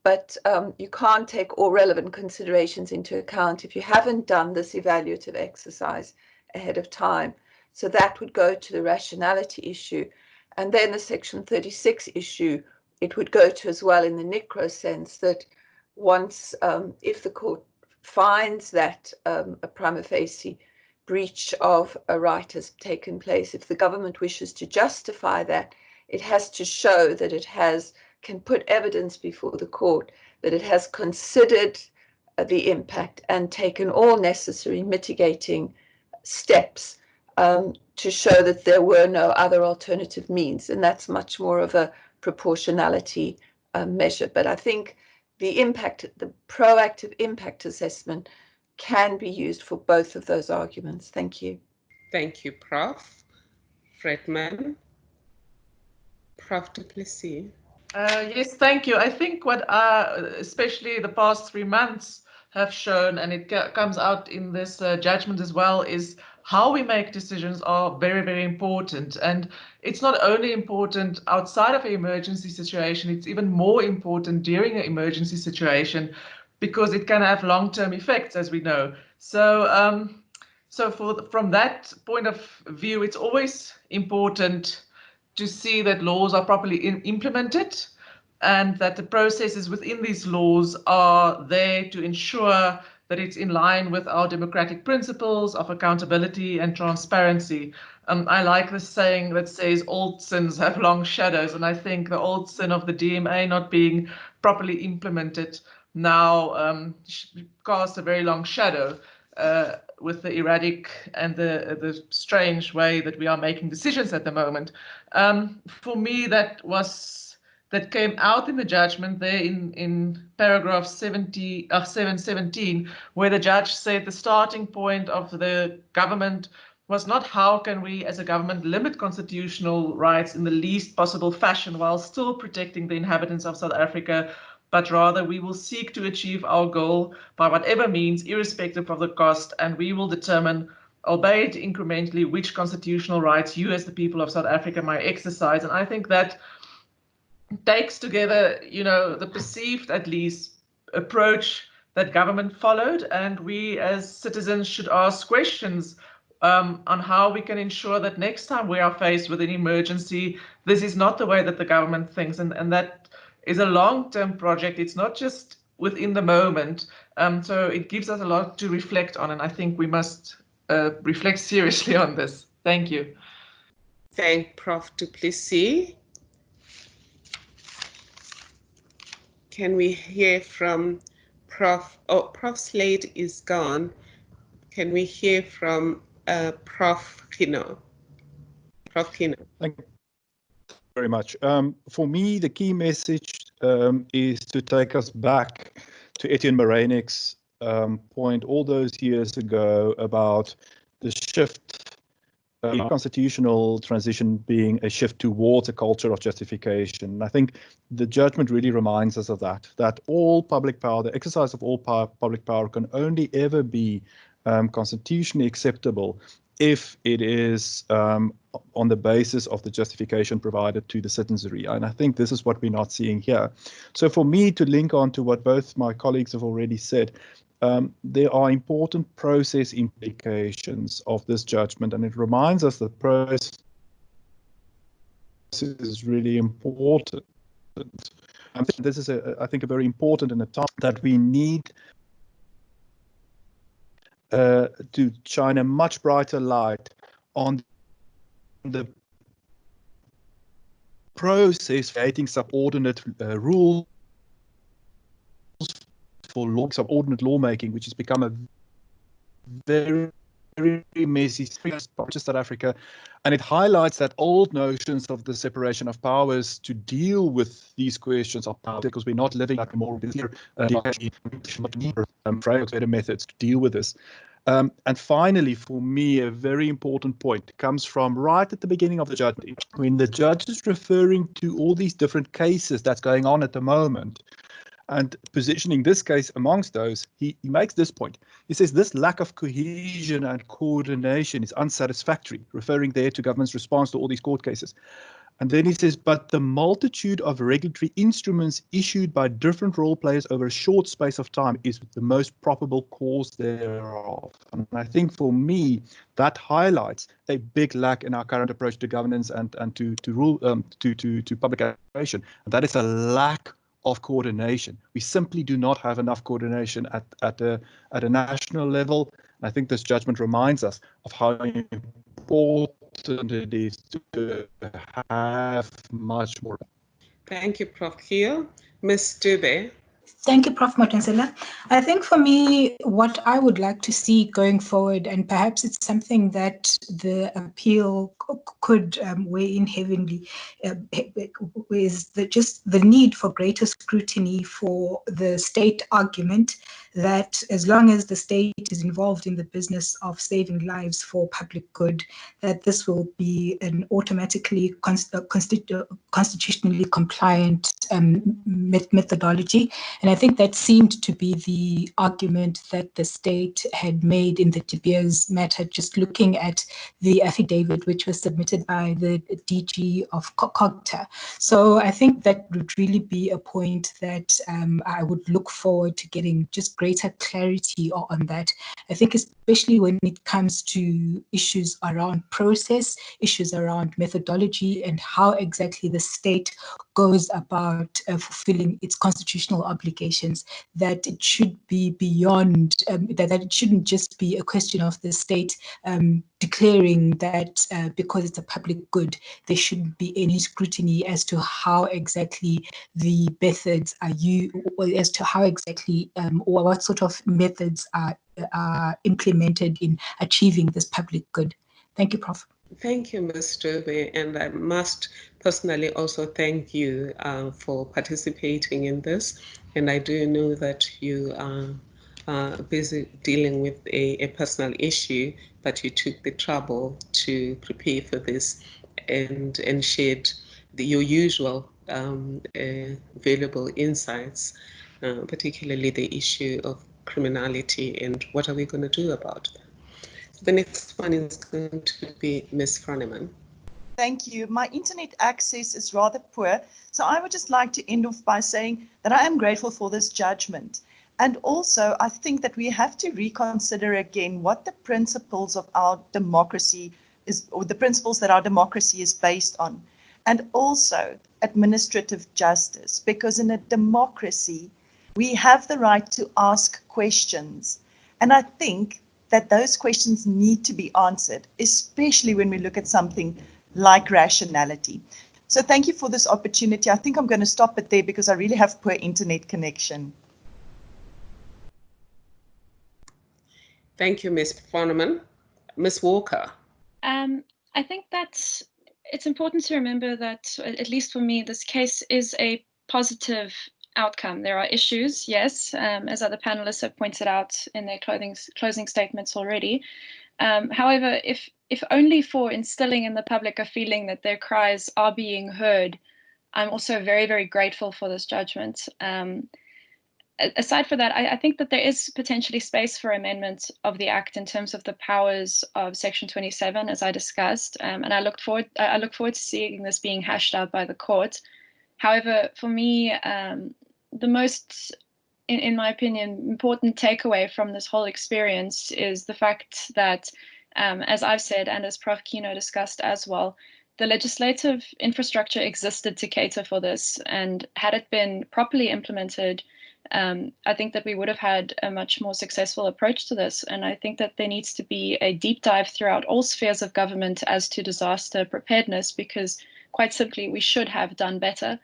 S3: But you can't take all relevant considerations into account if you haven't done this evaluative exercise ahead of time. So that would go to the rationality issue. And then the Section 36 issue, it would go to as well in the NICRO sense that once, if the court finds that a prima facie breach of a right has taken place, if the government wishes to justify that, it has to show that it can put evidence before the court that it has considered the impact and taken all necessary mitigating steps to show that there were no other alternative means. And that's much more of a proportionality measure. But I think the proactive impact assessment can be used for both of those arguments. Thank you.
S1: Thank you, Prof. Fredman. Prof. Duplessis.
S4: Yes, thank you. I think what especially the past 3 months have shown, and it comes out in this judgment as well, is how we make decisions are very, very important. And it's not only important outside of an emergency situation, it's even more important during an emergency situation because it can have long-term effects, as we know. So, from that point of view, it's always important to see that laws are properly implemented and that the processes within these laws are there to ensure that it's in line with our democratic principles of accountability and transparency. I like the saying that says old sins have long shadows, and I think the old sin of the DMA not being properly implemented now casts a very long shadow. with the erratic and the strange way that we are making decisions at the moment. For me, that came out in the judgment there in paragraph 717, where the judge said the starting point of the government was not how can we as a government limit constitutional rights in the least possible fashion while still protecting the inhabitants of South Africa, but rather we will seek to achieve our goal by whatever means, irrespective of the cost, and we will determine, albeit incrementally, which constitutional rights you as the people of South Africa might exercise. And I think that takes together, the perceived, at least, approach that government followed, and we as citizens should ask questions on how we can ensure that next time we are faced with an emergency, this is not the way that the government thinks, and that is a long-term project. It's not just within the moment. So it gives us a lot to reflect on, and I think we must reflect seriously on this. Thank you.
S1: Thank Prof. du Plessis. Can we hear from Prof. Oh, Prof. Slade is gone. Can we hear from Prof. Kino? Prof. Kino.
S2: Thank you very much. For me, the key message is to take us back to Etienne Moreinik's point all those years ago about the shift, constitutional transition being a shift towards a culture of justification. I think the judgment really reminds us of that all public power, the exercise of all public power can only ever be constitutionally acceptable if it is on the basis of the justification provided to the citizenry. And I think this is what we're not seeing here. So for me, to link on to what both my colleagues have already said, there are important process implications of this judgment, and it reminds us that process is really important. This is, I think, a very important in a time that we need to shine a much brighter light on the process creating subordinate rules for subordinate lawmaking, which has become a very, very messy space in South Africa, and it highlights that old notions of the separation of powers to deal with these questions of power, because we're not living like a more clear frameworks, better methods to deal with this. And finally, for me, a very important point comes from right at the beginning of the judgment, when the judge is referring to all these different cases that's going on at the moment, and positioning this case amongst those, he makes this point. He says this lack of cohesion and coordination is unsatisfactory, referring there to government's response to all these court cases. And then he says, but the multitude of regulatory instruments issued by different role players over a short space of time is the most probable cause thereof. And I think for me, that highlights a big lack in our current approach to governance and to public administration. And that is a lack of coordination. We simply do not have enough coordination at a national level. And I think this judgment reminds us of how important it is to have much more.
S1: Thank you, Prof. Kio. Ms. Dube.
S6: Thank you, Prof. Motensela. I think for me, what I would like to see going forward, and perhaps it's something that the appeal could weigh in heavily, is just the need for greater scrutiny for the state argument that as long as the state is involved in the business of saving lives for public good, that this will be an automatically constitutionally compliant methodology. And I think that seemed to be the argument that the state had made in the De Beers matter, just looking at the affidavit which was submitted by the DG of COGTA. So I think that would really be a point that I would look forward to getting just greater clarity on that. I think especially when it comes to issues around process, issues around methodology, and how exactly the state goes about fulfilling its constitutional obligations allegations, that it should be beyond, that it shouldn't just be a question of the state declaring that because it's a public good, there shouldn't be any scrutiny as to how exactly the methods are used, or as to how exactly or what sort of methods are implemented in achieving this public good. Thank you, Prof.
S1: Thank you, Ms. Strobe, and I must personally also thank you for participating in this. And I do know that you are busy dealing with a personal issue, but you took the trouble to prepare for this and shared your usual valuable insights, particularly the issue of criminality and what are we going to do about that. The next one is going to be Ms. Franneman.
S7: Thank you. My internet access is rather poor, so I would just like to end off by saying that I am grateful for this judgment. And also, I think that we have to reconsider again what the principles of our democracy is, or the principles that our democracy is based on, and also administrative justice, because in a democracy, we have the right to ask questions. And I think that those questions need to be answered, especially when we look at something like rationality. So thank you for this opportunity. I think I'm going to stop it there because I really have poor internet connection.
S1: Thank you, Ms. Franneman. Ms. Walker.
S8: I think that it's important to remember that, at least for me, this case is a positive outcome. There are issues, yes, as other panelists have pointed out in their closing statements already. However, if only for instilling in the public a feeling that their cries are being heard, I'm also very, very grateful for this judgment. Aside from that, I think that there is potentially space for amendment of the Act in terms of the powers of Section 27, as I discussed, and I look forward to seeing this being hashed out by the court. However, for me, the most, in my opinion, important takeaway from this whole experience is the fact that, as I've said, and as Prof. Kino discussed as well, the legislative infrastructure existed to cater for this, and had it been properly implemented, I think that we would have had a much more successful approach to this. And I think that there needs to be a deep dive throughout all spheres of government as to disaster preparedness, because quite simply, we should have done better.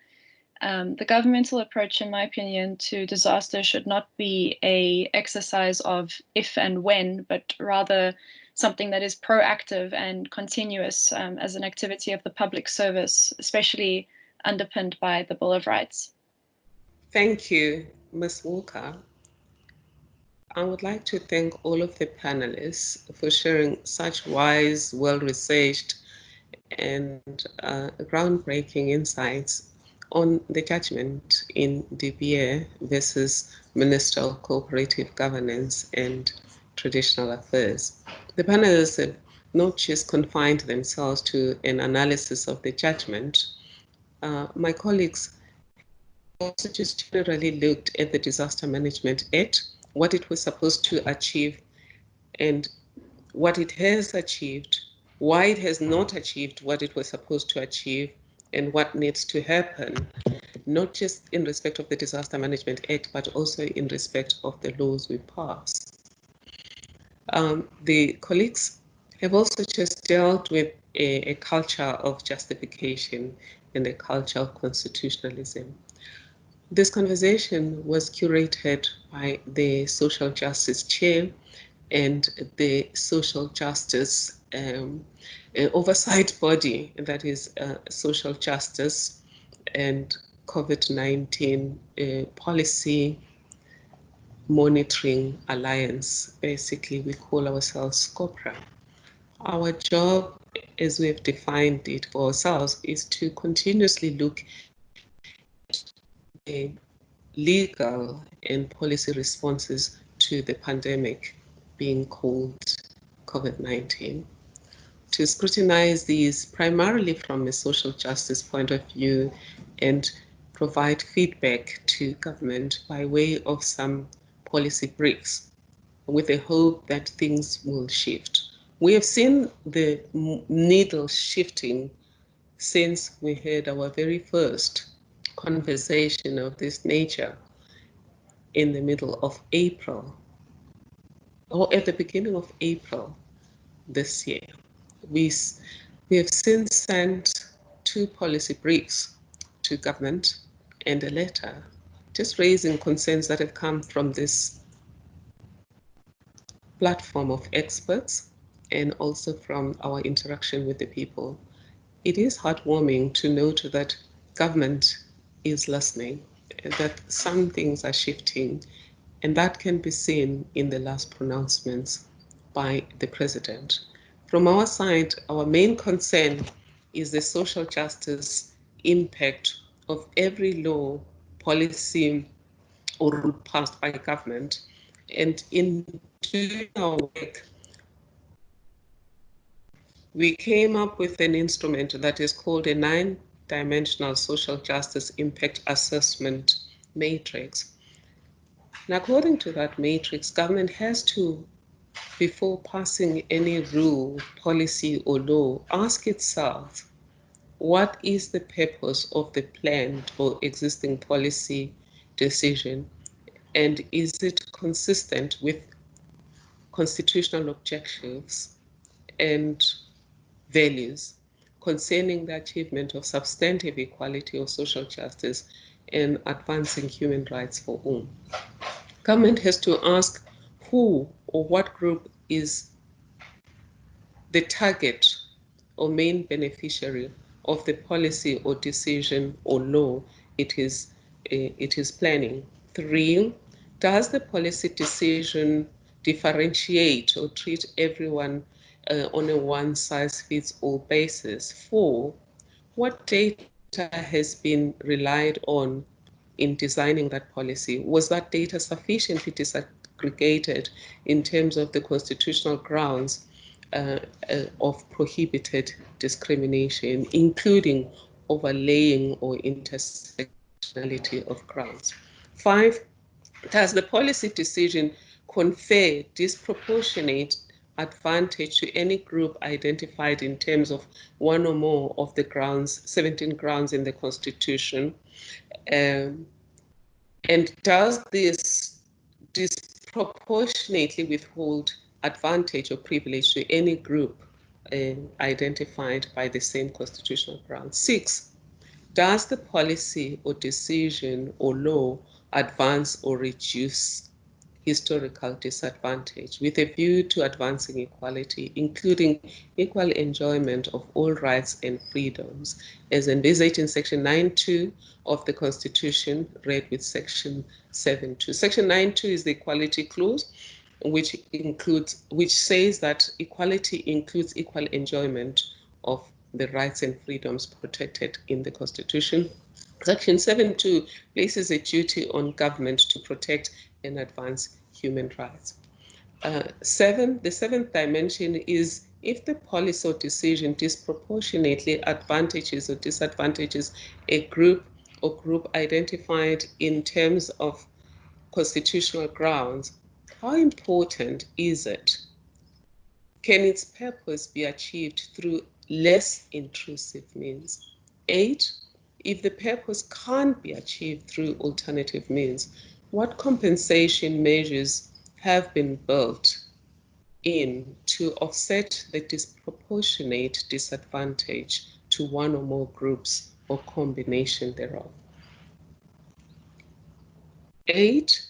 S8: The governmental approach, in my opinion, to disaster should not be an exercise of if and when, but rather something that is proactive and continuous as an activity of the public service, especially underpinned by the Bill of Rights.
S1: Thank you, Ms. Walker. I would like to thank all of the panelists for sharing such wise, well-researched, and groundbreaking insights on the judgment in De Beer versus Minister of Cooperative Governance and Traditional Affairs. The panelists have not just confined themselves to an analysis of the judgment. My colleagues also just generally looked at the Disaster Management Act, what it was supposed to achieve, and what it has achieved, why it has not achieved what it was supposed to achieve, and what needs to happen, not just in respect of the Disaster Management Act, but also in respect of the laws we pass. The colleagues have also just dealt with a culture of justification and a culture of constitutionalism. This conversation was curated by the Social Justice Chair and the Social Justice Oversight Body, that is Social Justice and COVID-19 Policy Monitoring Alliance. Basically, we call ourselves SCOPRA. Our job, as we have defined it for ourselves, is to continuously look at the legal and policy responses to the pandemic being called COVID-19, to scrutinize these primarily from a social justice point of view and provide feedback to government by way of some policy briefs with the hope that things will shift. We have seen the needle shifting since we had our very first conversation of this nature. in the middle of April, or at the beginning of April this year. We have since sent 2 policy briefs to government and a letter just raising concerns that have come from this platform of experts and also from our interaction with the people. It is heartwarming to note that government is listening, that some things are shifting, and that can be seen in the last pronouncements by the president. From our side, our main concern is the social justice impact of every law, policy, or rule passed by government. And in doing our work, we came up with an instrument that is called a 9-dimensional social justice impact assessment matrix. And according to that matrix, government has to, before passing any rule, policy, or law, ask itself, what is the purpose of the planned or existing policy decision, and is it consistent with constitutional objectives and values concerning the achievement of substantive equality or social justice and advancing human rights for all. Government has to ask who or what group is the target or main beneficiary of the policy or decision or law it is planning. 3, does the policy decision differentiate or treat everyone on a one-size-fits-all basis? 4, what data has been relied on in designing that policy? Was that data sufficiently disaggregated in terms of the constitutional grounds of prohibited discrimination, including overlaying or intersectionality of grounds? 5, does the policy decision confer disproportionate advantage to any group identified in terms of one or more of the grounds, 17 grounds in the Constitution? And does this disproportionately withhold advantage or privilege to any group identified by the same constitutional grounds? 6, does the policy or decision or law advance or reduce historical disadvantage with a view to advancing equality, including equal enjoyment of all rights and freedoms, as envisaged in Section 9.2 of the Constitution, read with Section 7.2. Section 9.2 is the equality clause, which says that equality includes equal enjoyment of the rights and freedoms protected in the Constitution. Section 7.2 places a duty on government to protect and advance human rights. 7, the 7th dimension is if the policy or decision disproportionately advantages or disadvantages a group or group identified in terms of constitutional grounds, how important is it? Can its purpose be achieved through less intrusive means? 8, if the purpose can't be achieved through alternative means, what compensation measures have been built in to offset the disproportionate disadvantage to one or more groups or combination thereof? 8,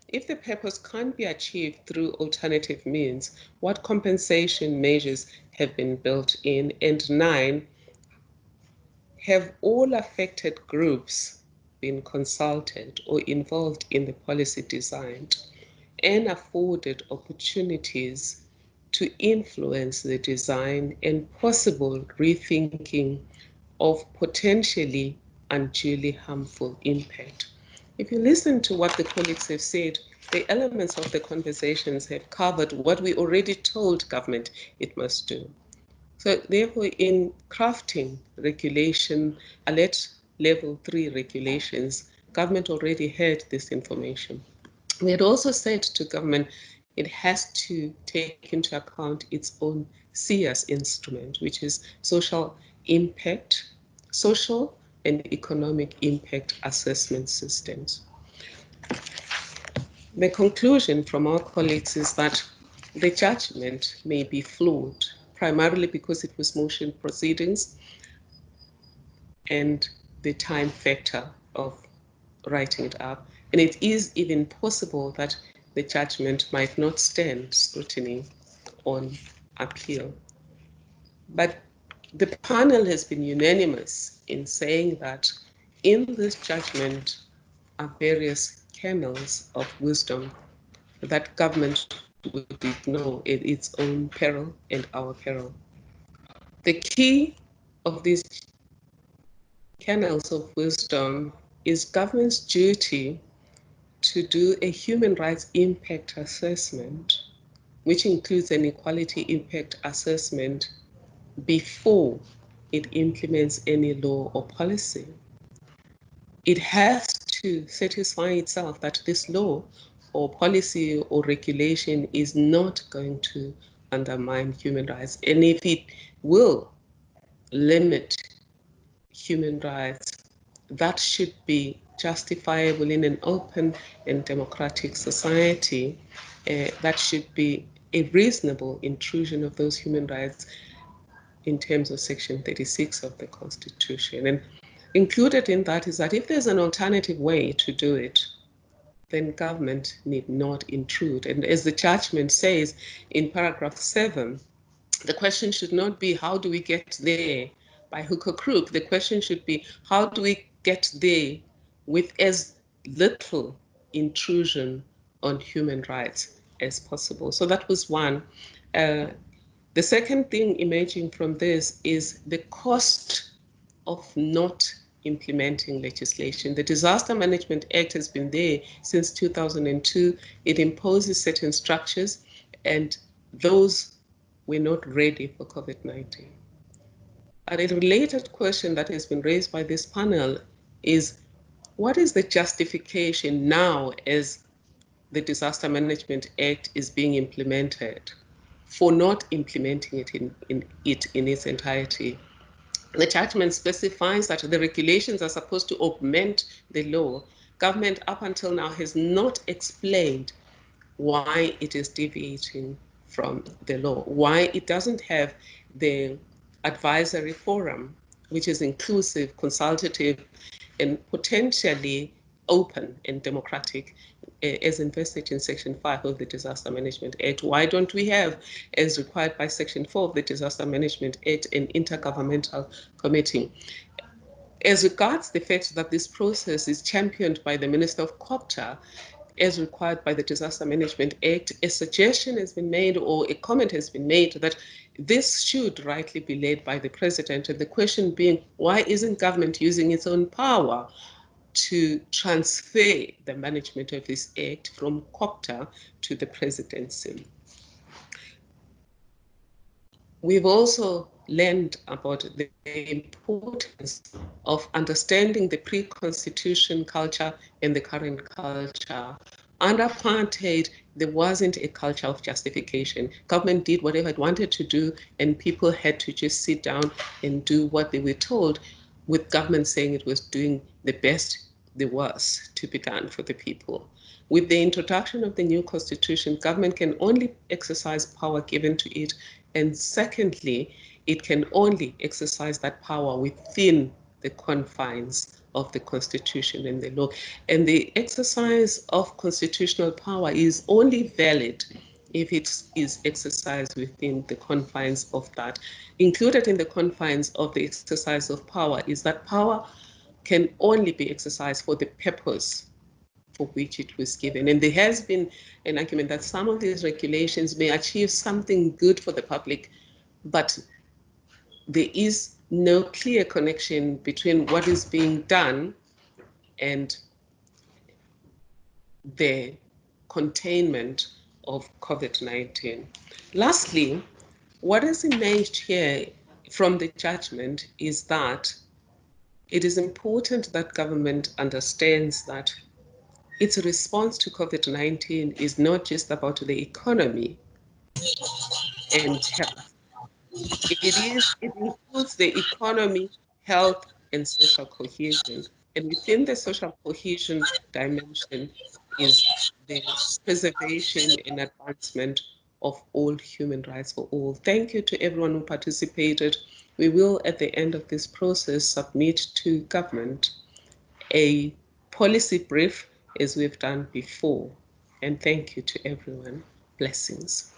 S1: if the purpose can't be achieved through alternative means, what compensation measures have been built in? And 9, have all affected groups been consulted or involved in the policy design and afforded opportunities to influence the design and possible rethinking of potentially unduly harmful impact? If you listen to what the colleagues have said, the elements of the conversations have covered what we already told government it must do. So therefore, in crafting regulation, alert level 3 regulations, government already had this information. We had also said to government it has to take into account its own SIAS instrument, which is social and economic impact assessment systems. The conclusion from our colleagues is that the judgment may be flawed, primarily because it was motion proceedings and the time factor of writing it up. And it is even possible that the judgment might not stand scrutiny on appeal. But the panel has been unanimous in saying that in this judgment are various kernels of wisdom that government would ignore at its own peril and our peril. The key of these kernels of wisdom is government's duty to do a human rights impact assessment, which includes an equality impact assessment before it implements any law or policy. It has to satisfy itself that this law or policy or regulation is not going to undermine human rights. And if it will limit human rights, that should be justifiable in an open and democratic society. That should be a reasonable intrusion of those human rights in terms of Section 36 of the Constitution. And included in that is that if there's an alternative way to do it, then government need not intrude. And as the judgment says in paragraph 7, the question should not be how do we get there by hook or crook. The question should be how do we get there with as little intrusion on human rights as possible. So that was one. The second thing emerging from this is the cost of not implementing legislation. The Disaster Management Act has been there since 2002. It imposes certain structures, and those were not ready for COVID-19. And a related question that has been raised by this panel is, what is the justification now as the Disaster Management Act is being implemented for not implementing it in its entirety? The judgment specifies that the regulations are supposed to augment the law. Government up until now has not explained why it is deviating from the law, why it doesn't have the advisory forum, which is inclusive, consultative, and potentially open and democratic, as invested in Section 5 of the Disaster Management Act. Why don't we have, as required by Section 4 of the Disaster Management Act, an intergovernmental committee? As regards the fact that this process is championed by the Minister of COPTA, as required by the Disaster Management Act, a suggestion has been made or a comment has been made that this should rightly be led by the President. And the question being, why isn't government using its own power to transfer the management of this act from COPTA to the presidency? We've also learned about the importance of understanding the pre-constitution culture and the current culture. Under apartheid, there wasn't a culture of justification. Government did whatever it wanted to do, and people had to just sit down and do what they were told, with government saying it was doing the best there was to be done for the people. With the introduction of the new constitution, government can only exercise power given to it, and secondly, it can only exercise that power within the confines of the Constitution and the law. And the exercise of constitutional power is only valid if it is exercised within the confines of that. Included in the confines of the exercise of power is that power can only be exercised for the purpose for which it was given. And there has been an argument that some of these regulations may achieve something good for the public, but there is no clear connection between what is being done and the containment of COVID-19. Lastly, what has emerged here from the judgment is that it is important that government understands that its response to COVID-19 is not just about the economy and health. It includes the economy, health, and social cohesion. And within the social cohesion dimension is the preservation and advancement of all human rights for all. Thank you to everyone who participated. We will, at the end of this process, submit to government a policy brief as we've done before. And thank you to everyone. Blessings.